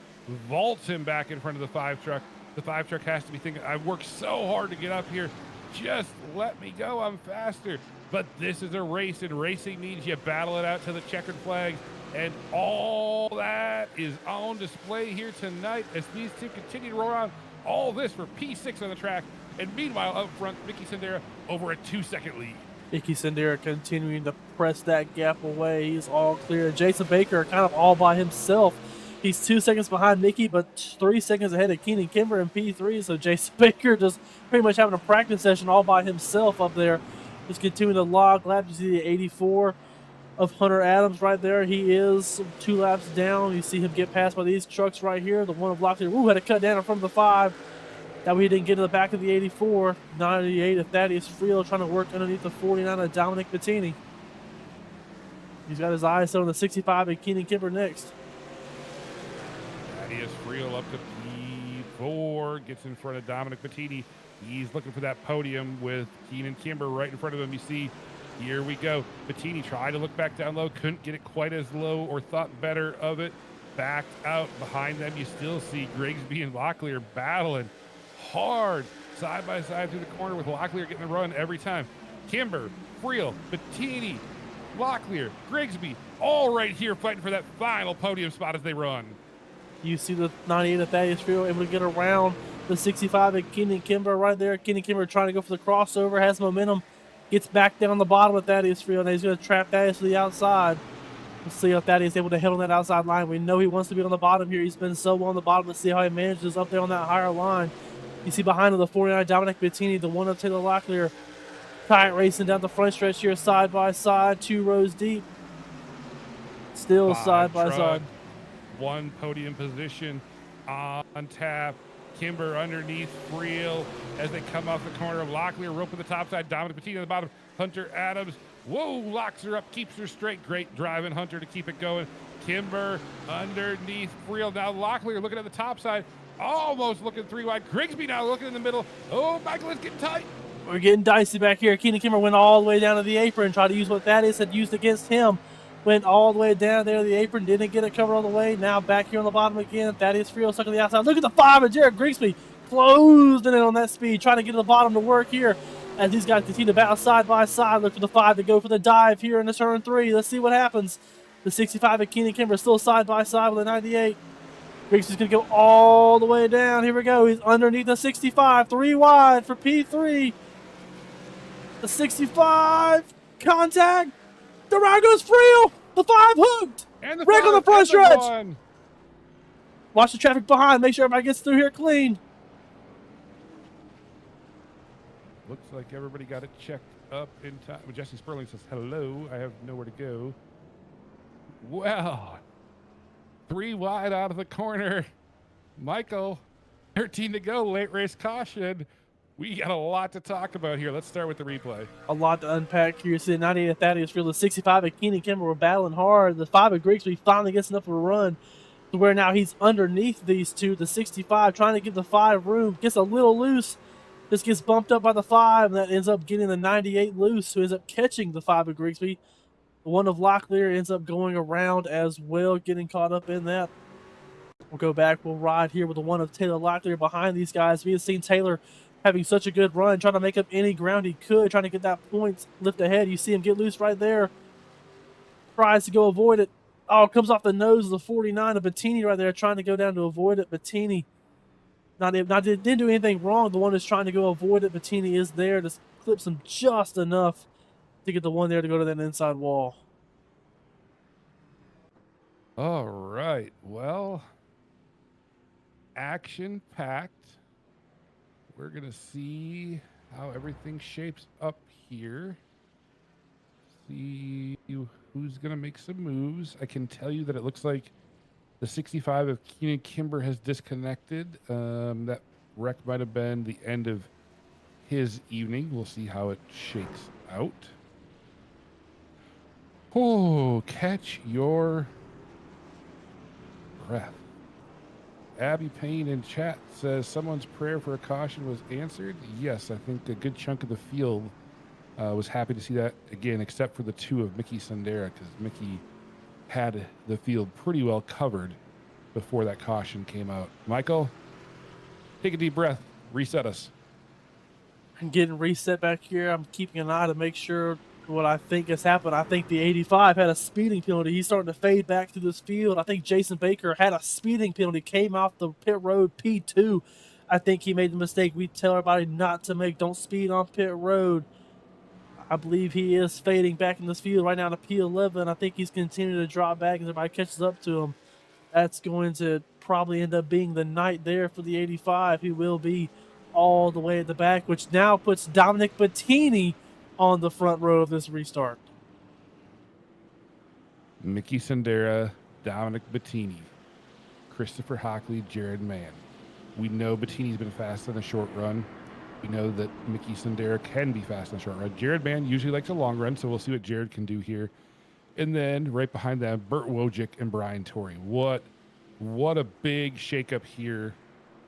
vaults him back in front of the 5 truck. The 5 truck has to be thinking, I've worked so hard to get up here. Just let me go. I'm faster. But this is a race, and racing means you battle it out to the checkered flag. And all that is on display here tonight as these two continue to roll on. All this for P6 on the track. And meanwhile, up front, Mickey Sendera over a 2-second lead. Mickey Sendera continuing to press that gap away. He's all clear. Jason Baker kind of all by himself. He's 2 seconds behind Mickey, but 3 seconds ahead of Keenan Kimber in P3. So Jason Baker just pretty much having a practice session all by himself up there. Just continuing to log lap. You see the 84 of Hunter Adams right there. He is 2 laps down. You see him get passed by these trucks right here. The 1 of Locklear, had to cut down in front of the 5. That way he didn't get to the back of the 84. 98 of Thaddeus Friel trying to work underneath the 49 of Dominic Bettini. He's got his eyes set on the 65 and Keenan Kimber next. Thaddeus Friel up to P4, gets in front of Dominic Bettini. He's looking for that podium with Keenan Kimber right in front of him. You see, here we go. Bettini tried to look back down low, couldn't get it quite as low or thought better of it. Backed out. Behind them, you still see Grigsby and Locklear battling hard side by side through the corner with Locklear getting the run every time. Kimber, Friel, Bettini, Locklear, Grigsby, all right here fighting for that final podium spot as they run. You see the 98 of Thaddeus Friel able to get around the 65 of Keenan Kimber right there. Keenan Kimber trying to go for the crossover, has momentum, gets back down the bottom of Thaddeus Friel, and he's going to trap Thaddeus to the outside. We'll see if Thaddeus is able to hit on that outside line. We know he wants to be on the bottom here. He's been so well on the bottom. Let's see how he manages up there on that higher line. You see behind him the 49 Dominic Bettini, the 1 of Taylor Locklear, tight racing down the front stretch here, side by side, 2 rows deep. Still side by side. 1 podium position on tap. Kimber underneath Friel as they come off the corner of Locklear, rope at the top side, Dominic Bettini on the bottom, Hunter Adams. Whoa, locks her up, keeps her straight. Great driving Hunter to keep it going. Kimber underneath Friel. Now Locklear looking at the top side, almost looking 3 wide. Grigsby now looking in the middle. Oh, Michael is getting tight. We're getting dicey back here. Keenan Kimber went all the way down to the apron, tried to use what Thaddeus had used against him. Went all the way down there to the apron, didn't get it covered all the way. Now back here on the bottom again. Thaddeus Friel stuck on the outside. Look at the 5 of Jared Grigsby closing in on that speed, trying to get to the bottom to work here. As these guys continue to battle side by side, look for the 5 to go for the dive here in the turn 3. Let's see what happens. The 65 of Keenan Kimber still side by side with the 98. Grigsby's going to go all the way down. Here we go. He's underneath the 65. 3 wide for P3. The 65. Contact. The ride goes Friel. The 5 hooked. And the Wreck on the front stretch. one. Watch the traffic behind. Make sure everybody gets through here clean. Looks like everybody got it checked up in time. Jesse Sperling says, hello, I have nowhere to go. Well, 3 wide out of the corner. Michael, 13 to go, late race caution. We got a lot to talk about here. Let's start with the replay. A lot to unpack here. See, 98 of Thaddeus Friel, the 65 of Keenan Kimber were battling hard. The 5 of Grigsby finally gets enough of a run to where now he's underneath these two. The 65 trying to give the 5 room. Gets a little loose. Just gets bumped up by the 5, and that ends up getting the 98 loose, who ends up catching the 5 of Grigsby. The 1 of Locklear ends up going around as well, getting caught up in that. We'll go back. We'll ride here with the 1 of Taylor Locklear behind these guys. We have seen Taylor having such a good run, trying to make up any ground he could, trying to get that point lift ahead. You see him get loose right there. Tries to go avoid it. Oh, comes off the nose of the 49 of Bettini right there, trying to go down to avoid it. Bettini didn't do anything wrong. The one that's trying to go avoid it, Bettini is there to clips him just enough to get the one there to go to that inside wall. All right. Well, action-packed. We're going to see how everything shapes up here. See who's going to make some moves. I can tell you that it looks like the 65 of Keenan Kimber has disconnected. That wreck might have been the end of his evening. We'll see how it shakes out. Oh, catch your breath Abby Payne in chat says someone's prayer for a caution was answered. Yes, I think a good chunk of the field was happy to see that again, except for the 2 of Mickey Sundera, because Mickey had the field pretty well covered before that caution came out. Michael, take a deep breath. Reset us. I'm getting reset back here. I'm keeping an eye to make sure what I think has happened. I think the 85 had a speeding penalty. He's starting to fade back through this field. I think Jason Baker had a speeding penalty, came off the pit road P2. I think he made the mistake we tell everybody not to make. Don't speed on pit road. I believe he is fading back in this field right now to P11. I think he's continuing to drop back as everybody catches up to him. That's going to probably end up being the night there for the 85. He will be all the way at the back, which now puts Dominic Bettini on the front row of this restart. Mickey Sundera, Dominic Bettini, Christopher Hockley, Jared Mann. We know Bettini's been fast on the short run. We know that Mickey Sundera can be fast on the short run. Jared Mann usually likes a long run, so we'll see what Jared can do here. And then right behind them, Burt Wojcik and Brian Torrey. What a big shakeup here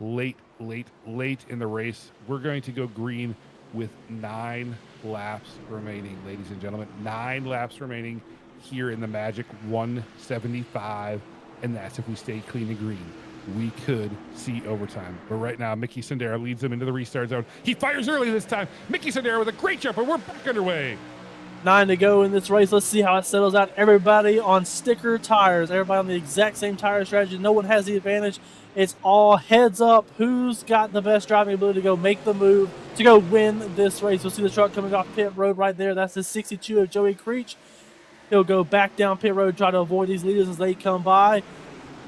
late in the race. We're going to go green with 9 laps remaining, ladies and gentlemen. 9 laps remaining here in the Magic 175, and that's if we stay clean and green. We could see overtime. But right now, Mickey Sundera leads them into the restart zone. He fires early this time. Mickey Sundera with a great jump, and we're back underway. 9 to go in this race. Let's see how it settles out. Everybody on sticker tires. Everybody on the exact same tire strategy. No one has the advantage. It's all heads up. Who's got the best driving ability to go make the move to go win this race? We'll see the truck coming off pit road right there. That's the 62 of Joey Creech. He'll go back down pit road, try to avoid these leaders as they come by.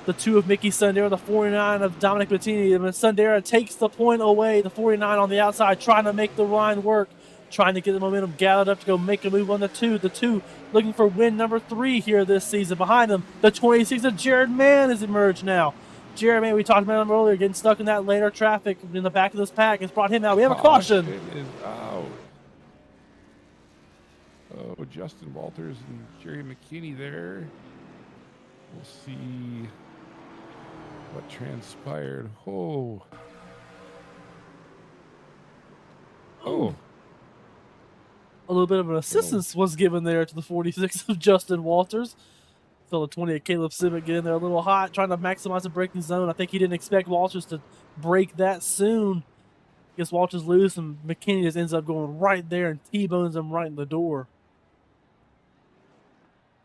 The 2 of Mickey Sundera, the 49 of Dominic Bettini. And Sundera takes the point away. The 49 on the outside, trying to make the line work, trying to get the momentum gathered up to go make a move on the 2. The 2 looking for win number 3 here this season. Behind him, the 26 of Jared Mann has emerged now. Jared Mann, we talked about him earlier, getting stuck in that later traffic in the back of this pack. It's brought him out. We have a caution. Is out. Oh, Justin Walters and Jerry McKinney there. We'll see what transpired. Oh. A little bit of an assistance was given there to the 46 of Justin Walters. So the 20 of Caleb Simic get in there a little hot, trying to maximize the braking zone. I think he didn't expect Walters to break that soon. Gets Walters loose, and McKinney just ends up going right there and T-bones him right in the door.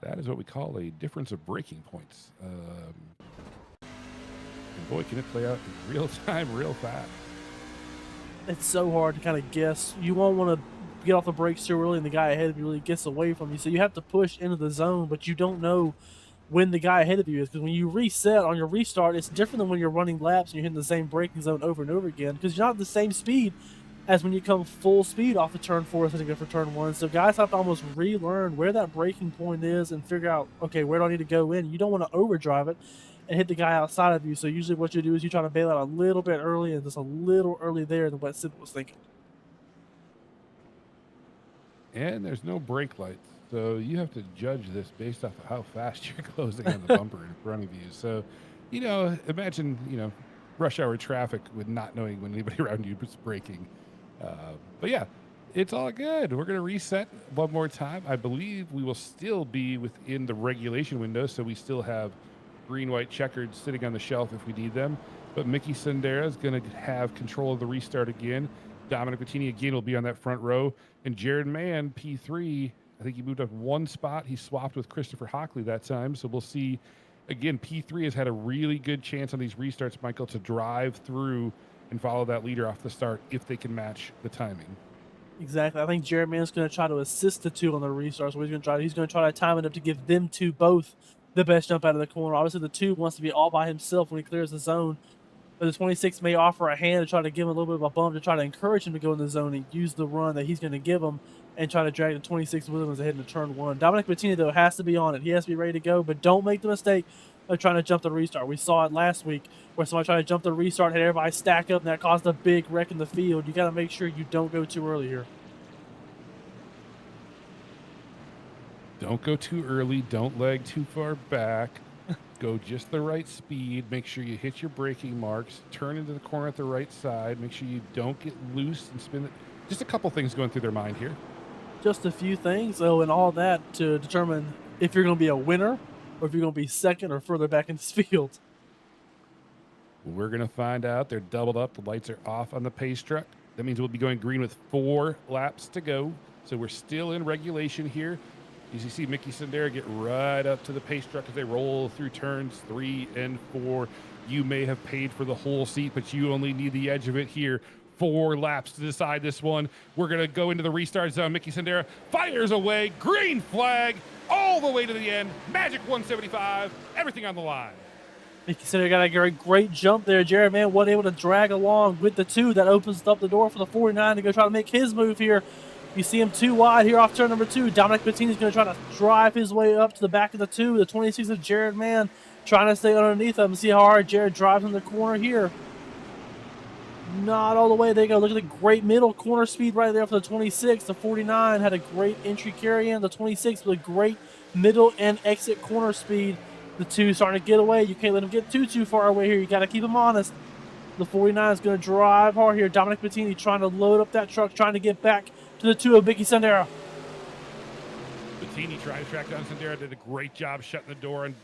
That is what we call a difference of braking points. And boy, can it play out in real time, real fast. It's so hard to kind of guess. You won't want to get off the brakes too early and the guy ahead of you really gets away from you. So you have to push into the zone, but you don't know when the guy ahead of you is. Because when you reset on your restart, it's different than when you're running laps and you're hitting the same braking zone over and over again, because you're not at the same speed as when you come full speed off the turn 4 to go for turn 1. So guys have to almost relearn where that braking point is and figure out, okay, where do I need to go in? You don't want to overdrive it and hit the guy outside of you. So usually what you do is you try to bail out a little bit early and just a little early there than what Sid was thinking. And there's no brake lights, so you have to judge this based off of how fast you're closing on the bumper in front of you. So, imagine, rush hour traffic with not knowing when anybody around you is braking. But yeah, it's all good. We're going to reset one more time. I believe we will still be within the regulation window, so we still have green, white, checkered sitting on the shelf if we need them. But Mickey Sundera is going to have control of the restart again. Dominic Bettini again will be on that front row. And Jared Mann, P3, I think he moved up 1 spot. He swapped with Christopher Hockley that time. So we'll see. Again, P3 has had a really good chance on these restarts, Michael, to drive through and follow that leader off the start if they can match the timing. Exactly. I think Jared Mann's going to try to assist the 2 on the restarts. What he's going to try to time it up to give them 2 both the best jump out of the corner. Obviously, the 2 wants to be all by himself when he clears the zone. But the 26 may offer a hand to try to give him a little bit of a bump to try to encourage him to go in the zone and use the run that he's going to give him and try to drag the 26 with him as they head into turn 1. Dominic Bettini, though, has to be on it. He has to be ready to go, but don't make the mistake of trying to jump the restart. We saw it last week where somebody tried to jump the restart, had everybody stack up, and that caused a big wreck in the field. You got to make sure you don't go too early here. Don't go too early. Don't leg too far back. Go just the right speed. Make sure you hit your braking marks. Turn into the corner at the right side. Make sure you don't get loose and spin it. Just a couple things going through their mind here. Just a few things, and all that to determine if you're going to be a winner or if you're going to be second or further back in this field. We're going to find out. They're doubled up. The lights are off on the pace truck. That means we'll be going green with 4 laps to go. So we're still in regulation here. As you see Mickey Sendera get right up to the pace truck as they roll through turns 3 and 4. You may have paid for the whole seat, but you only need the edge of it here. 4 laps to decide this one. We're going to go into the restart zone. Mickey Sendera fires away. Green flag all the way to the end. Magic 175. Everything on the line. Mickey Sendera got a great jump there. Jared Mann wasn't able to drag along with the 2. That opens up the door for the 49 to go try to make his move here. You see him 2 wide here off turn number 2. Dominic Bettini's going to try to drive his way up to the back of the 2. The 26 of Jared Mann trying to stay underneath him. See how hard Jared drives in the corner here. Not all the way. There you go. Look at the great middle corner speed right there for the 26. The 49 had a great entry carry in. The 26 with a great middle and exit corner speed. The 2 starting to get away. You can't let him get too far away here. You got to keep him honest. The 49 is going to drive hard here. Dominic Bettini trying to load up that truck, trying to get back to the 2 of Mickey Sendera. Bettini trying to track down Sendera. Did a great job shutting the door on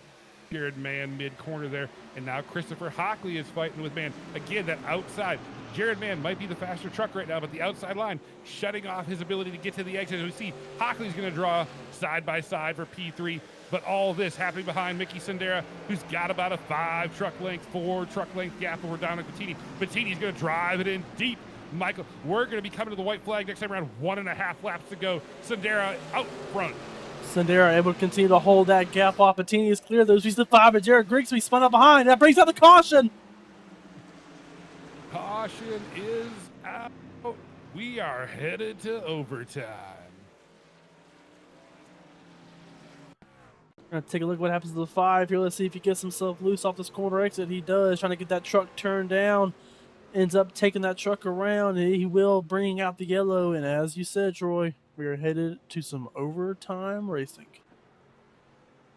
Jared Mann mid-corner there. And now Christopher Hockley is fighting with Mann. Again, that outside. Jared Mann might be the faster truck right now, but the outside line shutting off his ability to get to the exit. As we see Hockley's going to draw side by side for P3. But all this happening behind Mickey Sendera, who's got about a 5 truck length, 4 truck length gap over Dominic Bettini. Bettini's going to drive it in deep. Michael, we're going to be coming to the white flag next time around. 1.5 laps to go. Sendera out front. Sendera able to continue to hold that gap off. Bettini is clear. Those he's the 5, but Jared Grigsby spun up behind. That brings out the caution. Caution is out. We are headed to overtime. We're going to take a look at what happens to the 5 here. Let's see if he gets himself loose off this corner exit. He does, trying to get that truck turned down. Ends up taking that truck around, and he will bring out the yellow. And as you said, Troy, we are headed to some overtime racing.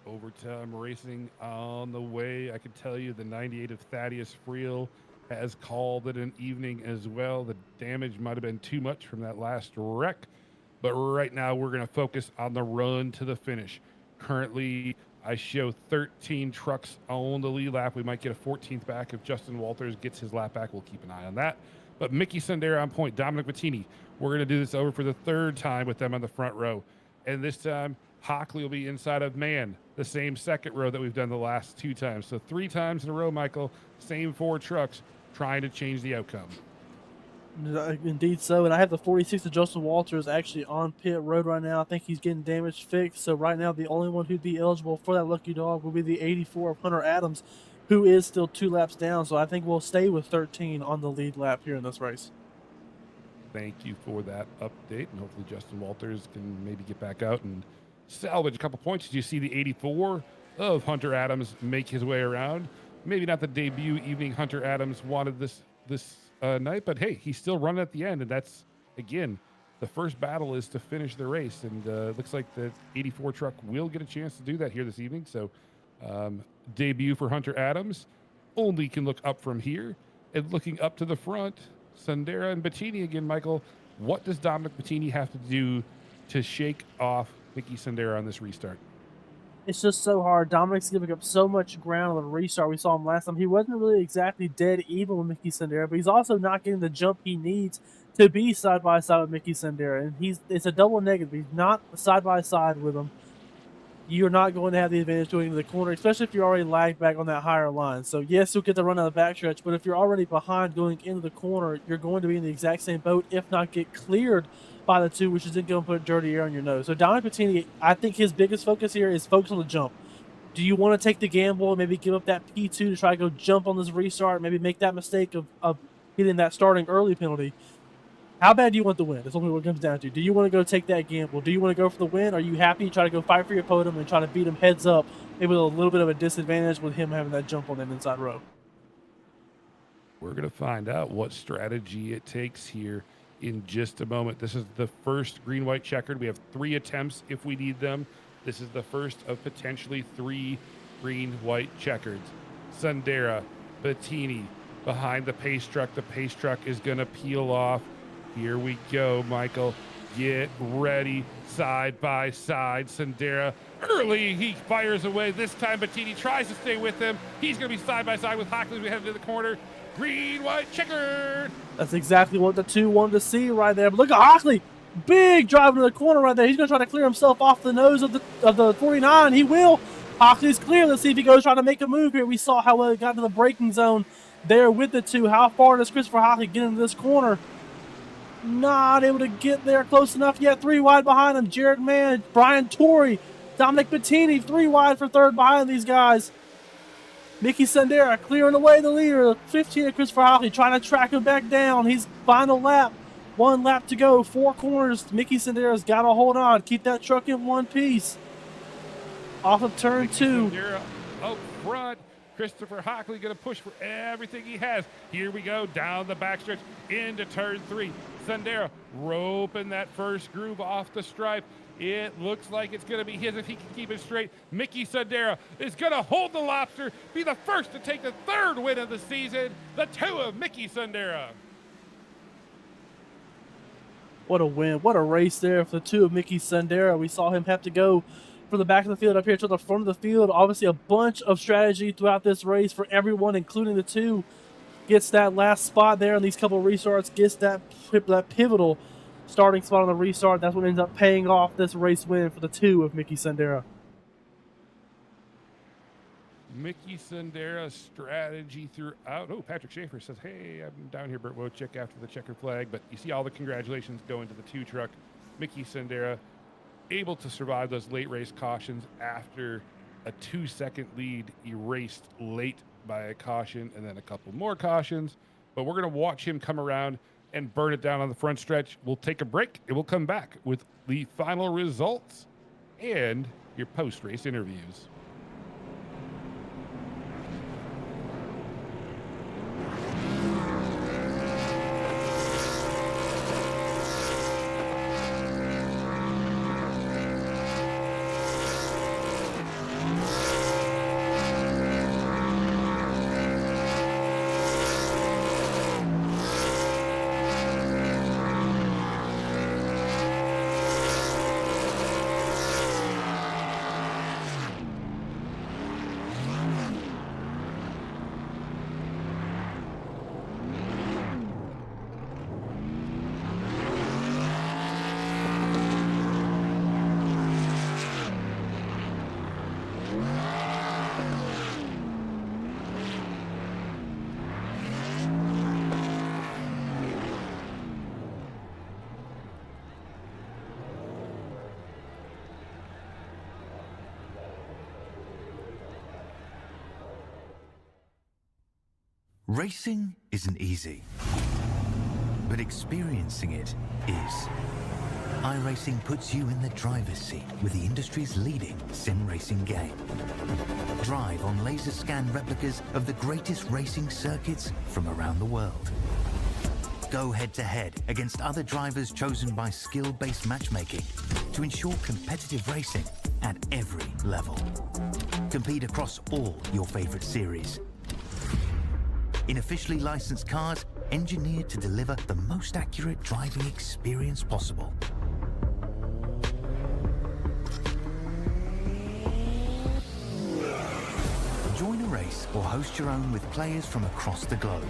Overtime racing on the way. I can tell you the 98 of Thaddeus Friel has called it an evening as well. The damage might have been too much from that last wreck, but right now we're going to focus on the run to the finish. Currently, I show 13 trucks on the lead lap. We might get a 14th back if Justin Walters gets his lap back. We'll keep an eye on that. But Mickey Sendera on point, Dominic Bettini. We're going to do this over for the 3rd time with them on the front row. And this time, Hockley will be inside of Mann, the same 2nd row that we've done the last 2 times. So 3 times in a row, Michael, same 4 trucks trying to change the outcome. Indeed so. And I have the 46 of Justin Walters actually on pit road right now. I think he's getting damage fixed. So right now, the only one who'd be eligible for that lucky dog will be the 84 of Hunter Adams, who is still 2 laps down. So I think we'll stay with 13 on the lead lap here in this race. Thank you for that update. And hopefully Justin Walters can maybe get back out and salvage a couple points. Did you see the 84 of Hunter Adams make his way around? Maybe not the debut evening Hunter Adams wanted this night, but hey, he's still running at the end. And that's, again, the first battle is to finish the race. And looks like the 84 truck will get a chance to do that here this evening. So debut for Hunter Adams. Only can look up from here. And looking up to the front, Sendera and Bettini again, Michael. What does Dominic Bettini have to do to shake off Mickey Sendera on this restart? It's just so hard. Dominic's giving up so much ground on the restart. We saw him last time. He wasn't really exactly dead even with Mickey Sendera, but he's also not getting the jump he needs to be side by side with Mickey Sendera. And it's a double negative. He's not side by side with him. You're not going to have the advantage going into the corner, especially if you're already lagged back on that higher line. So yes, you'll get the run on the backstretch, but if you're already behind going into the corner, you're going to be in the exact same boat, if not get cleared by the 2, which is then going to put dirty air on your nose. So Dominic Bettini, I think his biggest focus here is focus on the jump. Do you want to take the gamble and maybe give up that P2 to try to go jump on this restart, maybe make that mistake of hitting that starting early penalty? How bad do you want the win? That's what it comes down to. Do you want to go take that gamble? Do you want to go for the win? Are you happy to try to go fight for your podium and try to beat him heads up, maybe with a little bit of a disadvantage with him having that jump on that inside row? We're going to find out what strategy it takes here in just a moment. This is the first green-white checkered. We have 3 attempts if we need them. This is the first of potentially 3 green, white, checkered. Sundera, Bettini behind the pace truck. The pace truck is going to peel off. Here we go, Michael. Get ready, side by side. Sundera early, he fires away. This time Bettini tries to stay with him. He's going to be side by side with Hockley as we head into the corner. Green, white, checkered. That's exactly what the two wanted to see right there. But look at Hockley. Big drive into the corner right there. He's going to try to clear himself off the nose of the 49. He will. Hockley's clear. Let's see if he goes trying to make a move here. We saw how well he got to the braking zone there with the two. How far does Christopher Hockley get into this corner? Not able to get there close enough yet. 3 wide behind him. Jared Mann, Brian Torrey, Dominic Bettini, 3 wide for third behind these guys. Mickey Sundera clearing away the leader. 15 of Christopher Hockley trying to track him back down. He's final lap. 1 lap to go. 4 corners. Mickey Sundera's got to hold on. Keep that truck in one piece. Off of turn Mickey 2. Sundera up front. Christopher Hockley going to push for everything he has. Here we go down the backstretch into turn 3. Sundera roping that first groove off the stripe. It looks like it's going to be his if he can keep it straight. Mickey Sundera is going to hold the lobster, be the first to take the 3rd win of the season. The 2 of Mickey Sundera. What a win. What a race there for the 2 of Mickey Sundera. We saw him have to go from the back of the field up here to the front of the field. Obviously a bunch of strategy throughout this race for everyone, including the 2. Gets that last spot there in these couple of restarts, gets that pivotal starting spot on the restart. That's what ends up paying off this race win for the 2 of Mickey Sundera. Mickey Sundera's strategy throughout. Oh, Patrick Schaefer says, hey, I'm down here, Burt Wojcik, after the checkered flag. But you see all the congratulations going to the 2 truck. Mickey Sundera able to survive those late race cautions after a 2-second lead erased late by a caution and then a couple more cautions. But we're going to watch him come around and burn it down on the front stretch. We'll take a break and we'll come back with the final results and your post-race interviews. Racing isn't easy, but experiencing it is. iRacing puts you in the driver's seat with the industry's leading sim racing game. Drive on laser scan replicas of the greatest racing circuits from around the world. Go head-to-head against other drivers chosen by skill-based matchmaking to ensure competitive racing at every level. Compete across all your favorite series. In officially licensed cars, engineered to deliver the most accurate driving experience possible. Join a race or host your own with players from across the globe.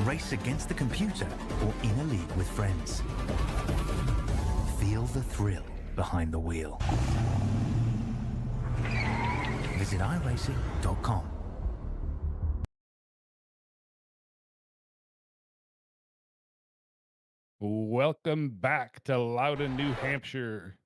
Race against the computer or in a league with friends. Feel the thrill behind the wheel. Visit iRacing.com. Welcome back to Loudon, New Hampshire.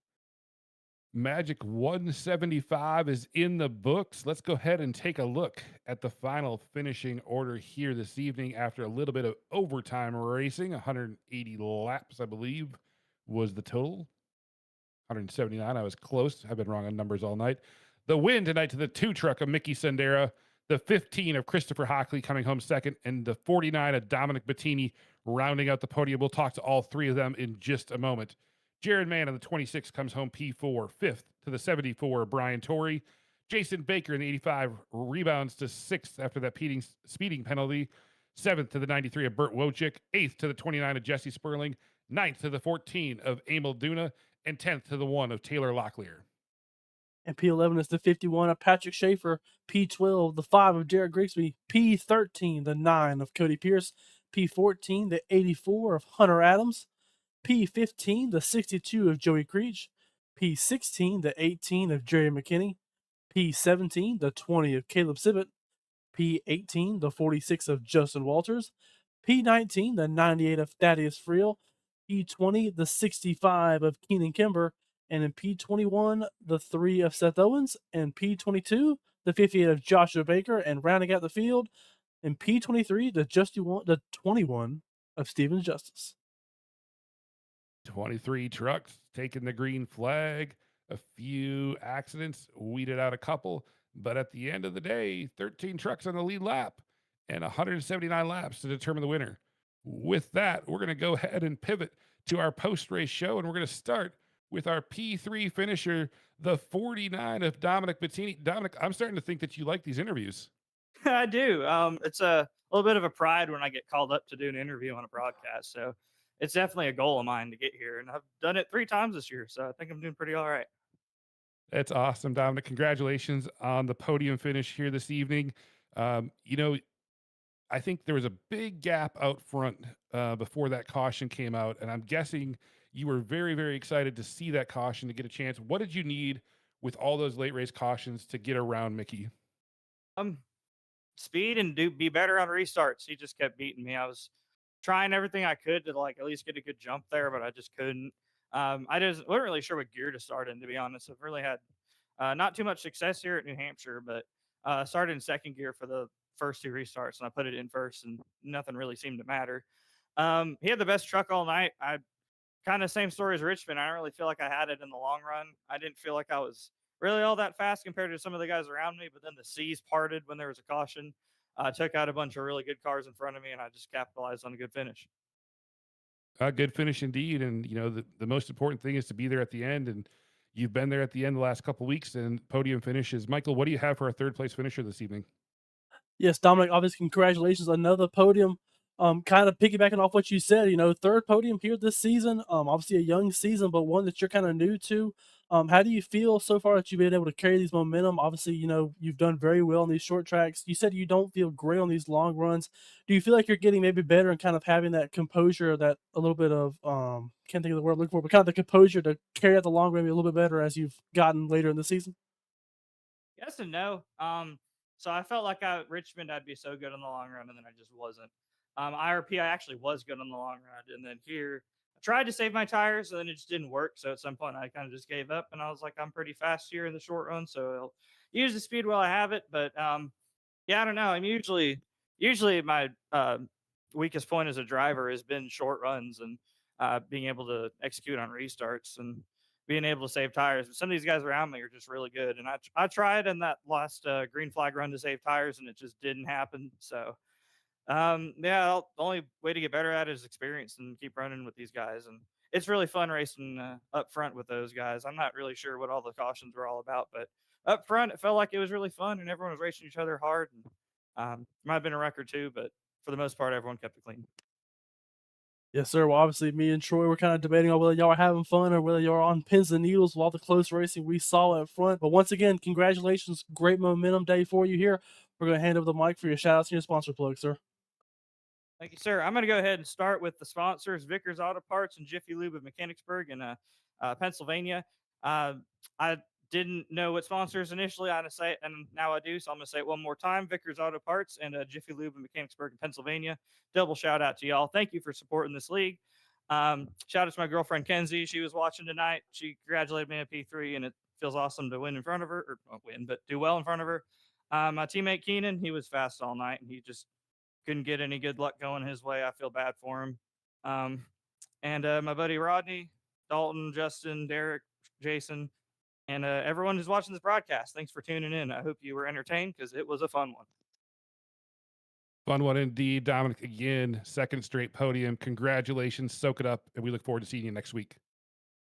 Magic 175 is in the books. Let's go ahead and take a look at the final finishing order here this evening after a little bit of overtime racing. 180 laps, I believe, was the total. 179, I was close. I've been wrong on numbers all night. The win tonight to the 2 truck of Mickey Sundera, the 15 of Christopher Hockley coming home second, and the 49 of Dominic Bettini rounding out the podium. We'll talk to all 3 of them in just a moment. Jared Mann on the 26 comes home P4, 5th to the 74, Brian Torrey. Jason Baker in the 85 rebounds to 6th after that speeding penalty. 7th to the 93 of Burt Wojcik. 8th to the 29 of Jesse Sperling. 9th to the 14 of Emil Duna. And 10th to the 1 of Taylor Locklear. And P11 is the 51 of Patrick Schaefer. P12, the 5 of Jared Grigsby. P13, the 9 of Cody Pierce. P14, the 84 of Hunter Adams. P15, the 62 of Joey Creech. P16, the 18 of Jerry McKinney. P17, the 20 of Caleb Sibbett. P18, the 46 of Justin Walters. P19, the 98 of Thaddeus Friel. P20, the 65 of Keenan Kimber. And in P21, the 3 of Seth Owens. And P22, the 58 of Joshua Baker. And rounding out the field, in P23, the 21 of Steven Justice. 23 trucks taking the green flag. A few accidents, weeded out a couple. But at the end of the day, 13 trucks on the lead lap and 179 laps to determine the winner. With that, we're going to go ahead and pivot to our post-race show, and we're going to start with our P3 finisher, the 49 of Dominic Bettini. Dominic, I'm starting to think that you like these interviews. I do. It's a little bit of a pride when I get called up to do an interview on a broadcast. So it's definitely a goal of mine to get here. And I've done it 3 times this year. So I think I'm doing pretty all right. That's awesome, Dominic. Congratulations on the podium finish here this evening. I think there was a big gap out front before that caution came out, and I'm guessing you were very, very excited to see that caution to get a chance. What did you need with all those late race cautions to get around Mickey? Speed and be better on restarts. He just kept beating me. I was trying everything I could to at least get a good jump there, but I just couldn't. I wasn't really sure what gear to start in, to be honest. I've really had not too much success here at New Hampshire, but started in second gear for the first 2 restarts, and I put it in first, and nothing really seemed to matter. He had the best truck all night. I kind of same story as Richmond. I don't really feel like I had it in the long run. I didn't feel like I was really all that fast compared to some of the guys around me, but then the seas parted when there was a caution. Took out a bunch of really good cars in front of me, and I just capitalized on a good finish. A good finish indeed. And, the most important thing is to be there at the end. And you've been there at the end the last couple of weeks and podium finishes. Michael, what do you have for our 3rd place finisher this evening? Yes, Dominic, obviously, congratulations. Another podium. Kind of piggybacking off what you said, 3rd podium here this season. Obviously a young season, but one that you're kind of new to. How do you feel so far that you've been able to carry these momentum? Obviously, you've done very well on these short tracks. You said you don't feel great on these long runs. Do you feel like you're getting maybe better and kind of having that composure, that a little bit of, can't think of the word I'm looking for, but kind of the composure to carry out the long run a little bit better as you've gotten later in the season? Yes and no. So I felt like Richmond, I'd be so good on the long run, and then I just wasn't. IRP, I actually was good on the long run, and then here I tried to save my tires, and then it just didn't work. So at some point, I kind of just gave up, and I was like, I'm pretty fast here in the short run, so I'll use the speed while I have it. But yeah, I don't know. I'm usually my weakest point as a driver has been short runs and being able to execute on restarts and being able to save tires. But some of these guys around me are just really good, and I tried in that last green flag run to save tires, and it just didn't happen. So. Yeah, the only way to get better at it is experience and keep running with these guys. And it's really fun racing up front with those guys. I'm not really sure what all the cautions were all about, but up front, it felt like it was really fun and everyone was racing each other hard. And might have been a record too, but for the most part, everyone kept it clean. Yes, sir. Well, obviously, me and Troy were kind of debating on whether y'all are having fun or whether y'all are on pins and needles with all the close racing we saw up front. But once again, congratulations. Great momentum day for you here. We're going to hand over the mic for your shout outs and your sponsor plug, sir. Thank you, sir. I'm going to go ahead and start with the sponsors, Vickers Auto Parts and Jiffy Lube of Mechanicsburg in Pennsylvania. I didn't know what sponsors initially. I'm going to say it, and now I do, so I'm going to say it one more time. Vickers Auto Parts and Jiffy Lube in Mechanicsburg in Pennsylvania. Double shout out to y'all. Thank you for supporting this league. Shout out to my girlfriend, Kenzie. She was watching tonight. She congratulated me at P3, and it feels awesome to win in front of her, or not win, but do well in front of her. My teammate, Keenan, he was fast all night, and he just couldn't get any good luck going his way. I feel bad for him. And my buddy Rodney, Dalton, Justin, Derek, Jason, and everyone who's watching this broadcast. Thanks for tuning in. I hope you were entertained because it was a fun one. Fun one indeed. Dominic, again, 2nd straight podium. Congratulations. Soak it up, and we look forward to seeing you next week.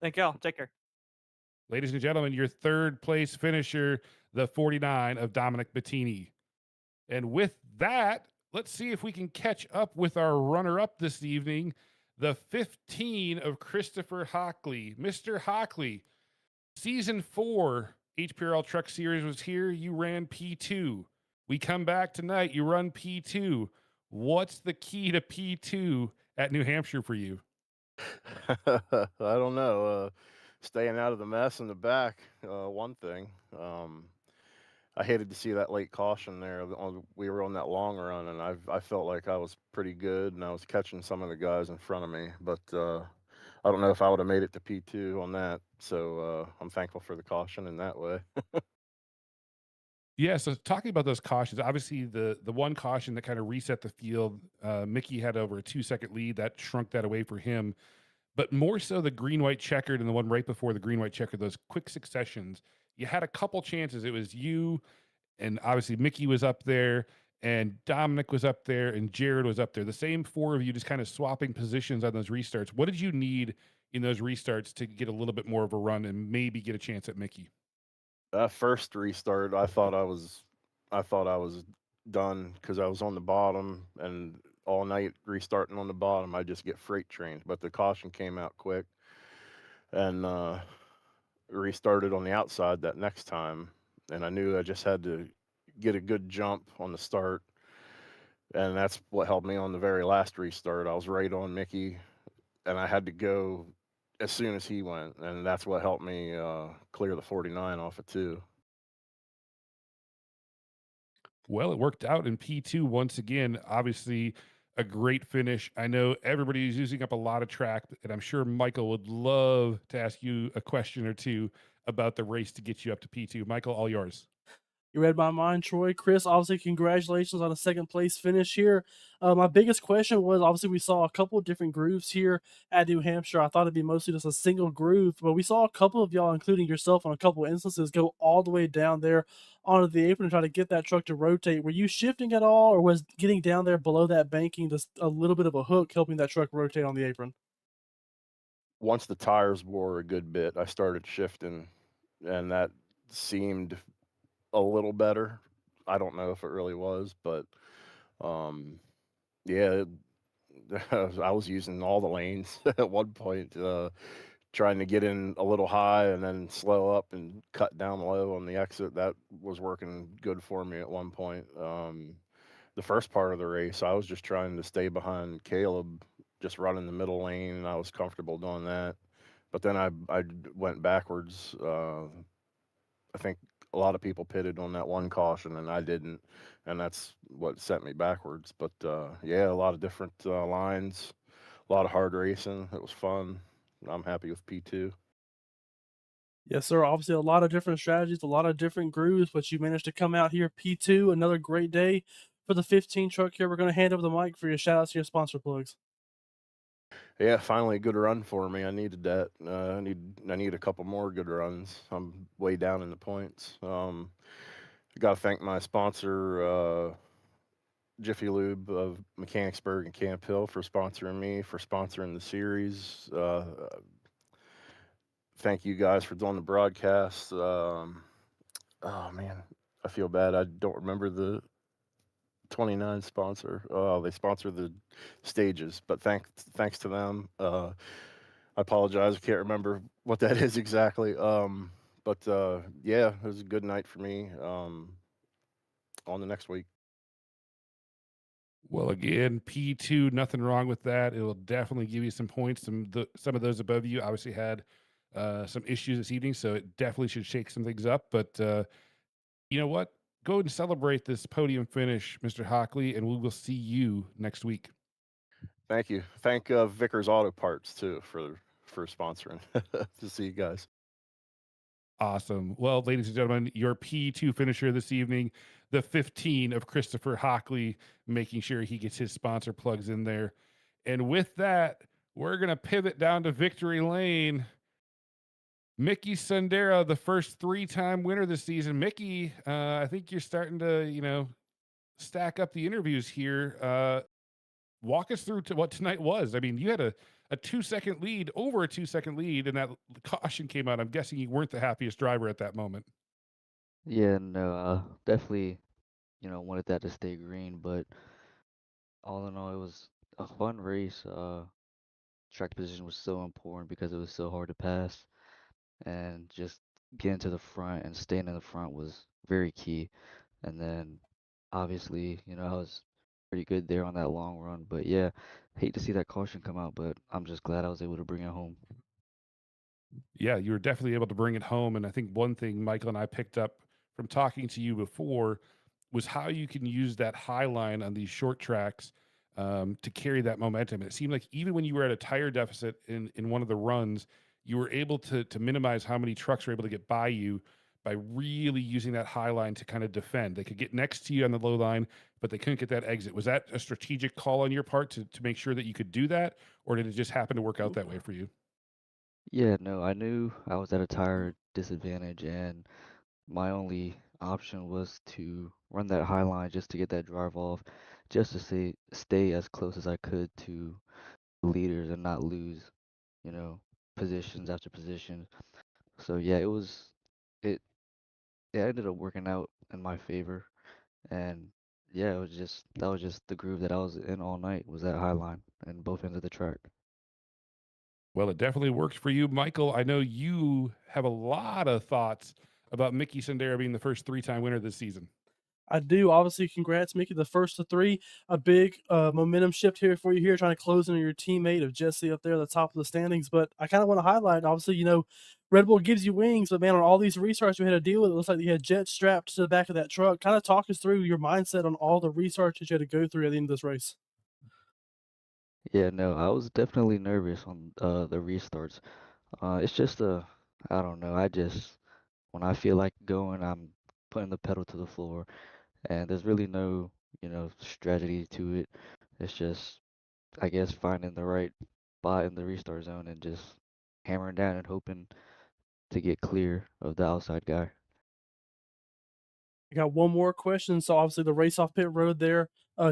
Thank y'all. Take care. Ladies and gentlemen, your 3rd place finisher, the 49 of Dominic Bettini. And with that, let's see if we can catch up with our runner-up this evening, the 15 of Christopher Hockley. Mr. Hockley, Season 4 HPRL Truck Series was here. You ran P2. We come back tonight. You run P2. What's the key to P2 at New Hampshire for you? I don't know. Staying out of the mess in the back, one thing. I hated to see that late caution there. We were on that long run, and I felt like I was pretty good, and I was catching some of the guys in front of me. But I don't know if I would have made it to P2 on that. So I'm thankful for the caution in that way. Yeah, so talking about those cautions, obviously the one caution that kind of reset the field, Mickey had over a 2-second lead that shrunk that away for him. But more so the green white checkered and the one right before the green white checkered, those quick successions. You had a couple chances. It was you, and obviously Mickey was up there, and Dominic was up there, and Jared was up there. The same four of you just kind of swapping positions on those restarts. What did you need in those restarts to get a little bit more of a run and maybe get a chance at Mickey? That first restart, I thought I was done because I was on the bottom, and all night restarting on the bottom, I just get freight trained. But the caution came out quick, and restarted on the outside that next time, and I knew I just had to get a good jump on the start, and that's what helped me on the very last restart. I was right on Mickey, and I had to go as soon as he went, and that's what helped me clear the 49 off of 2. Well, it worked out in P2 once again. Obviously, a great finish. I know everybody's using up a lot of track, and I'm sure Michael would love to ask you a question or two about the race to get you up to P2. Michael, all yours. You read my mind, Troy. Chris, obviously, congratulations on a second place finish here. My biggest question was obviously we saw a couple of different grooves here at New Hampshire. I thought it'd be mostly just a single groove, but we saw a couple of y'all, including yourself, on a couple of instances, go all the way down there onto the apron and try to get that truck to rotate. Were you shifting at all, or was getting down there below that banking just a little bit of a hook helping that truck rotate on the apron? Once the tires wore a good bit, I started shifting, and that seemed a little better. I don't know if it really was, but yeah, I was using all the lanes at one point, trying to get in a little high and then slow up and cut down low on the exit. That was working good for me at one point. The first part of the race, I was just trying to stay behind Caleb, just running the middle lane, and I was comfortable doing that. But then I went backwards. I think a lot of people pitted on that one caution, and I didn't, and that's what sent me backwards. But yeah, a lot of different lines, a lot of hard racing. It was fun. I'm happy with P2. Yes, sir. Obviously, a lot of different strategies, a lot of different grooves, but you managed to come out here P2. Another great day for the 15 truck here. We're going to hand over the mic for your shout outs to your sponsor plugs. Yeah, finally a good run for me. I needed that. I need a couple more good runs. I'm way down in the points. I got to thank my sponsor, Jiffy Lube of Mechanicsburg and Camp Hill, for sponsoring me, for sponsoring the series. Thank you guys for doing the broadcast. Oh man, I feel bad. I don't remember the 29 sponsor. Oh, they sponsor the stages, but thanks to them. I apologize. I can't remember what that is exactly. But yeah, it was a good night for me. On the next week. Well, again, P2, nothing wrong with that. It will definitely give you some points. Some of those above you obviously had some issues this evening, so it definitely should shake some things up. But you know what? Go and celebrate this podium finish, Mr. Hockley, and we will see you next week. Thank you. Thank Vickers Auto Parts too for sponsoring. To see you guys. Awesome. Well, ladies and gentlemen, your P2 finisher this evening, the 15 of Christopher Hockley, making sure he gets his sponsor plugs in there. And with that, we're going to pivot down to victory lane. Mickey Sundera, the first 3-time winner this season. Mickey, I think you're starting to, stack up the interviews here. Walk us through to what tonight was. I mean, you had a 2-second lead, over a 2-second lead, and that caution came out. I'm guessing you weren't the happiest driver at that moment. Yeah, no, definitely, wanted that to stay green, but all in all, it was a fun race. Track position was so important because it was so hard to pass, and just getting to the front and staying in the front was very key. And then obviously, I was pretty good there on that long run. But yeah, hate to see that caution come out, but I'm just glad I was able to bring it home. Yeah, you were definitely able to bring it home. And I think one thing Michael and I picked up from talking to you before was how you can use that high line on these short tracks to carry that momentum. And it seemed like even when you were at a tire deficit in one of the runs, you were able to minimize how many trucks were able to get by you by really using that high line to kind of defend. They could get next to you on the low line, but they couldn't get that exit. Was that a strategic call on your part to make sure that you could do that, or did it just happen to work out that way for you? Yeah, no, I knew I was at a tire disadvantage, and my only option was to run that high line just to get that drive off, just to stay as close as I could to the leaders and not lose, you know, positions after position. So yeah, it it ended up working out in my favor, and yeah, that was just the groove that I was in all night was that high line and both ends of the track. Well, it definitely worked for you, Michael. I know you have a lot of thoughts about Mickey Sendera being the first three-time winner this season. I do. Obviously, congrats, Mickey. The first of three. A big momentum shift here for you here, trying to close into your teammate of Jesse up there at the top of the standings. But I kind of want to highlight, obviously, Red Bull gives you wings, but man, on all these restarts we had to deal with, it looks like you had jets strapped to the back of that truck. Kind of talk us through your mindset on all the restarts that you had to go through at the end of this race. Yeah, no, I was definitely nervous on the restarts. It's just I don't know. I just when I feel like going, I'm putting the pedal to the floor, and there's really no, strategy to it. It's just, I guess, finding the right spot in the restart zone and just hammering down and hoping to get clear of the outside guy. I got one more question. So obviously the race off pit road there,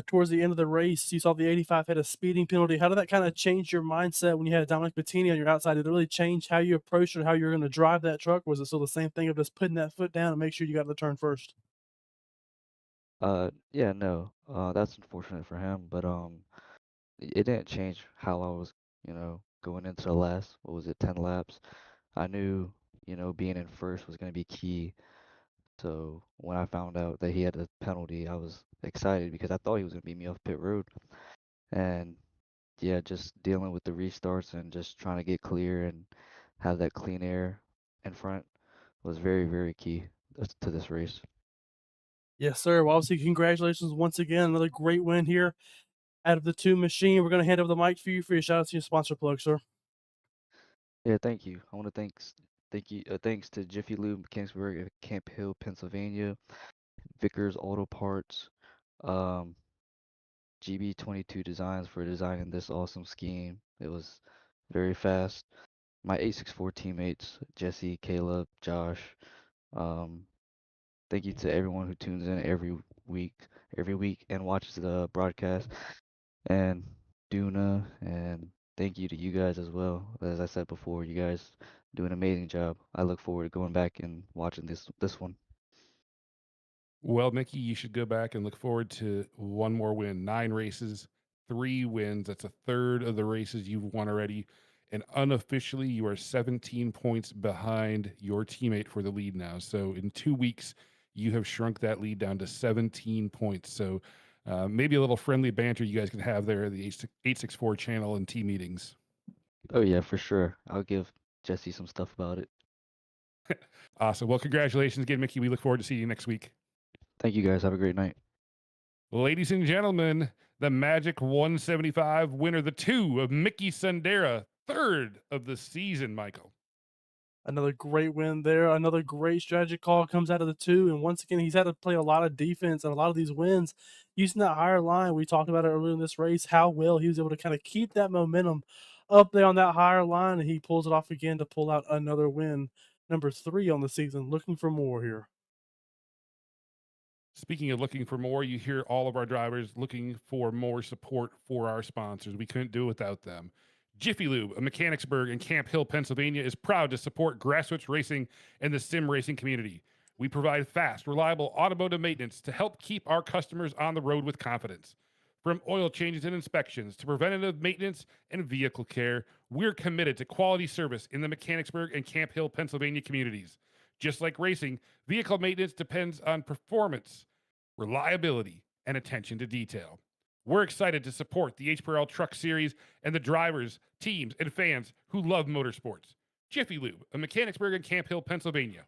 towards the end of the race, you saw the 85 had a speeding penalty. How did that kind of change your mindset when you had Dominic Bettini on your outside? Did it really change how you approached or how you're going to drive that truck? Was it still the same thing of just putting that foot down and make sure you got the turn first? Yeah, no, that's unfortunate for him, but it didn't change how I was, going into the last, what was it, 10 laps. I knew, being in first was going to be key. So when I found out that he had a penalty, I was excited because I thought he was going to beat me off pit road. And yeah, just dealing with the restarts and just trying to get clear and have that clean air in front was very, very key to this race. Yes, sir. Well, obviously, congratulations once again. Another great win here out of the two machine. We're going to hand over the mic for you for your shout out to your sponsor plug, sir. Yeah, thank you. I want to thanks to Jiffy Lube, Mechanicsburg, at Camp Hill, Pennsylvania, Vickers Auto Parts, um, GB22 Designs for designing this awesome scheme. It was very fast. My 864 teammates, Jesse, Caleb, Josh. Um, Thank you to everyone who tunes in week, every week and watches the broadcast. And Duna, and thank you to you guys as well. As I said before, you guys do an amazing job. I look forward to going back and watching this one. Well, Mickey, you should go back and look forward to one more win. 9 races, 3 wins. That's a third of the races you've won already. And unofficially, you are 17 points behind your teammate for the lead now. So in 2 weeks, you have shrunk that lead down to 17 points. So maybe a little friendly banter you guys can have there at the 864 channel and team meetings. Oh yeah, for sure. I'll give Jesse some stuff about it. Awesome. Well, congratulations again, Mickey. We look forward to seeing you next week. Thank you guys. Have a great night. Ladies and gentlemen, the Magic 175 winner, the 2 of Mickey Sendera, third of the season, Michael. Another great win there. Another great strategy call comes out of the two. And once again, he's had to play a lot of defense and a lot of these wins using that higher line. We talked about it earlier in this race, how well he was able to kind of keep that momentum up there on that higher line. And he pulls it off again to pull out another win. Number 3 on the season. Looking for more here. Speaking of looking for more, you hear all of our drivers looking for more support for our sponsors. We couldn't do it without them. Jiffy Lube of Mechanicsburg and Camp Hill, Pennsylvania is proud to support grassroots racing and the sim racing community. We provide fast, reliable automotive maintenance to help keep our customers on the road with confidence. From oil changes and inspections to preventative maintenance and vehicle care, we're committed to quality service in the Mechanicsburg and Camp Hill, Pennsylvania communities. Just like racing, vehicle maintenance depends on performance, reliability, and attention to detail. We're excited to support the HPRL Truck Series and the drivers, teams, and fans who love motorsports. Jiffy Lube of Mechanicsburg and Camp Hill, Pennsylvania.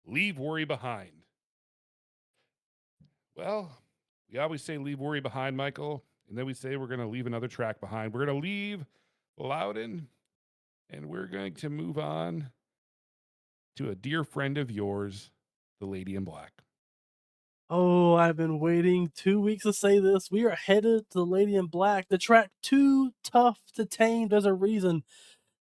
Leave worry behind. Well, we always say leave worry behind, Michael, and then we say we're going to leave another track behind. We're going to leave Loudon, and we're going to move on to a dear friend of yours, the Lady in Black. Oh, I've been waiting 2 weeks to say this. We are headed to the Lady in Black. The track Too Tough to Tame. There's a reason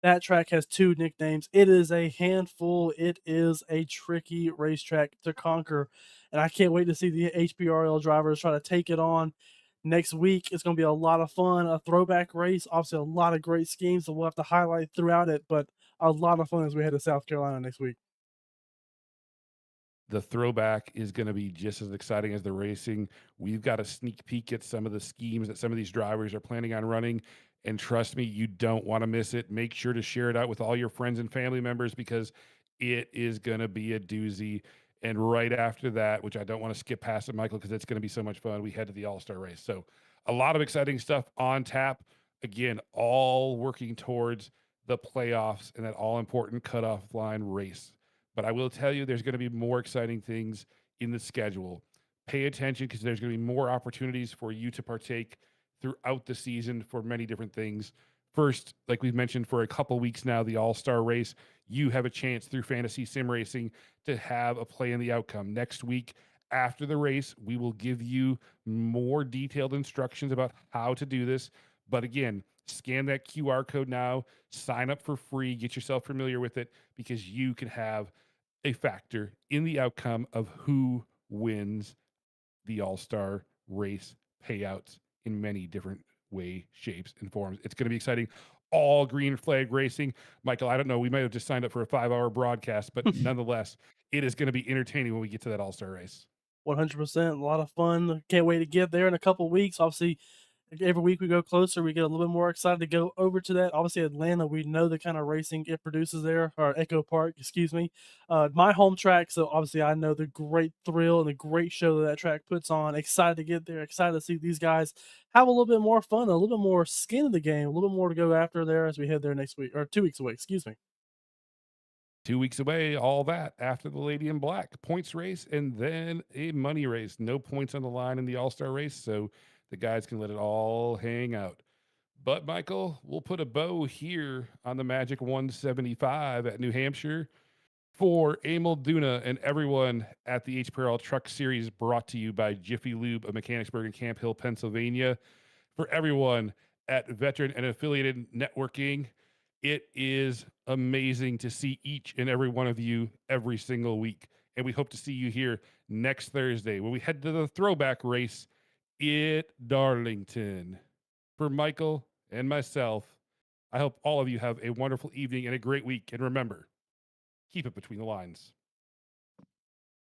that track has 2 nicknames. It is a handful. It is a tricky racetrack to conquer. And I can't wait to see the HPRL drivers try to take it on next week. It's going to be a lot of fun. A throwback race. Obviously, a lot of great schemes that we'll have to highlight throughout it, but a lot of fun as we head to South Carolina next week. The throwback is going to be just as exciting as the racing. We've got a sneak peek at some of the schemes that some of these drivers are planning on running. And trust me, you don't want to miss it. Make sure to share it out with all your friends and family members because it is going to be a doozy. And right after that, which I don't want to skip past it, Michael, because it's going to be so much fun, we head to the All-Star race. So a lot of exciting stuff on tap. Again, all working towards the playoffs and that all-important cutoff line race. But I will tell you, there's going to be more exciting things in the schedule. Pay attention because there's going to be more opportunities for you to partake throughout the season for many different things. First, like we've mentioned for a couple weeks now, the All-Star race, you have a chance through Fantasy Sim Racing to have a play in the outcome. Next week, after the race, we will give you more detailed instructions about how to do this. But again, scan that QR code now, sign up for free, get yourself familiar with it because you can have a factor in the outcome of who wins the All-Star race payouts in many different ways, shapes, and forms. It's going to be exciting. All green flag racing. Michael, I don't know. We might have just signed up for a 5-hour broadcast, but nonetheless, it is going to be entertaining when we get to that All-Star race. 100%. A lot of fun. Can't wait to get there in a couple weeks. Obviously, every week we go closer, we get a little bit more excited to go over to that. Obviously, Atlanta, we know the kind of racing it produces there, or Echo Park, excuse me. My home track, so obviously I know the great thrill and the great show that track puts on. Excited to get there, excited to see these guys have a little bit more fun, a little bit more skin in the game, a little bit more to go after there as we head there next week, or 2 weeks away, excuse me. 2 weeks away, all that after the Lady in Black points race and then a money race. No points on the line in the All-Star race, so the guys can let it all hang out. But Michael, we'll put a bow here on the Magic 175 at New Hampshire for Emil Duna and everyone at the HPRL Truck Series, brought to you by Jiffy Lube of Mechanicsburg and Camp Hill, Pennsylvania. For everyone at Veteran and Affiliated Networking, it is amazing to see each and every one of you every single week. And we hope to see you here next Thursday when we head to the throwback race at Darlington. For Michael and myself, I hope all of you have a wonderful evening and a great week. And remember, keep it between the lines.